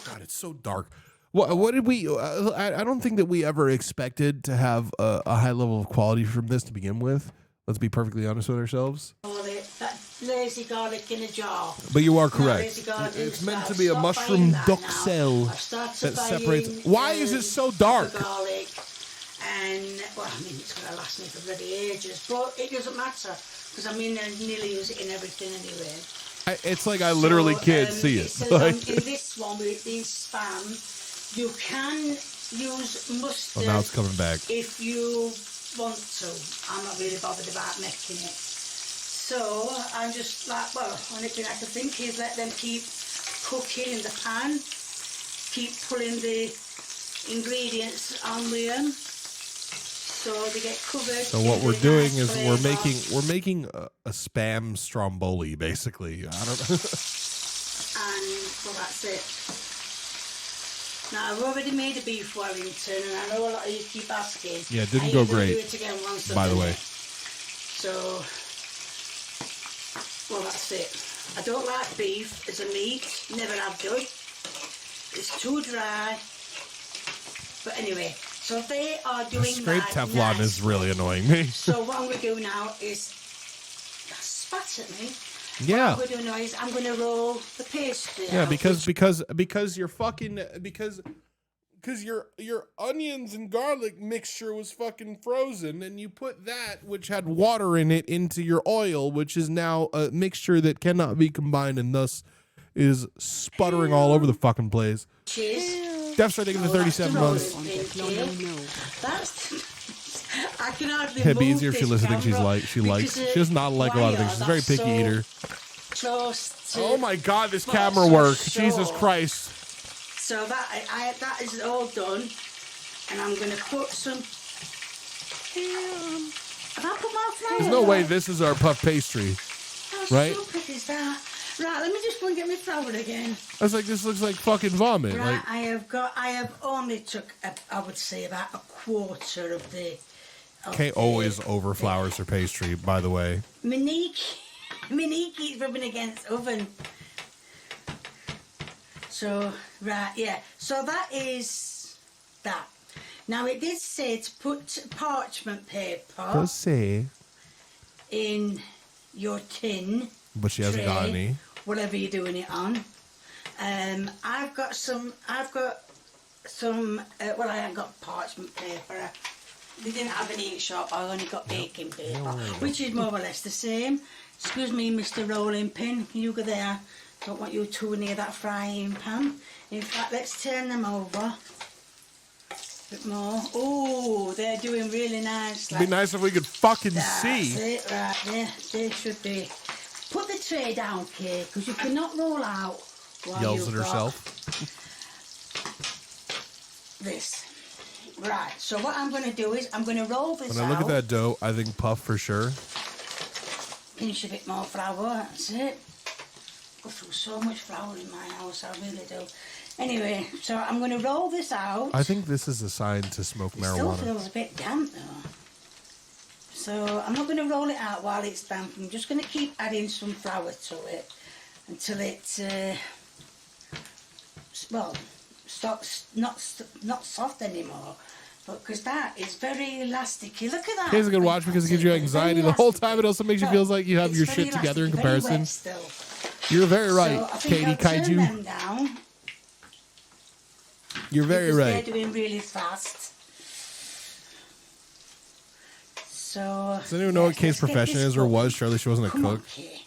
God, it's so dark. What did we? I don't think that we ever expected to have a high level of quality from this to begin with. Let's be perfectly honest with ourselves. That lazy garlic in a jar. But you are No, correct. lazy garlic in It's a meant jar. to be a Stop mushroom buying that duck now. cell I've started that buying, separates. Why is it so dark? proper garlic, and well, I mean, it's going to last me for bloody ages, but it doesn't matter because I mean, I nearly use it in everything anyway. It's like I literally can't see it. It says Like- in this one with these spam, you can use mustard. Oh, now it's coming back. If you want to. I'm not really bothered about making it. So I'm just like, well, only thing I can think is let them keep cooking in the pan, keep pulling the ingredients on them, so they get covered. So what we're doing is we're making a spam stromboli, basically. I don't know. And well, that's it. Now I've already made a beef Wellington, and I know a lot of you keep asking. Yeah, it didn't Are go you gonna great, do it again once I've by the done way. it? So, well, that's it. I don't like beef as a meat. Never have done. It's too dry. But anyway, so they are doing Scraped that Teflon is really annoying me. So what I'm going to do now is spat at me. Yeah. What I'm going to do now is I'm going to roll the pastry Yeah, out. because you're fucking because your onions and garlic mixture was fucking frozen, and you put that, which had water in it, into your oil, which is now a mixture that cannot be combined, and thus is sputtering all over the fucking place. Cheers. Def's trying to give it 37 months. That's. I can hardly It'd be move easier if she this listened to things camera she likes. because, She does not like a lot of things. She's a very that's picky so eater. Close to, Oh my god, this well, camera so work. short. Jesus Christ. So that is all done, and I'm going to put some. Have I put my flour? There's no way this is our puff pastry. How Right? stupid is that? Right, let me just go and get my flour again. I was like, this looks like fucking vomit. Right, Like, I have only took, I would say, about a quarter of the. can't always over flours or pastry, by the way. Monique keeps rubbing against oven. So, right, yeah. So that is that. Now it did say to put parchment paper Let's see. in your tin. But she hasn't got tray, any. Whatever you're doing it on. I've got some. Well, I haven't got parchment paper. They didn't have any in shop. I only got baking paper, which is more or less the same. Excuse me, Mr. Rolling Pin. Can you go there? Don't want you too near that frying pan. In fact, let's turn them over. A bit more. Oh, they're doing really nice. It'd be nice if we could fucking That's see. it, right there. They should be. Put the tray down, Kay, because you cannot roll out while Yells at you've got herself. this. Right, so what I'm going to do is I'm going to roll this When I look out. at that dough, I think puff for sure. Pinch a bit more flour, that's it. Go through so much flour in my house, I really do. Anyway, so I'm going to roll this out. I think this is a sign to smoke It still marijuana. feels a bit damp though. So I'm not going to roll it out while it's damp. I'm just going to keep adding some flour to it until it, well, stops not soft anymore. But because that is very elasticy. Look at that. Here's a good watch because it gives you anxiety the whole time. It also makes you feel like you have It's your very shit together in elasticy, very comparison. wet still. You're very right, So I think Katie I'll turn Kaiju. them down. You're very Because right. they're doing really fast. So. Does anyone know what Kate's let's get profession this is or going. was? Surely she wasn't a Come on, cook. Kay.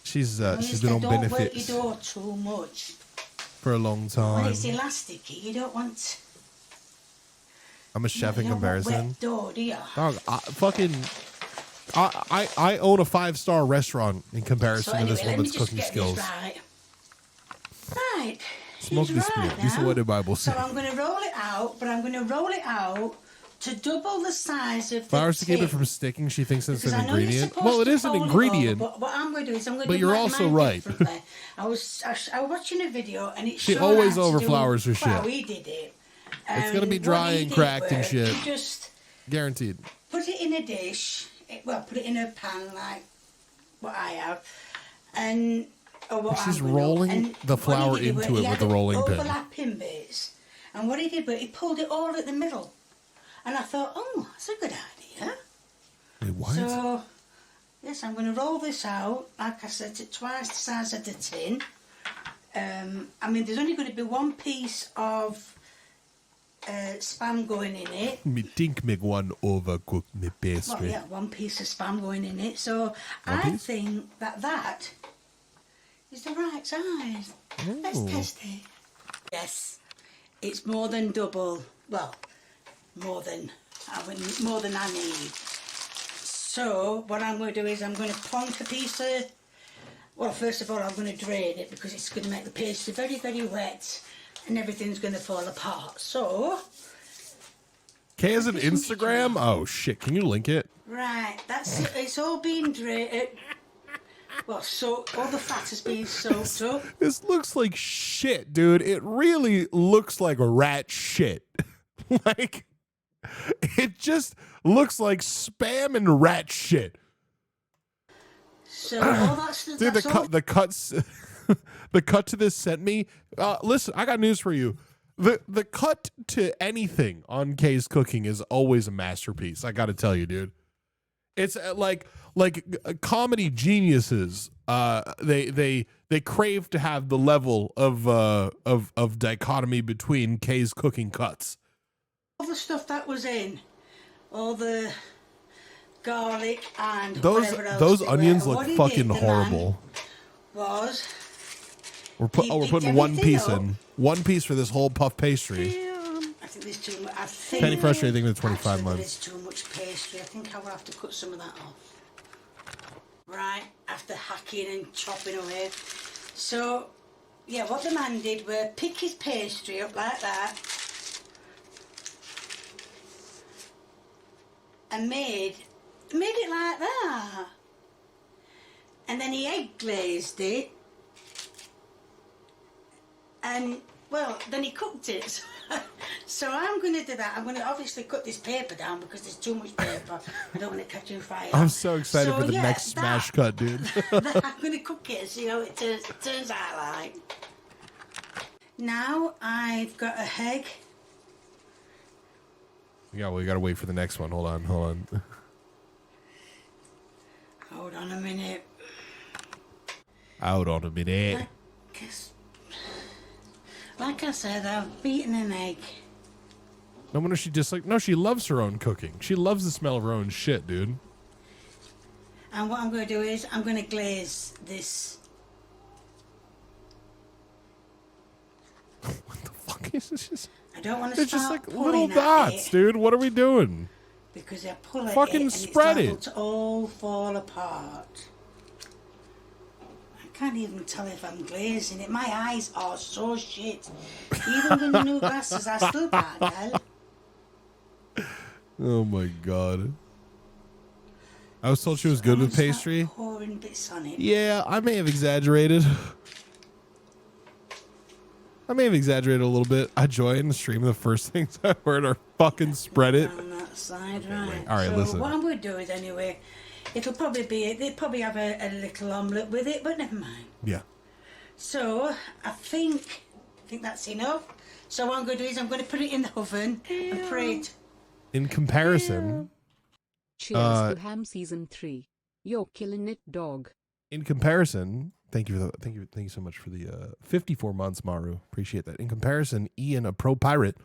She's been Honestly, on don't work benefits your door too much. for a long When time. it's elasticy, you don't want. I'm a chef in you don't want comparison. wet door, do you? Dog, I own a 5-star restaurant in comparison to this anyway, let me woman's just cooking get skills. this right. Right. Smoke He's this right spirit. This is now. what the Bible So says. I'm going to roll it out, but I'm going to roll it out to double the size of the Flowers to keep it tin. from sticking. She thinks it's Because an I know you're ingredient. supposed Well, it to is an fold it ingredient. over, but what I'm going to do is I'm going to But do you're mine also right. differently. I was watching a video and it She showed always how to do- overflowers her Well, shit. he did it. It's gonna be What dry he and did cracked and was shit. he just Guaranteed. put it in a dish put it in a pan like what I have, and or what She's I'm gonna- rolling and the what flour he did into was it he with had the rolling pin. overlapping bits, and what he did was he pulled it all at the middle, and I thought, oh, that's a good idea. Wait, what? So, yes, I'm going to roll this out, like I said, to twice the size of the tin. I mean, there's only going to be one piece of spam going in it. Me think me one overcook me Well, pastry. yeah, one piece of spam going in it. So I think that is the right size. Let's Oh. test it. Yes, it's more than double. Well, more than I need. So what I'm going to do is I'm going to plonk a piece of. Well, first of all, I'm going to drain it because it's going to make the pastry very, very wet, and everything's going to fall apart. So. Kay has an Instagram? Oh, shit. Can you link it? Right, that's it. It's all been drained. Well, so all the fat has been soaked up. This looks like shit, dude. It really looks like rat shit. Like, it just looks like spam and rat shit. So all that's Dude, that's all. the cuts, the cut to this sent me. Listen, I got news for you. The cut to anything on Kay's cooking is always a masterpiece. I got to tell you, dude. It's like comedy geniuses. They crave to have the level of dichotomy between Kay's cooking cuts. All the stuff that was in, all the garlic and Those whatever else those they were. onions And look what he fucking did, the man, horrible. Was We're he putting picked one everything piece up. in. One piece for this whole puff pastry. I think there's too much. I think Penny Fresh, I think it's 25 actually months. There's too much pastry. I think I will have to cut some of that off. Right, after hacking and chopping away. So, yeah, what the man did was pick his pastry up like that and made it like that. And then he egg glazed it. And, well, then he cooked it. So I'm going to do that. I'm going to obviously cut this paper down because there's too much paper. I don't want it catching fire. I'm so excited for the yeah, next smash cut, dude. I'm going to cook it and see how it turns out like. Now I've got a egg. Yeah, we gotta wait for the next one. Hold on. Hold on a minute. Out on a minute. Like I said, I've beaten an egg. No wonder she no, she loves her own cooking. She loves the smell of her own shit, dude. And what I'm going to do is I'm going to glaze this. Fuck is this? I don't want to It's just start like little pulling at dots, it dude. What are we doing? because I pull at Fucking it and spread it's it. liable to all fall apart. I can't even tell if I'm glazing it. My eyes are so shit. Even with the new glasses, I still can't tell. Oh my god. I was told she was good with pastry. Pouring bits on it. Yeah, I may have exaggerated. I may have exaggerated a little bit. I joined the stream. The first things I heard are fucking spread it. On that side, right. All right, so listen. what I'm going to do is anyway, it'll probably be, they'll probably have a little omelette with it, but never mind. Yeah. So I think that's enough. So what I'm going to do is I'm going to put it in the oven and pray it. In comparison, Cheers to Ham Season 3. You're killing it, dog. thank you so much for the 54 months, Maru. Appreciate that. In comparison, Ian, a pro pirate,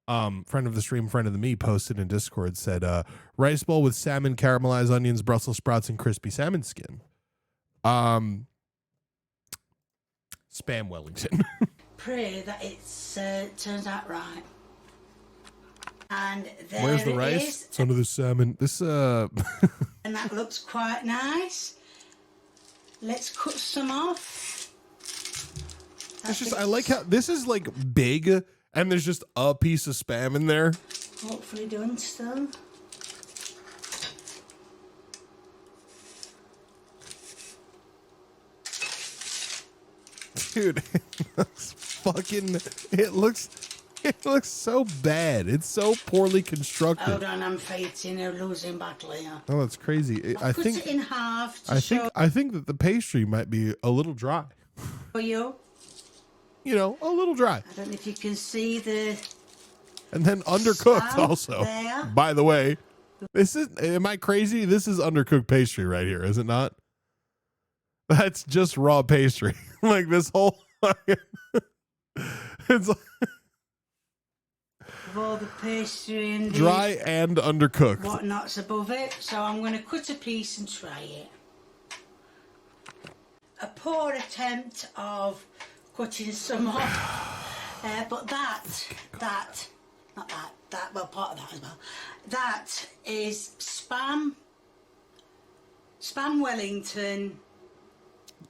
friend of the stream, friend of the me, posted in Discord, said rice bowl with salmon, caramelized onions, Brussels sprouts, and crispy salmon skin. Spam Wellington. Pray that it turns out right. And there Where's the it rice? is. It's under the salmon. This And that looks quite nice. Let's cut some off. it's just I like how this is like big and there's just a piece of spam in there. Hopefully done still. Dude, it looks It looks so bad. It's so poorly constructed. Hold on, I'm fighting a losing battle here. Oh, that's crazy. I Cut think it in half to show I think that the pastry might be a little dry. you. You know, a little dry. I don't know if you can see the And then undercooked span also. there. By the way, this is, am I crazy? This is undercooked pastry right here, is it not? That's just raw pastry. Like this whole it's like Of all the pastry and the dry and undercooked. whatnot's above it. So I'm going to cut a piece and try it. A poor attempt of cutting some off. But well, part of that as well. That is Spam Wellington.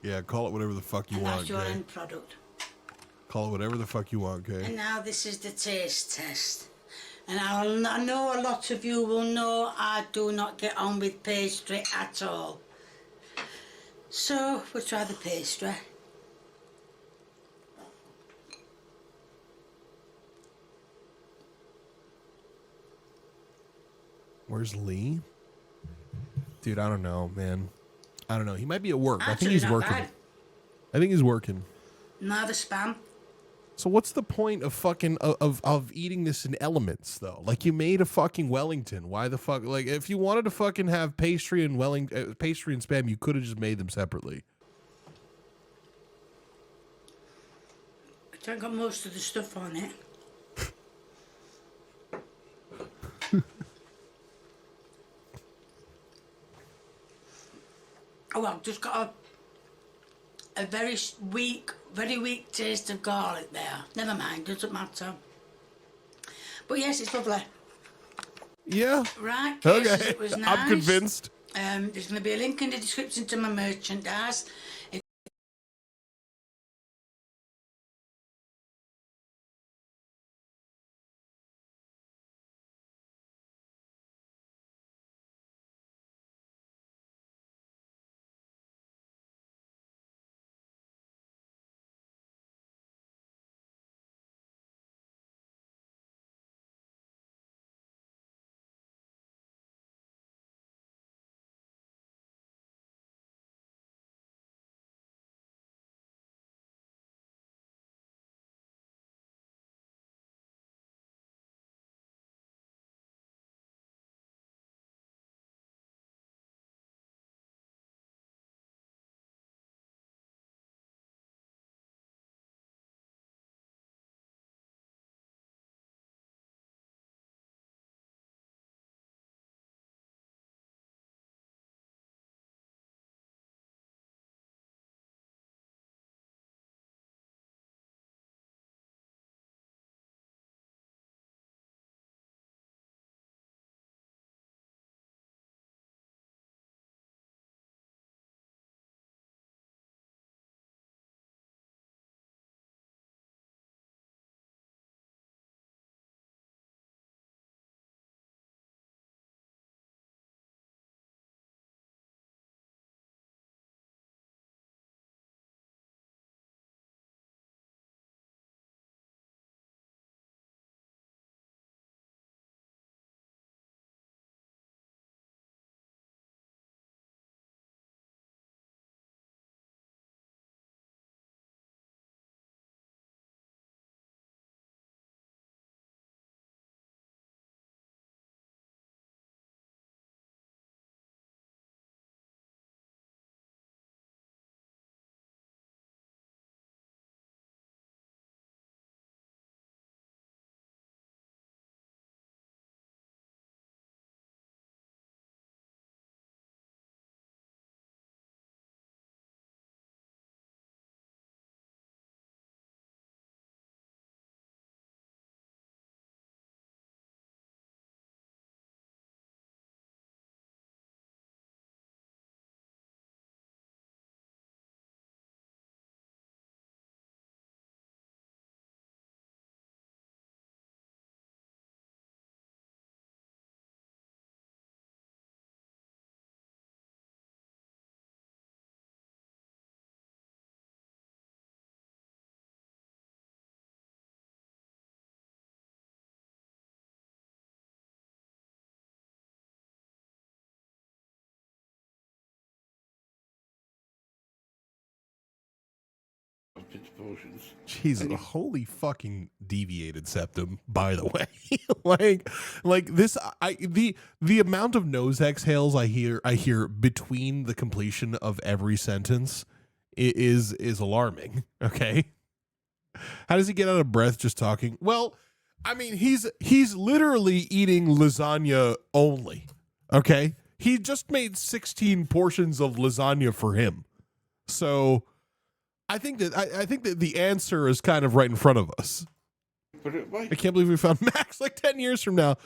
Yeah, call it whatever the fuck you And want, that's your okay? end product. Call it whatever the fuck you want, okay? And now this is the taste test. And I know a lot of you will know I do not get on with pastry at all. So we'll try the pastry. Where's Lee? Dude, I don't know, man. I don't know. He might be at work. I think Actually he's not working. bad. I think he's working. Now the Spam. So what's the point of fucking of eating this in elements though? Like you made a fucking Wellington. Why the fuck? Like if you wanted to fucking have pastry and pastry and Spam, you could have just made them separately. I got most of the stuff on it. Oh, I've just got a very weak taste of garlic there. Never mind, doesn't matter. But yes, it's lovely. Yeah. Right. Okay. Yes, it was nice. I'm convinced. There's going to be a link in the description to my merchandise. pizza portions. Jesus, holy fucking deviated septum, by the way. like this the amount of nose exhales I hear between the completion of every sentence is alarming, okay? How does he get out of breath just talking? Well, I mean, he's literally eating lasagna only, okay? He just made 16 portions of lasagna for him. So I think that the answer is kind of right in front of us. I can't believe we found Max like 10 years from now.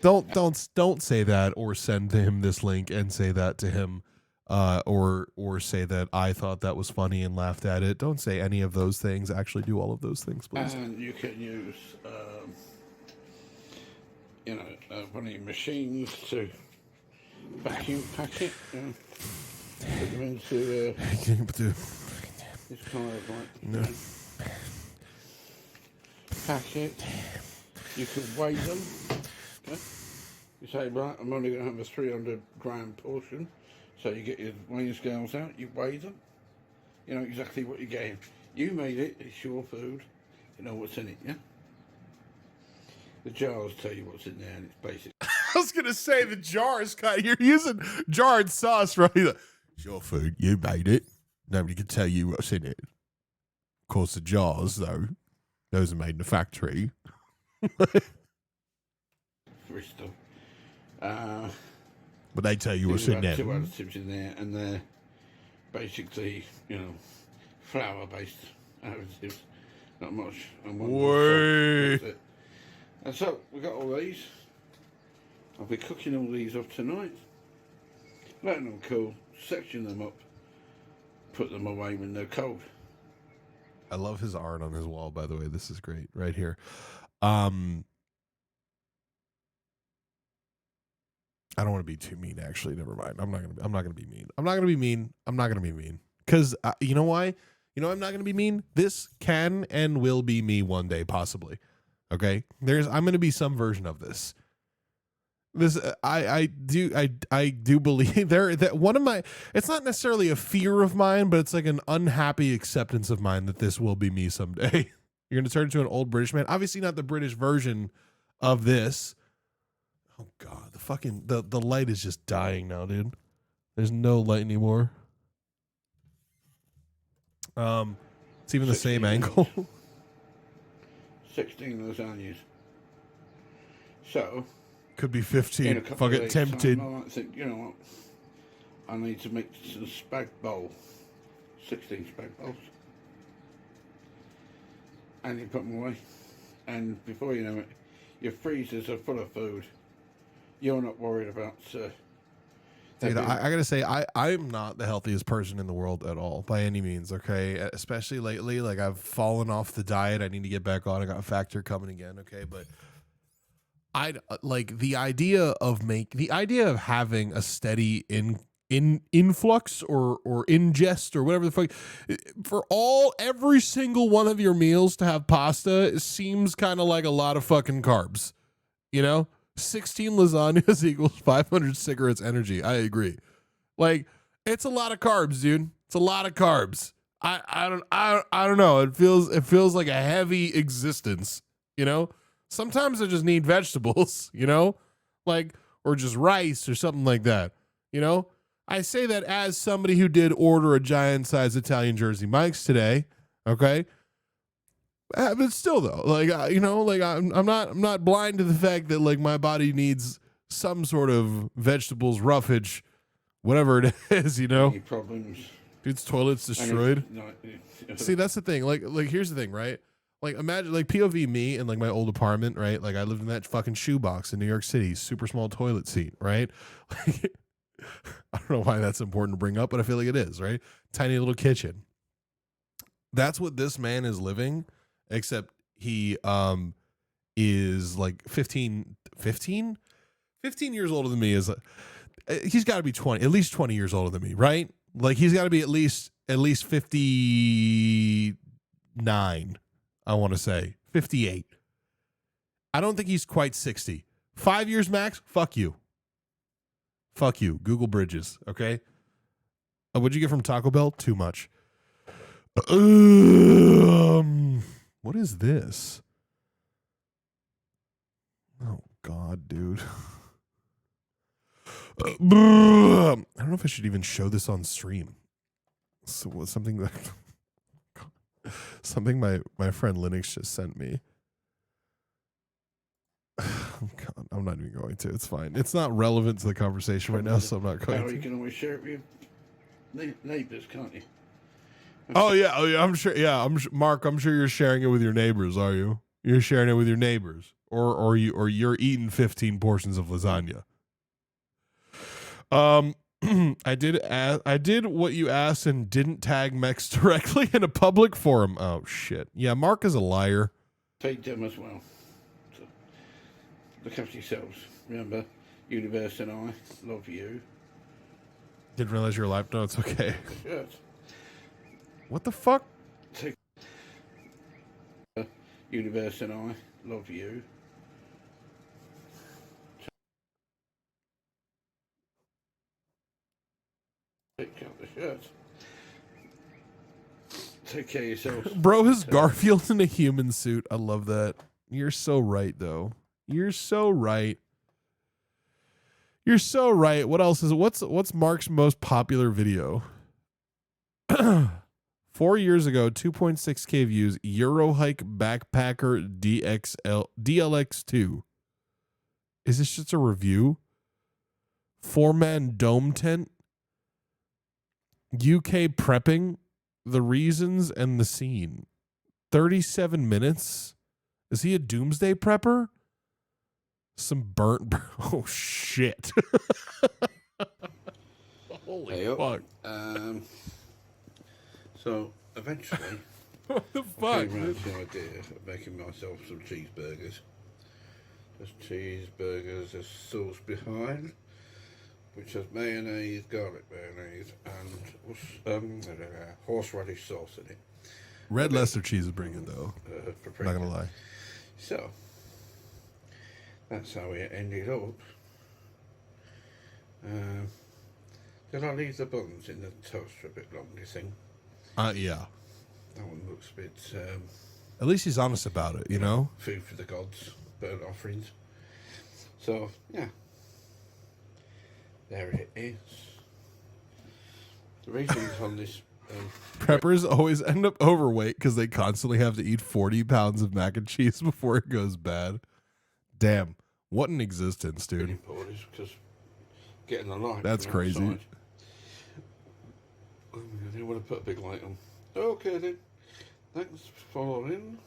Don't say that or send to him this link and say that to him, or say that I thought that was funny and laughed at it. Don't say any of those things. Actually, do all of those things, please. And you can use, one of your machines to vacuum pack it. Put them into. It's kind of like pack it. You can weigh them. Okay? You say, right, I'm only going to have a 300 gram portion. So you get your weighing scales out, you weigh them. You know exactly what you're getting. You made it, it's your food. You know what's in it, yeah? The jars tell you what's in there, and it's basic. I was going to say the jars, you're using jarred sauce, right? It's your food, you made it. Nobody can tell you what's in it. Of course, the jars, though, those are made in the factory. Bristol. But they tell you what's in there. Two additives in there, and they're basically, flour-based additives. Not much. And Wait. And so, we got all these. I'll be cooking all these up tonight. Letting them cool, section them up, put them away when they're cold. I love his art on his wall, by the way. This is great right here. I don't want to be too mean, actually. Never mind. I'm not gonna be mean. Because you know why? You know I'm not gonna be mean? This can and will be me one day, possibly. Okay? I'm gonna be some version of this. This I do believe that one of my, it's not necessarily a fear of mine, but it's like an unhappy acceptance of mine that this will be me someday. You're gonna turn into an old British man. Obviously not the British version of this. Oh god, the light is just dying now, dude. There's no light anymore. It's even the same angle. 16 lasagnas. So could be 15. If I get tempted. I might think, you know what? I need to make some spag bowl. 16 spag bowls. And you put them away. And before you know it, your freezers are full of food. You're not worried about... Dude, I gotta say, I'm not the healthiest person in the world at all, by any means, okay? Especially lately, like, I've fallen off the diet. I need to get back on. I got a factor coming again, okay? But the idea of having a steady influx or ingest or whatever the fuck, for every single one of your meals to have pasta seems kind of like a lot of fucking carbs, you know? 16 lasagnas equals 500 cigarettes energy. I agree. Like, it's a lot of carbs, dude. It's a lot of carbs. I don't know. It feels like a heavy existence, you know? Sometimes I just need vegetables, you know? Like, or just rice or something like that, you know? I say that as somebody who did order a giant size Italian Jersey Mike's today, okay? But still, though, like, I'm not blind to the fact that, like, my body needs some sort of vegetables roughage, whatever it is, you know. Any problems? Dude's toilet's destroyed. See, that's the thing. Like, here's the thing, right? Like, imagine, like, POV me in, like, my old apartment, right? Like, I lived in that fucking shoebox in New York City, super small toilet seat, right? Like, I don't know why that's important to bring up, but I feel like it is, right? Tiny little kitchen. That's what this man is living. Except he is like 15 years older than me. He's got to be 20, at least 20 years older than me, right? Like, he's got to be at least 59, I want to say. 58. I don't think he's quite 60. 5 years max? Fuck you. Fuck you. Google Bridges, okay? What'd you get from Taco Bell? Too much. What is this? Oh God, dude. I don't know if I should even show this on stream. So something that something my friend Linux just sent me. God, I'm not even going to. It's fine. It's not relevant to the conversation right now, so I'm not going How to. you can always share it with your neighbours, can't you? Oh yeah, I'm sure. Yeah, Mark. I'm sure you're sharing it with your neighbors. Are you? You're sharing it with your neighbors, or you're eating 15 portions of lasagna. I did what you asked and didn't tag Mex directly in a public forum. Oh shit. Yeah, Mark is a liar. Take them as well. So, look after yourselves. Remember, universe and I love you. Didn't realize you're alive. No, it's okay. Shirt. What the fuck? Take universe and I love you. Take out the shirt. Take care of yourselves. Bro is Garfield in a human suit. I love that. You're so right, though. You're so right. You're so right. What else is it? What's Mark's most popular video? 4 years ago, 2.6K views, Eurohike Backpacker DLX2. Is this just a review? 4-man dome tent? UK prepping? The reasons and the scene. 37 minutes? Is he a doomsday prepper? Some burnt... Oh, shit. Holy fuck. So, eventually, what the fuck? I came around to the idea of making myself some cheeseburgers. There's cheeseburgers, there's sauce behind, which has mayonnaise, garlic mayonnaise, and horseradish sauce in it. Red Leicester cheese is pretty good, though. Not gonna lie. So, that's how it ended up. Did I leave the buns in the toaster a bit long, do you think? Yeah. That one looks a bit... At least he's honest about it, you know? Food for the gods, burnt offerings. So, yeah. There it is. The reasons on this... Preppers always end up overweight because they constantly have to eat 40 pounds of mac and cheese before it goes bad. Damn. What an existence, dude. Because getting the light... That's crazy. Outside. I didn't want to put a big light on. Okay then. Thanks for following.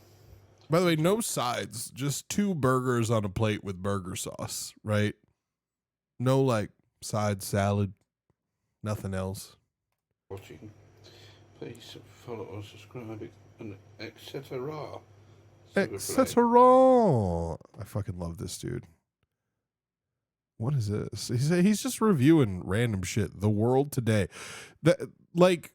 By the way, no sides. Just 2 burgers on a plate with burger sauce, right? No, like, side salad. Nothing else. Watching. Please follow us, subscribe, and etc. Etc. I fucking love this dude. What is this? He's just reviewing random shit. The world today. Like,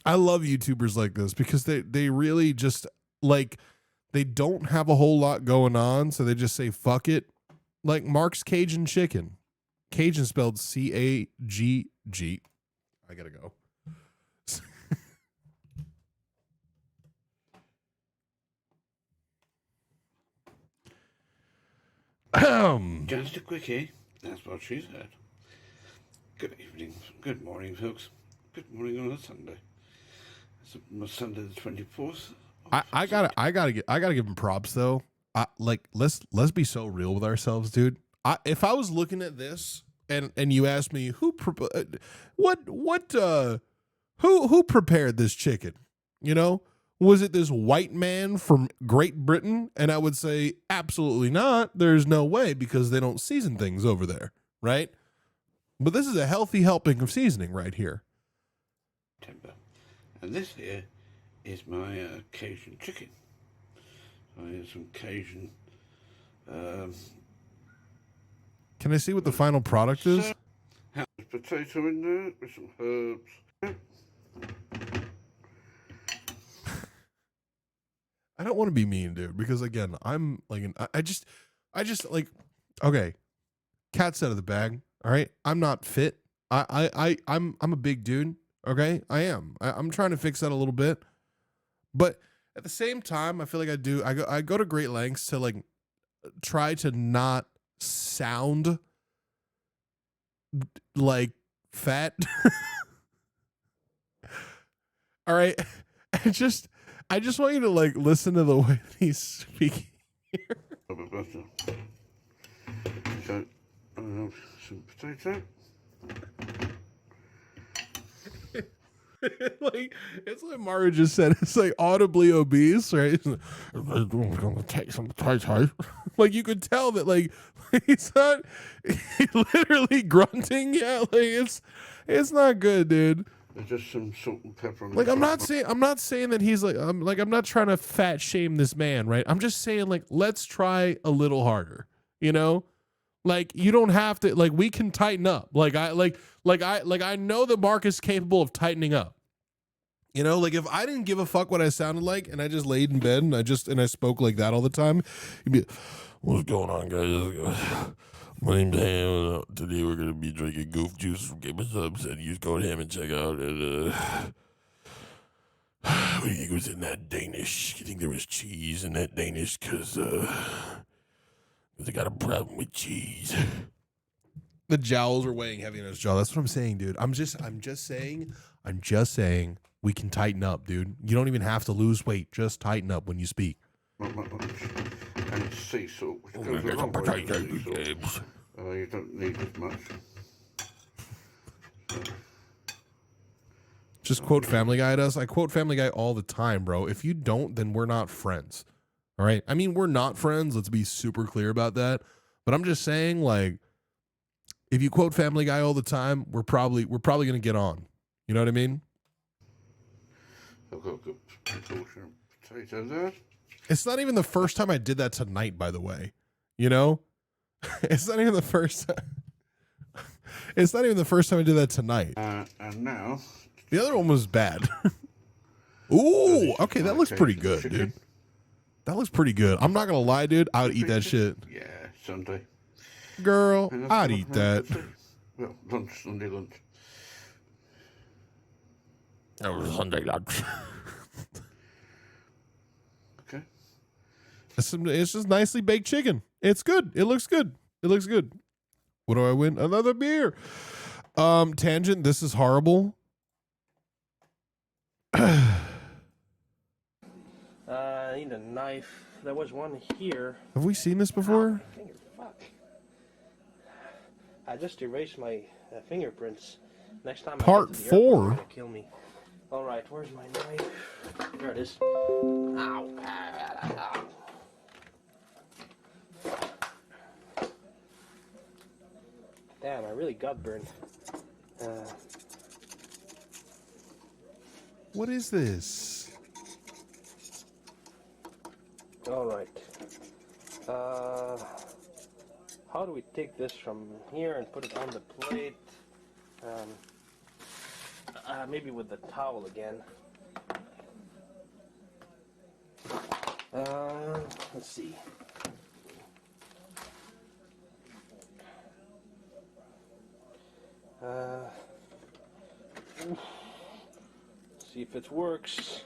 I love YouTubers like this because they really just, like, they don't have a whole lot going on, so they just say fuck it. Like Mark's Cajun Chicken. Cajun spelled C-A-G-G. I gotta go. Just a quickie. That's what she said. Good evening. Good morning, folks. Good morning on a Sunday. It's Sunday the 24th. I gotta give him props though. Let's be so real with ourselves, dude. If I was looking at this and you asked me who prepared this chicken, you know, was it this white man from Great Britain? And I would say absolutely not. There's no way because they don't season things over there, right? But this is a healthy helping of seasoning right here. And this here is my Cajun chicken. I have some Cajun. Can I see what the final product is? There's potato in there with some herbs. I don't want to be mean, dude, because again, I'm like, I just like, okay, cat's out of the bag. All right. I'm not fit. I'm a big dude. Okay, I am. I'm trying to fix that a little bit, but at the same time, I feel like I go to great lengths to like try to not sound like fat. All right, I just want you to like listen to the way that he's speaking here. A bit better. So, some potato. Like it's like Mario just said. It's like audibly obese, right? I'm gonna take some potato. Like you could tell that like he's not he's literally grunting. Yeah, like it's not good, dude. There's just some salt and pepper on Like the I'm top. not saying that he's like I'm not trying to fat shame this man, right? I'm just saying like let's try a little harder, you know? Like you don't have to like we can tighten up. I know that Mark is capable of tightening up. You know, like if I didn't give a fuck what I sounded like and I just laid in bed and I spoke like that all the time, you'd be, what's going on, guys? My name's Ham. Today we're gonna be drinking goof juice from Game of Subs, and you go to Ham and check out. And what do you think was in that Danish? You think there was cheese in that Danish? Because they got a problem with cheese. The jowls are weighing heavy on his jaw. That's what I'm saying, dude. I'm just saying we can tighten up, dude. You don't even have to lose weight. Just tighten up when you speak. And sea salt, which goes a long way with sea salt. You don't need as much. Just quote Family Guy at us. I quote Family Guy all the time, bro. If you don't, then we're not friends. All right? I mean, we're not friends. Let's be super clear about that. But I'm just saying, like, if you quote Family Guy all the time, we're probably gonna get on. You know what I mean? I've got a good portion of potato there. It's not even the first time I did that tonight, by the way. You know? It's not even the first time. It's not even the first time I did that tonight. And now the other one was bad. Ooh, okay, that looks pretty good, dude. That looks pretty good. I'm not gonna lie, dude. I would eat that shit. Yeah, Sunday. Girl, I'd eat that. Well, Sunday lunch. That was Sunday lunch. Okay. It's just nicely baked chicken. It's good. It looks good. It looks good. What do I win? Another beer. Tangent. This is horrible. I need a knife. There was one here. Have we seen this before? Finger, fuck. I just erased my fingerprints. Next time Part I get to the 4? airport, they're gonna kill me. All right, where's my knife? There it is. Ow. Ow. Damn, I really got burned. What is this? All right. How do we take this from here and put it on the plate? Maybe with the towel again. Let's see. See if it works.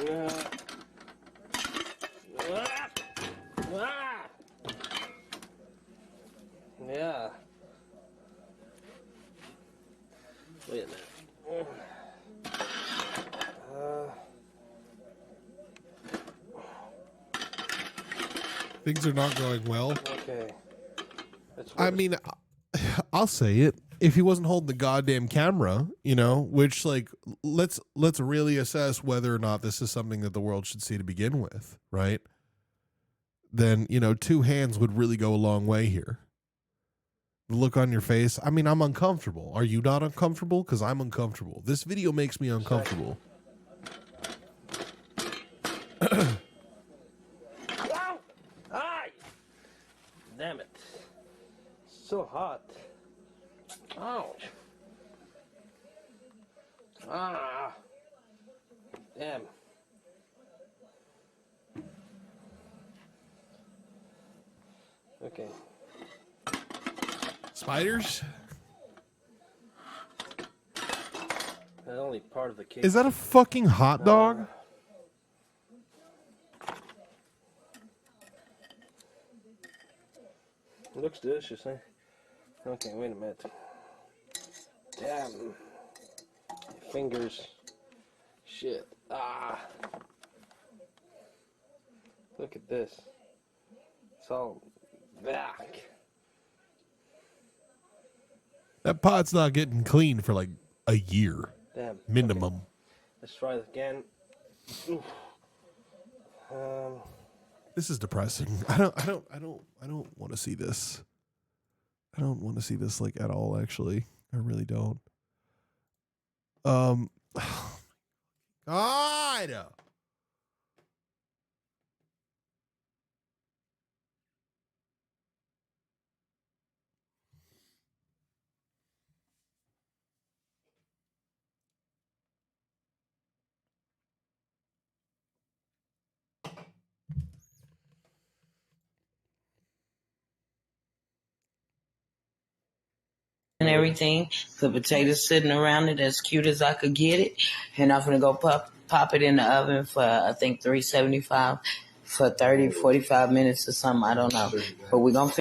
Yeah. Yeah. Wait a minute. Things are not going well. Okay. I mean, I'll say it. If he wasn't holding the goddamn camera, you know, which like let's really assess whether or not this is something that the world should see to begin with, right? Then, you know, 2 hands would really go a long way here. The look on your face. I mean, I'm uncomfortable. Are you not uncomfortable? Because I'm uncomfortable. This video makes me uncomfortable. Ay! Damn it. So hot. Ouch. Ah. Damn. Okay. Spiders? That's only part of the cake. Is that a fucking hot dog? It looks delicious, eh? Okay, wait a minute. Damn. Fingers. Shit. Ah. Look at this. It's all back. That pot's not getting clean for like a year. Damn. Minimum. Let's try it again. Oof. This is depressing. I don't want to see this. I don't want to see this like at all, actually. I really don't. God. And everything. The potatoes sitting around it as cute as I could get it. And I'm gonna go pop it in the oven for I think 375 for 30, 45 minutes or something. I don't know. But we're gonna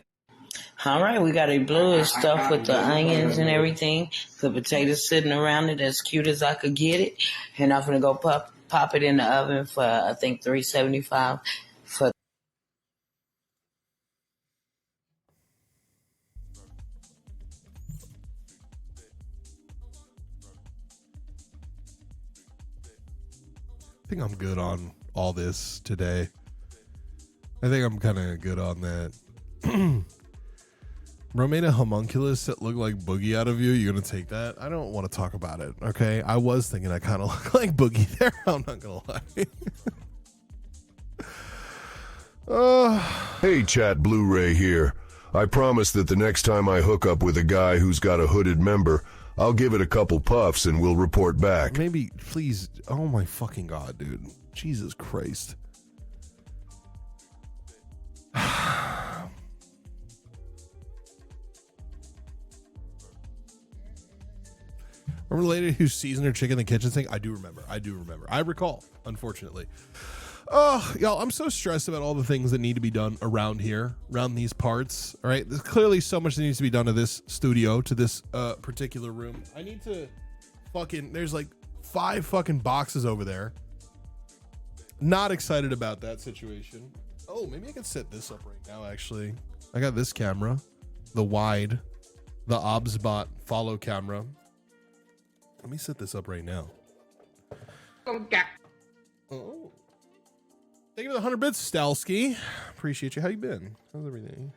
all right, we got it bluish stuff with the onions and everything. The potatoes sitting around it as cute as I could get it. And I'm gonna go pop it in the oven for I think 375 for I think I'm good on all this today. I think I'm kind of good on that. Bro made a homunculus that looked like Boogie out of you. You're going to take that? I don't want to talk about it, okay? I was thinking I kind of look like Boogie there. I'm not going to lie. Hey, Chat Blu-ray here. I promise that the next time I hook up with a guy who's got a hooded member, I'll give it a couple puffs and we'll report back. Maybe, please. Oh my fucking God, dude. Jesus Christ. Remember the lady who seasoned her chicken in the kitchen sink? I do remember. I recall, unfortunately. Oh, y'all, I'm so stressed about all the things that need to be done around here, around these parts. All right, there's clearly so much that needs to be done to this studio, to this particular room. I need to there's like 5 fucking boxes over there. Not excited about that situation. Oh, maybe I can set this up right now, actually. I got this camera, the wide, the OBSBot follow camera. Let me set this up right now. Okay. Oh. Thank you for the 100 bits, Stalski. Appreciate you. How you been? How's everything?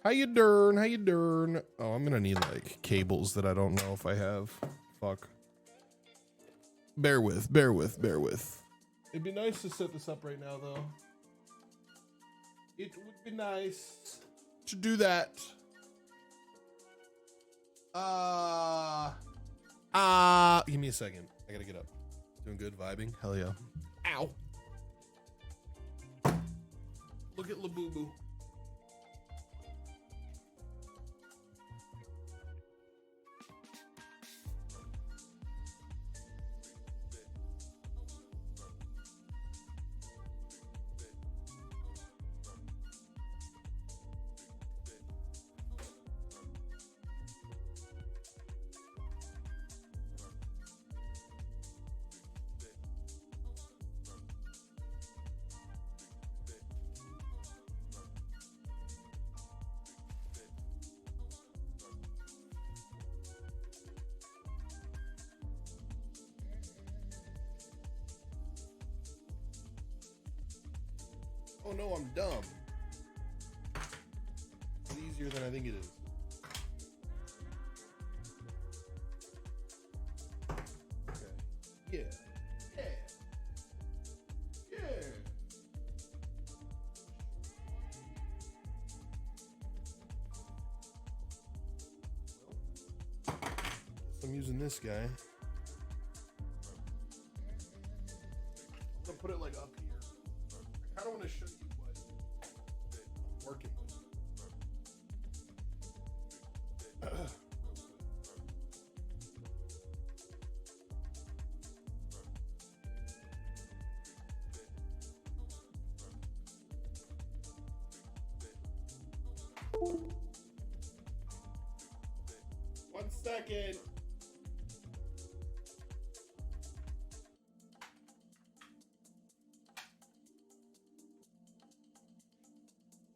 How you doing? Oh, I'm gonna need like cables that I don't know if I have. Fuck. Bear with. It'd be nice to set this up right now, though. It would be nice to do that. Give me a second. I gotta get up. Doing good, vibing. Hell yeah. Ow. Look at Labubu. Oh no, I'm dumb. It's easier than I think it is. Okay. Yeah. I'm using this guy. I'm gonna put it like up here. I don't want to show you what I'm working with. 1 second.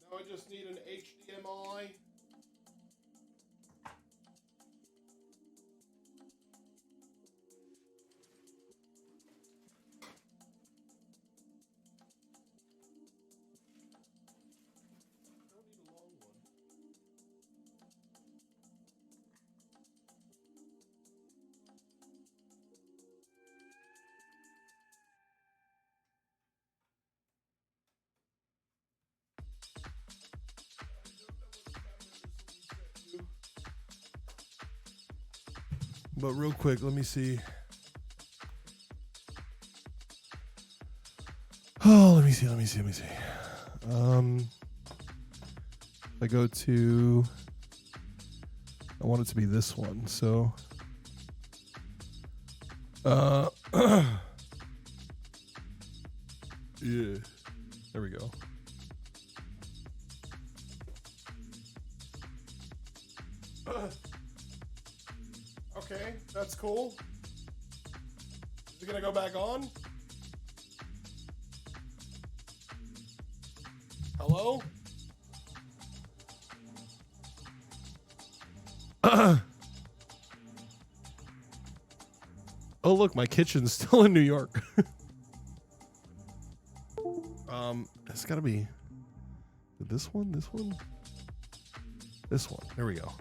Now I just need an HDMI. But real quick, let me see. Oh, let me see. I go to, I want it to be this one. So, yeah, there we go. Okay, that's cool. Is it gonna go back on? Hello? Oh, look, my kitchen's still in New York. It's gotta be this one. There we go.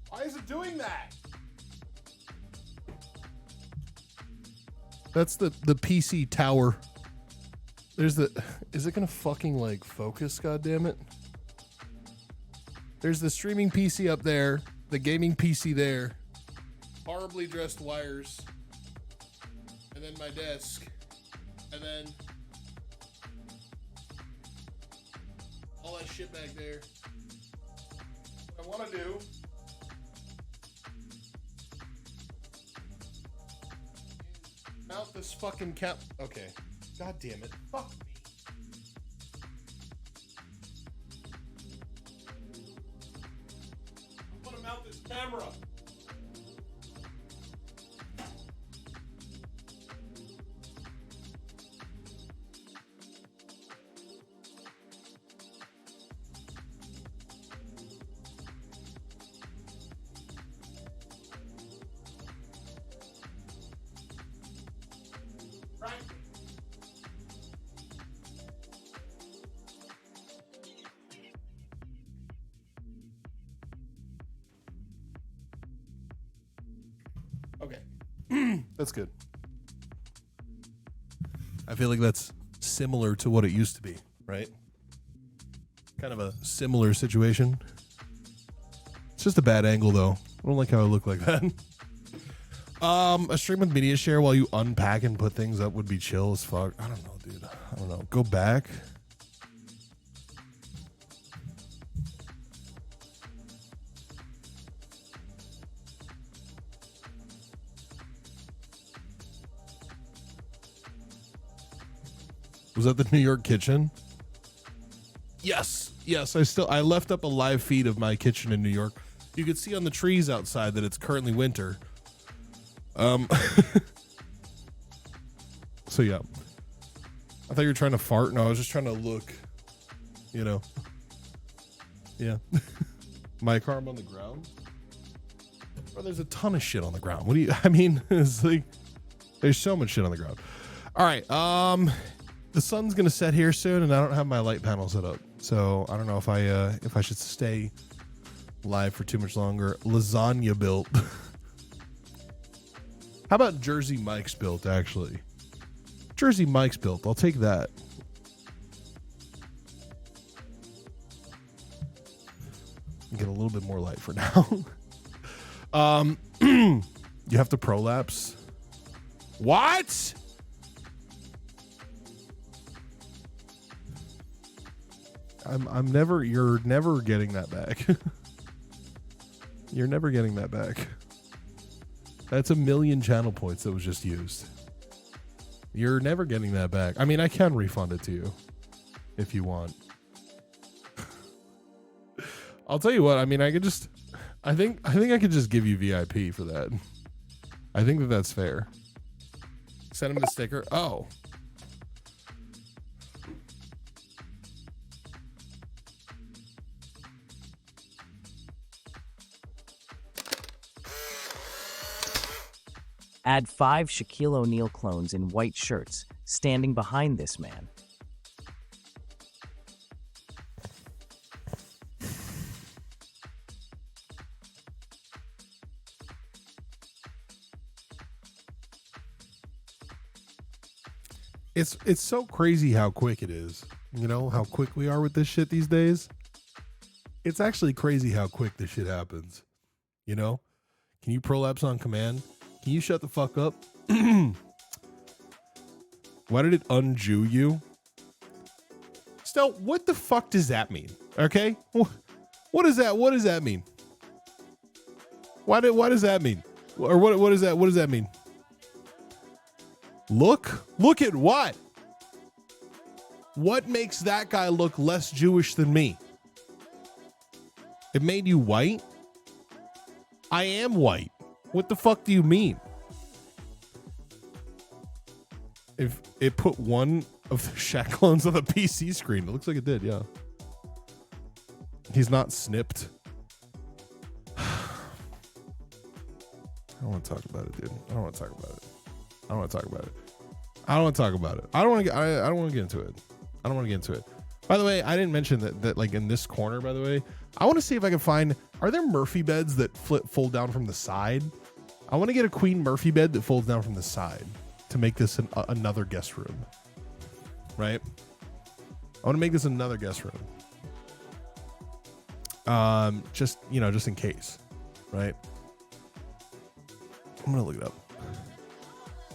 Why is it doing that? That's the PC tower. There's the, is it gonna fucking like focus? God damn it. There's the streaming PC up there, the gaming PC there, horribly dressed wires, and then my desk, and then all that shit back there. What I want to do is mount this fucking cap. Okay. God damn it. Fuck me. I'm gonna mount this camera. Okay. That's good. I feel like that's similar to what it used to be, right? Kind of a similar situation. It's just a bad angle, though. I don't like how I look like that. A stream with media share while you unpack and put things up would be chill as fuck. I don't know, dude. I don't know. Go back. Was that the New York kitchen? Yes. Yes, I left up a live feed of my kitchen in New York. You could see on the trees outside that it's currently winter. So yeah. I thought you were trying to fart. No, I was just trying to look, you know. Yeah. My car, I'm on the ground. Bro, there's a ton of shit on the ground. What do you, I mean, it's like, there's so much shit on the ground. All right. The sun's gonna set here soon, and I don't have my light panel set up, so I don't know if I should stay live for too much longer. Lasagna built. How about Jersey Mike's built? Actually, Jersey Mike's built. I'll take that. Get a little bit more light for now. You have to prolapse. What? You're never getting that back. You're never getting that back. That's 1 million channel points that was just used. You're never getting that back. I mean, I can refund it to you if you want. I'll tell you what. I mean, I think I could just give you VIP for that. I think that's fair. Send him the sticker. Oh. Add 5 Shaquille O'Neal clones in white shirts, standing behind this man. It's so crazy how quick it is. You know, how quick we are with this shit these days. It's actually crazy how quick this shit happens. You know? Can you prolapse on command? Can you shut the fuck up? Why did it un-Jew you? Still, what the fuck does that mean? Okay? What does that mean? Why does that mean? Or what does that mean? Look at what? What makes that guy look less Jewish than me? It made you white? I am white. What the fuck do you mean? If it put one of the Shaq clones on the PC screen, it looks like it did, yeah. He's not snipped. I don't want to talk about it, dude. I don't want to talk about it. I don't want to talk about it. I don't want to talk about it. I don't want to get into it. I don't want to get into it. By the way, I didn't mention that like in this corner, by the way, I want to see if I can find, are there Murphy beds that fold down from the side? I want to get a queen Murphy bed that folds down from the side to make this another guest room. Right? I want to make this another guest room. Just in case. Right? I'm going to look it up.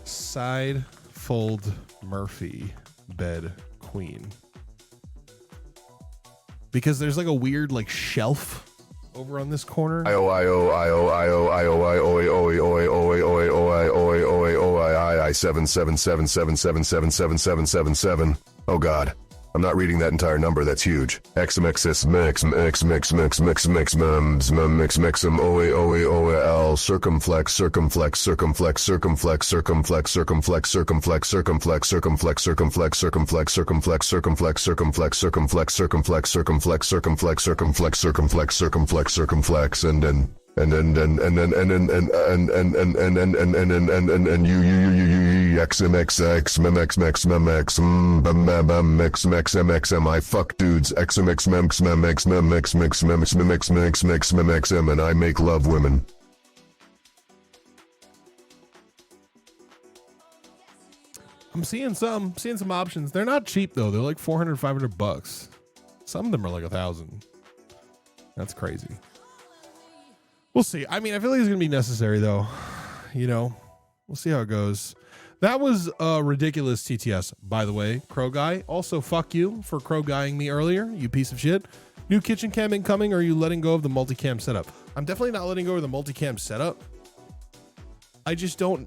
Side fold Murphy bed queen. Because there's like a weird like shelf over on this corner. I 77777777777. Oh God. I'm not reading that entire number. That's huge. XMXS mix OAL circumflex and I fuck dudes and I make love women. I'm seeing some options. They're not cheap though. They're like $400, $500. Some of them are like $1,000. That's crazy. We'll see. I mean, I feel like it's going to be necessary, though. You know, we'll see how it goes. That was a ridiculous TTS, by the way, Crow Guy. Also, fuck you for Crow Guying me earlier, you piece of shit. New kitchen cam incoming, or are you letting go of the multicam setup? I'm definitely not letting go of the multicam setup. I don't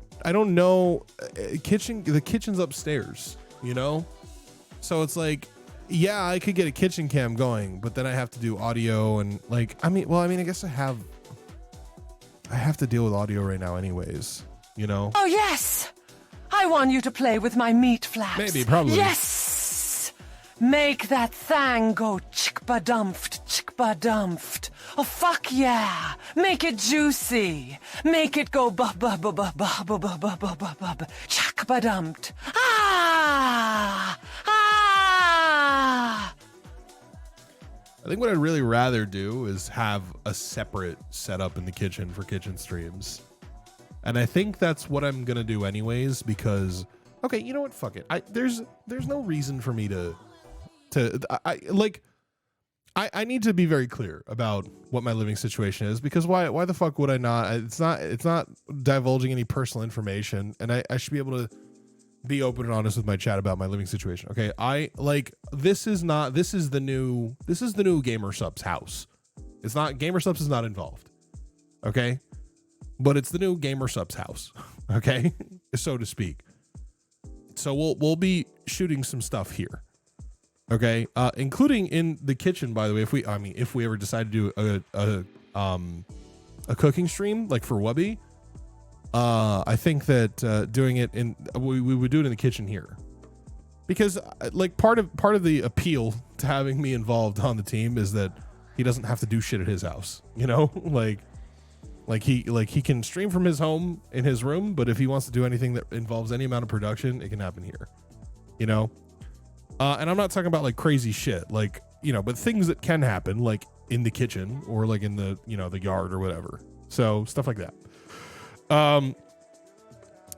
know. The kitchen's upstairs, you know? So it's like, yeah, I could get a kitchen cam going, but then I have to do audio and like, I guess I have to deal with audio right now anyways, you know? Oh, yes! I want you to play with my meat flaps. Maybe, probably. Yes! Make that thang go chick-ba-dumphed, chick-ba-dumphed. Oh, fuck yeah! Make it juicy. Make it go ba-ba-ba-ba-ba-ba-ba-ba-ba-ba-ba. Chack-ba-dumped. Ah! Ah! I think what I'd really rather do is have a separate setup in the kitchen for kitchen streams. And I think that's what I'm going to do anyways, because, okay, you know what? Fuck it. There's no reason for me I need to be very clear about what my living situation is, because why the fuck would I not? It's not divulging any personal information, and I should be able to be open and honest with my chat about my living situation. Okay, this is the new Gamer Subs house. It's not, Gamer Subs is not involved. Okay, but it's the new Gamer Subs house. Okay, so to speak. So we'll be shooting some stuff here. Okay, including in the kitchen, by the way. If we ever decide to do a cooking stream like for Wubby, I think that doing it we would do it in the kitchen here, because like part of the appeal to having me involved on the team is that he doesn't have to do shit at his house. You know, like he can stream from his home in his room, but if he wants to do anything that involves any amount of production, it can happen here. You know. And I'm not talking about like crazy shit, like, you know, but things that can happen like in the kitchen or like in the, you know, the yard or whatever. So stuff like that.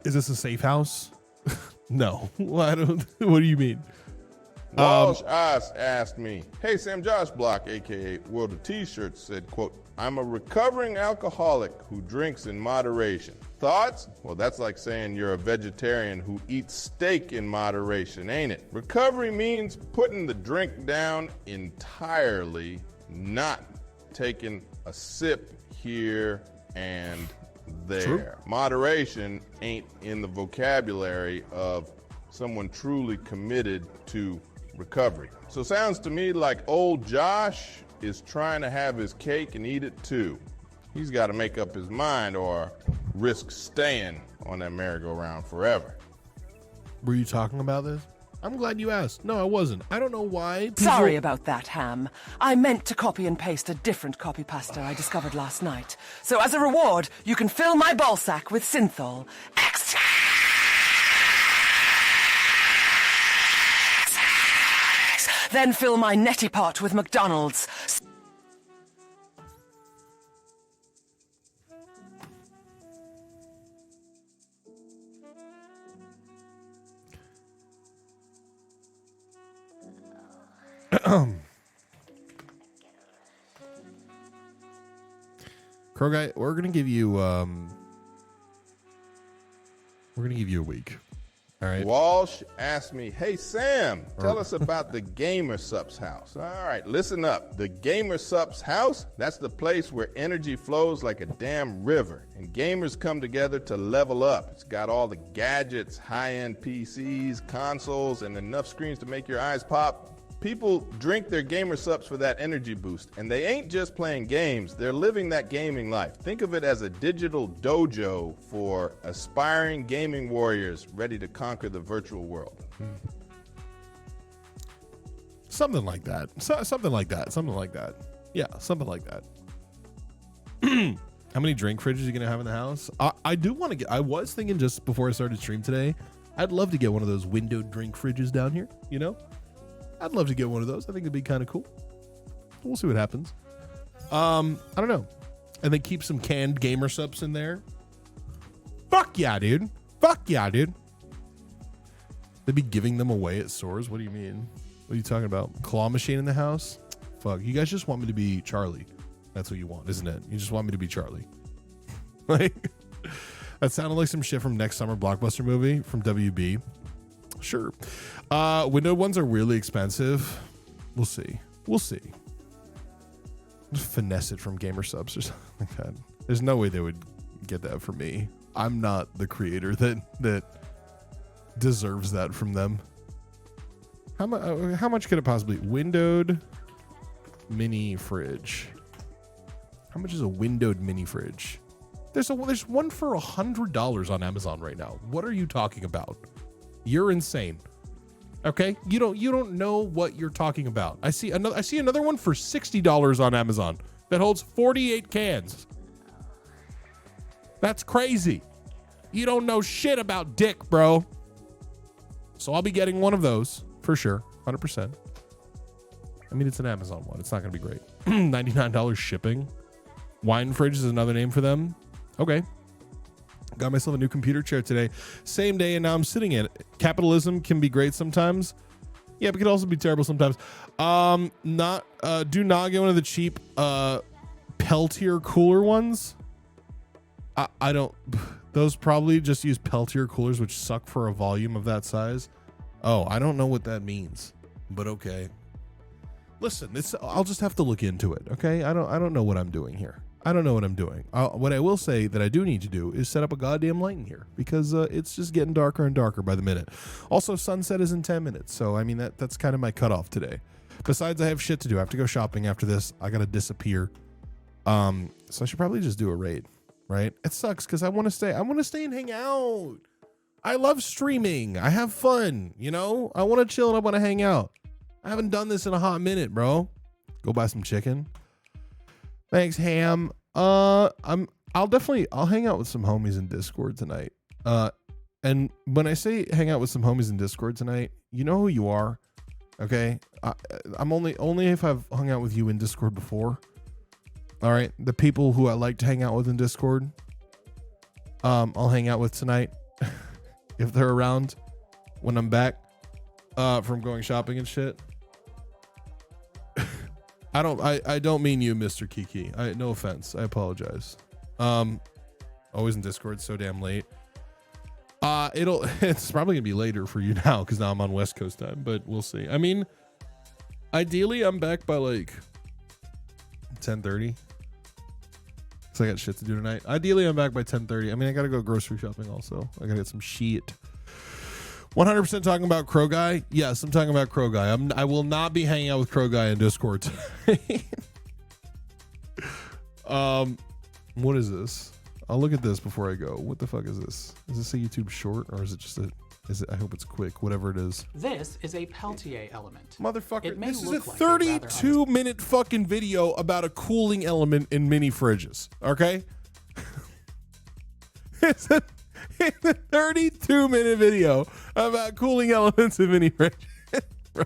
Is this a safe house? No. Well, what do you mean? Walsh asked me, hey, Sam Josh Block, aka World of T-Shirts, said, quote, I'm a recovering alcoholic who drinks in moderation. Thoughts? Well, that's like saying you're a vegetarian who eats steak in moderation, ain't it? Recovery means putting the drink down entirely, not taking a sip here and there. True. Moderation ain't in the vocabulary of someone truly committed to recovery. So sounds to me like old Josh is trying to have his cake and eat it too. He's got to make up his mind or risk staying on that merry-go-round forever. Were you talking about this? I'm glad you asked. No, I wasn't. I don't know why. Sorry about that, Ham. I meant to copy and paste a different copy pasta I discovered last night. So as a reward, you can fill my ballsack with synthol. Extra! Then fill my neti pot with McDonald's. Crow Guy, we're gonna give you a week. All right. Walsh asked me, hey, Sam, tell us about the Gamer Sup's house. All right, listen up. The Gamer Sup's house, that's the place where energy flows like a damn river, and gamers come together to level up. It's got all the gadgets, high-end PCs, consoles, and enough screens to make your eyes pop. People drink their Gamer Sups for that energy boost, and they ain't just playing games, they're living that gaming life. Think of it as a digital dojo for aspiring gaming warriors ready to conquer the virtual world. Something like that. Something like that. Yeah, something like that. How many drink fridges are you going to have in the house? I do want to get, I was thinking just before I started stream today, I'd love to get one of those windowed drink fridges down here, you know? I'd love to get one of those. I think it'd be kind of cool. We'll see what happens. I don't know. And then keep some canned Gamer Subs in there. Fuck yeah, dude. Fuck yeah, dude. They'd be giving them away at stores. What do you mean? What are you talking about? Claw machine in the house? Fuck. You guys just want me to be Charlie. That's what you want, isn't it? You just want me to be Charlie. Like, that sounded like some shit from next summer blockbuster movie from WB. Sure. Windowed ones are really expensive. We'll see. Just finesse it from Gamer Subs or something like that. There's no way they would get that from me. I'm not the creator that deserves that from them. How much could it possibly? Windowed mini fridge. How much is a windowed mini fridge? There's one for $100 on Amazon right now. What are you talking about? You're insane. Okay, you don't know what you're talking about. I see another one for $60 on Amazon that holds 48 cans. That's crazy. You don't know shit about dick, bro. So I'll be getting one of those for sure, 100%. I mean, it's an Amazon one. It's not going to be great. $99 shipping. Wine fridge is another name for them. Okay. Got myself a new computer chair today. Same day, and now I'm sitting in it. Capitalism can be great sometimes. Yeah, but it can also be terrible sometimes. Do not get one of the cheap Peltier cooler ones. I don't. Those probably just use Peltier coolers, which suck for a volume of that size. Oh, I don't know what that means, but okay. Listen, I'll just have to look into it. Okay, I don't know what I'm doing here. I don't know what I'm doing. What I will say that I do need to do is set up a goddamn light in here because it's just getting darker and darker by the minute. Also, sunset is in 10 minutes, so I mean that's kind of my cutoff today. Besides, I have shit to do. I have to go shopping after this. I gotta disappear. So I should probably just do a raid, right? It sucks because I want to stay. I want to stay and hang out. I love streaming. I have fun. You know, I want to chill and I want to hang out. I haven't done this in a hot minute, bro. Go buy some chicken. Thanks, Ham. I'll hang out with some homies in Discord tonight. And when I say hang out with some homies in Discord tonight, you know who you are. Okay, I'm only if I've hung out with you in Discord before. All right, the people who I like to hang out with in Discord, I'll hang out with tonight if they're around when I'm back from going shopping and shit. I don't mean you, Mr. Kiki. No offense. I apologize. Always in Discord so damn late. It's probably gonna be later for you now because now I'm on West Coast time, but we'll see. I mean, ideally I'm back by like 10:30 because I got shit to do tonight. Ideally I'm back by 10:30. I mean, I gotta go grocery shopping also. I gotta get some shit. 100% talking about Crow Guy. Yes, I'm talking about Crow Guy. I will not be hanging out with Crow Guy in Discord today. What is this? I'll look at this before I go. What the fuck is this? Is this a YouTube short or is it just I hope it's quick, whatever it is. This is a Peltier element. Motherfucker, this is a 32-minute fucking video about a cooling element in mini fridges. Okay? It's a 32-minute video about cooling elements in mini fridges, bro.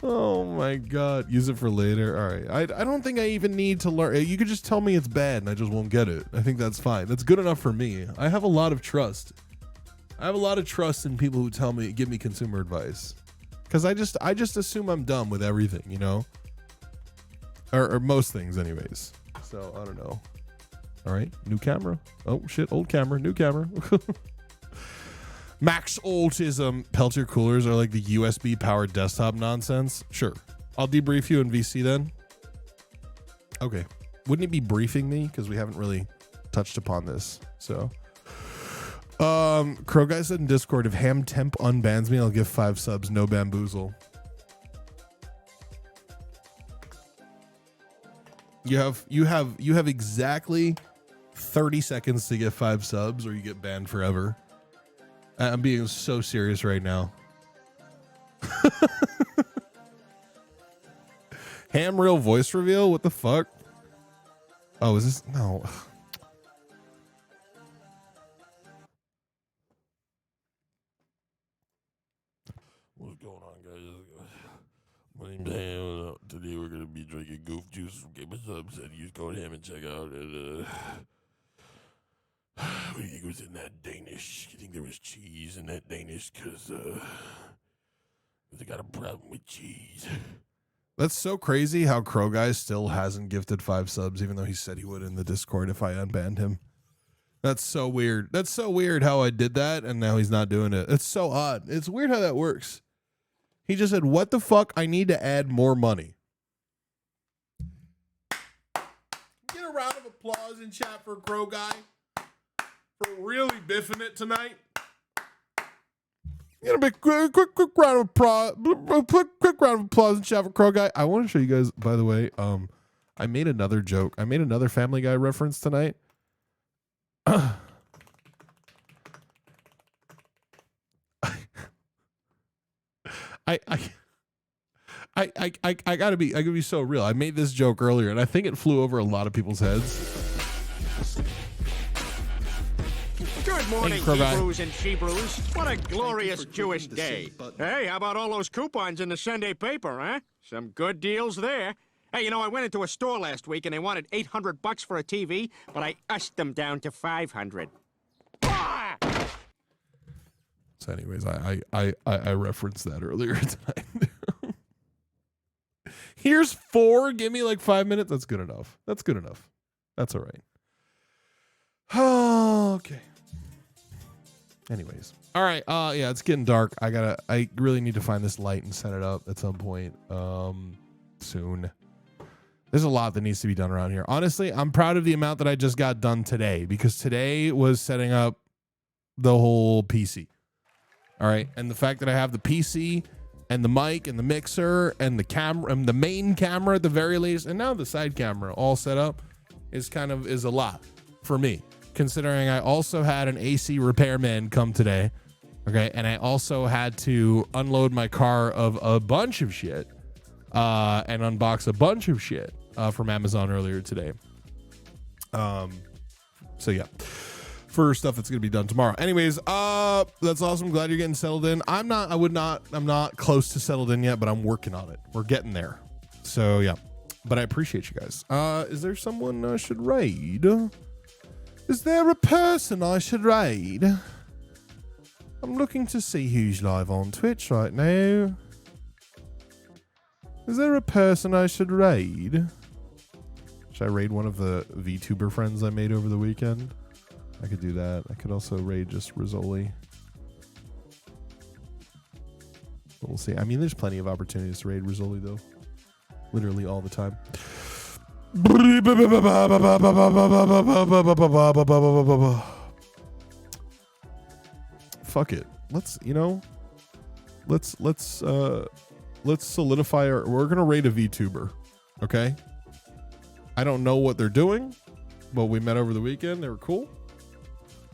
Oh my god. Use it for later. All right. I don't think I even need to learn. You could just tell me it's bad and I just won't get it. I think that's fine. That's good enough for me. I have a lot of trust. I have a lot of trust in people who give me consumer advice. Because I just assume I'm dumb with everything, you know? Or most things anyways. So I don't know. All right. New camera. Oh shit. Old camera. New camera. Max Autism. Peltier coolers are like the USB powered desktop nonsense. Sure. I'll debrief you in VC then. Okay. Wouldn't it be briefing me? Because we haven't really touched upon this. So, Crow Guy said in Discord, if Ham Temp unbans me, I'll give 5 subs. No bamboozle. You have exactly 30 seconds to get 5 subs or you get banned forever. I'm being so serious right now. Ham real voice reveal? What the fuck? Oh, is this? No. What's going on, guys? My name's Ham. Today we're going to be drinking goof juice from Game of Subs, and use code Ham and check out. And what do you think was in that Danish? You think there was cheese in that Danish? Because they got a problem with cheese. That's so crazy how Crow Guy still hasn't gifted 5 subs, even though he said he would in the Discord if I unbanned him. That's so weird. That's so weird how I did that, and now he's not doing it. It's so odd. It's weird how that works. He just said, what the fuck? I need to add more money. Get a round of applause in chat for Crow Guy. For really biffing it tonight. Get a big quick round of applause. Quick round of applause in chat for Crow Guy. I want to show you guys, by the way, I made another joke. I made another Family Guy reference tonight. I gotta be so real. I made this joke earlier and I think it flew over a lot of people's heads. Good morning, Hebrews and Shebrews. What a glorious Jewish day. Hey, how about all those coupons in the Sunday paper, huh? Some good deals there. Hey, you know, I went into a store last week and they wanted $800 for a TV, but I ushed them down to $500. So anyways, I referenced that earlier tonight. Here's 4. Give me like 5 minutes. That's good enough. That's good enough. That's all right. Okay. Anyways. All right. Yeah, it's getting dark. I really need to find this light and set it up at some point soon. There's a lot that needs to be done around here. Honestly, I'm proud of the amount that I just got done today, because today was setting up the whole PC. All right. And the fact that I have the PC and the mic and the mixer and the camera and the main camera at the very least, and now the side camera all set up is a lot for me, considering I also had an AC repairman come today. Okay. And I also had to unload my car of a bunch of shit and unbox a bunch of shit from Amazon earlier today. So yeah, for stuff that's going to be done tomorrow. Anyways, that's awesome. Glad you're getting settled in. I'm not close to settled in yet, but I'm working on it. We're getting there. So yeah, but I appreciate you guys. Is there someone I should raid? Is there a person I should raid? I'm looking to see who's live on Twitch right now. Is there a person I should raid? Should I raid one of the VTuber friends I made over the weekend? I could do that. I could also raid just Rizzoli. But we'll see. I mean, there's plenty of opportunities to raid Rizzoli, though. Literally all the time. Fuck it. Let's solidify we're gonna raid a VTuber. Okay. I don't know what they're doing, but we met over the weekend. They were cool.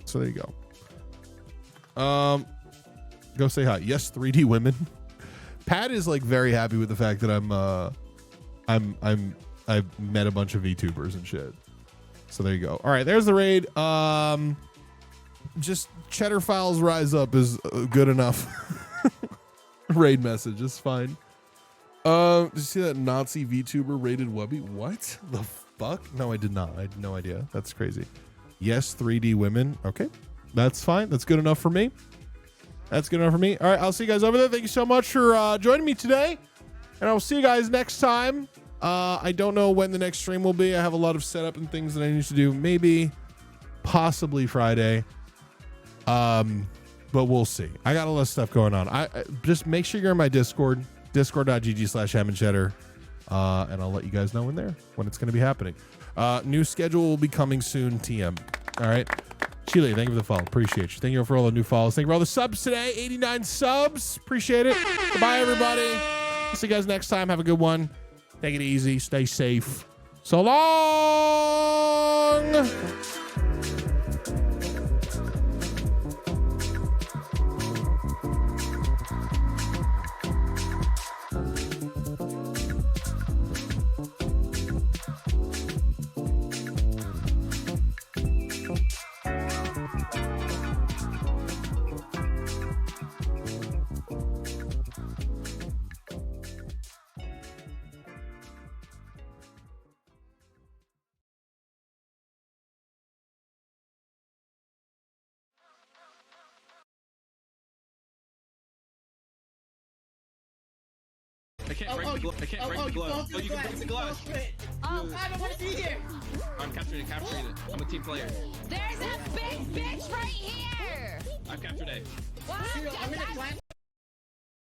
So there you go. Go say hi. Yes, 3D women. Pat is like very happy with the fact that I've met a bunch of VTubers and shit. So there you go. All right, there's the raid. Just Cheddar Files Rise Up is good enough. Raid message is fine. Did you see that Nazi VTuber raided Wubby? What the fuck? No, I did not. I had no idea. That's crazy. Yes, 3D women. Okay, that's fine. That's good enough for me. That's good enough for me. All right, I'll see you guys over there. Thank you so much for joining me today, and I will see you guys next time. I don't know when the next stream will be. I have a lot of setup and things that I need to do. Maybe, possibly Friday. But we'll see. I got a lot of stuff going on. I just make sure you're in my Discord, discord.gg/Hamncheddar, and I'll let you guys know when it's going to be happening. New schedule will be coming soon, TM. All right. Chile, thank you for the follow. Appreciate you. Thank you for all the new follows. Thank you for all the subs today. 89 subs. Appreciate it. Goodbye, everybody. See you guys next time. Have a good one. Take it easy. Stay safe. So long. I can't break the glove. I can't break the glove. Oh, you can break the glove. Oh, I don't want to see you. I'm capturing it. I'm a team player. There's a big bitch right here. I've captured A. What?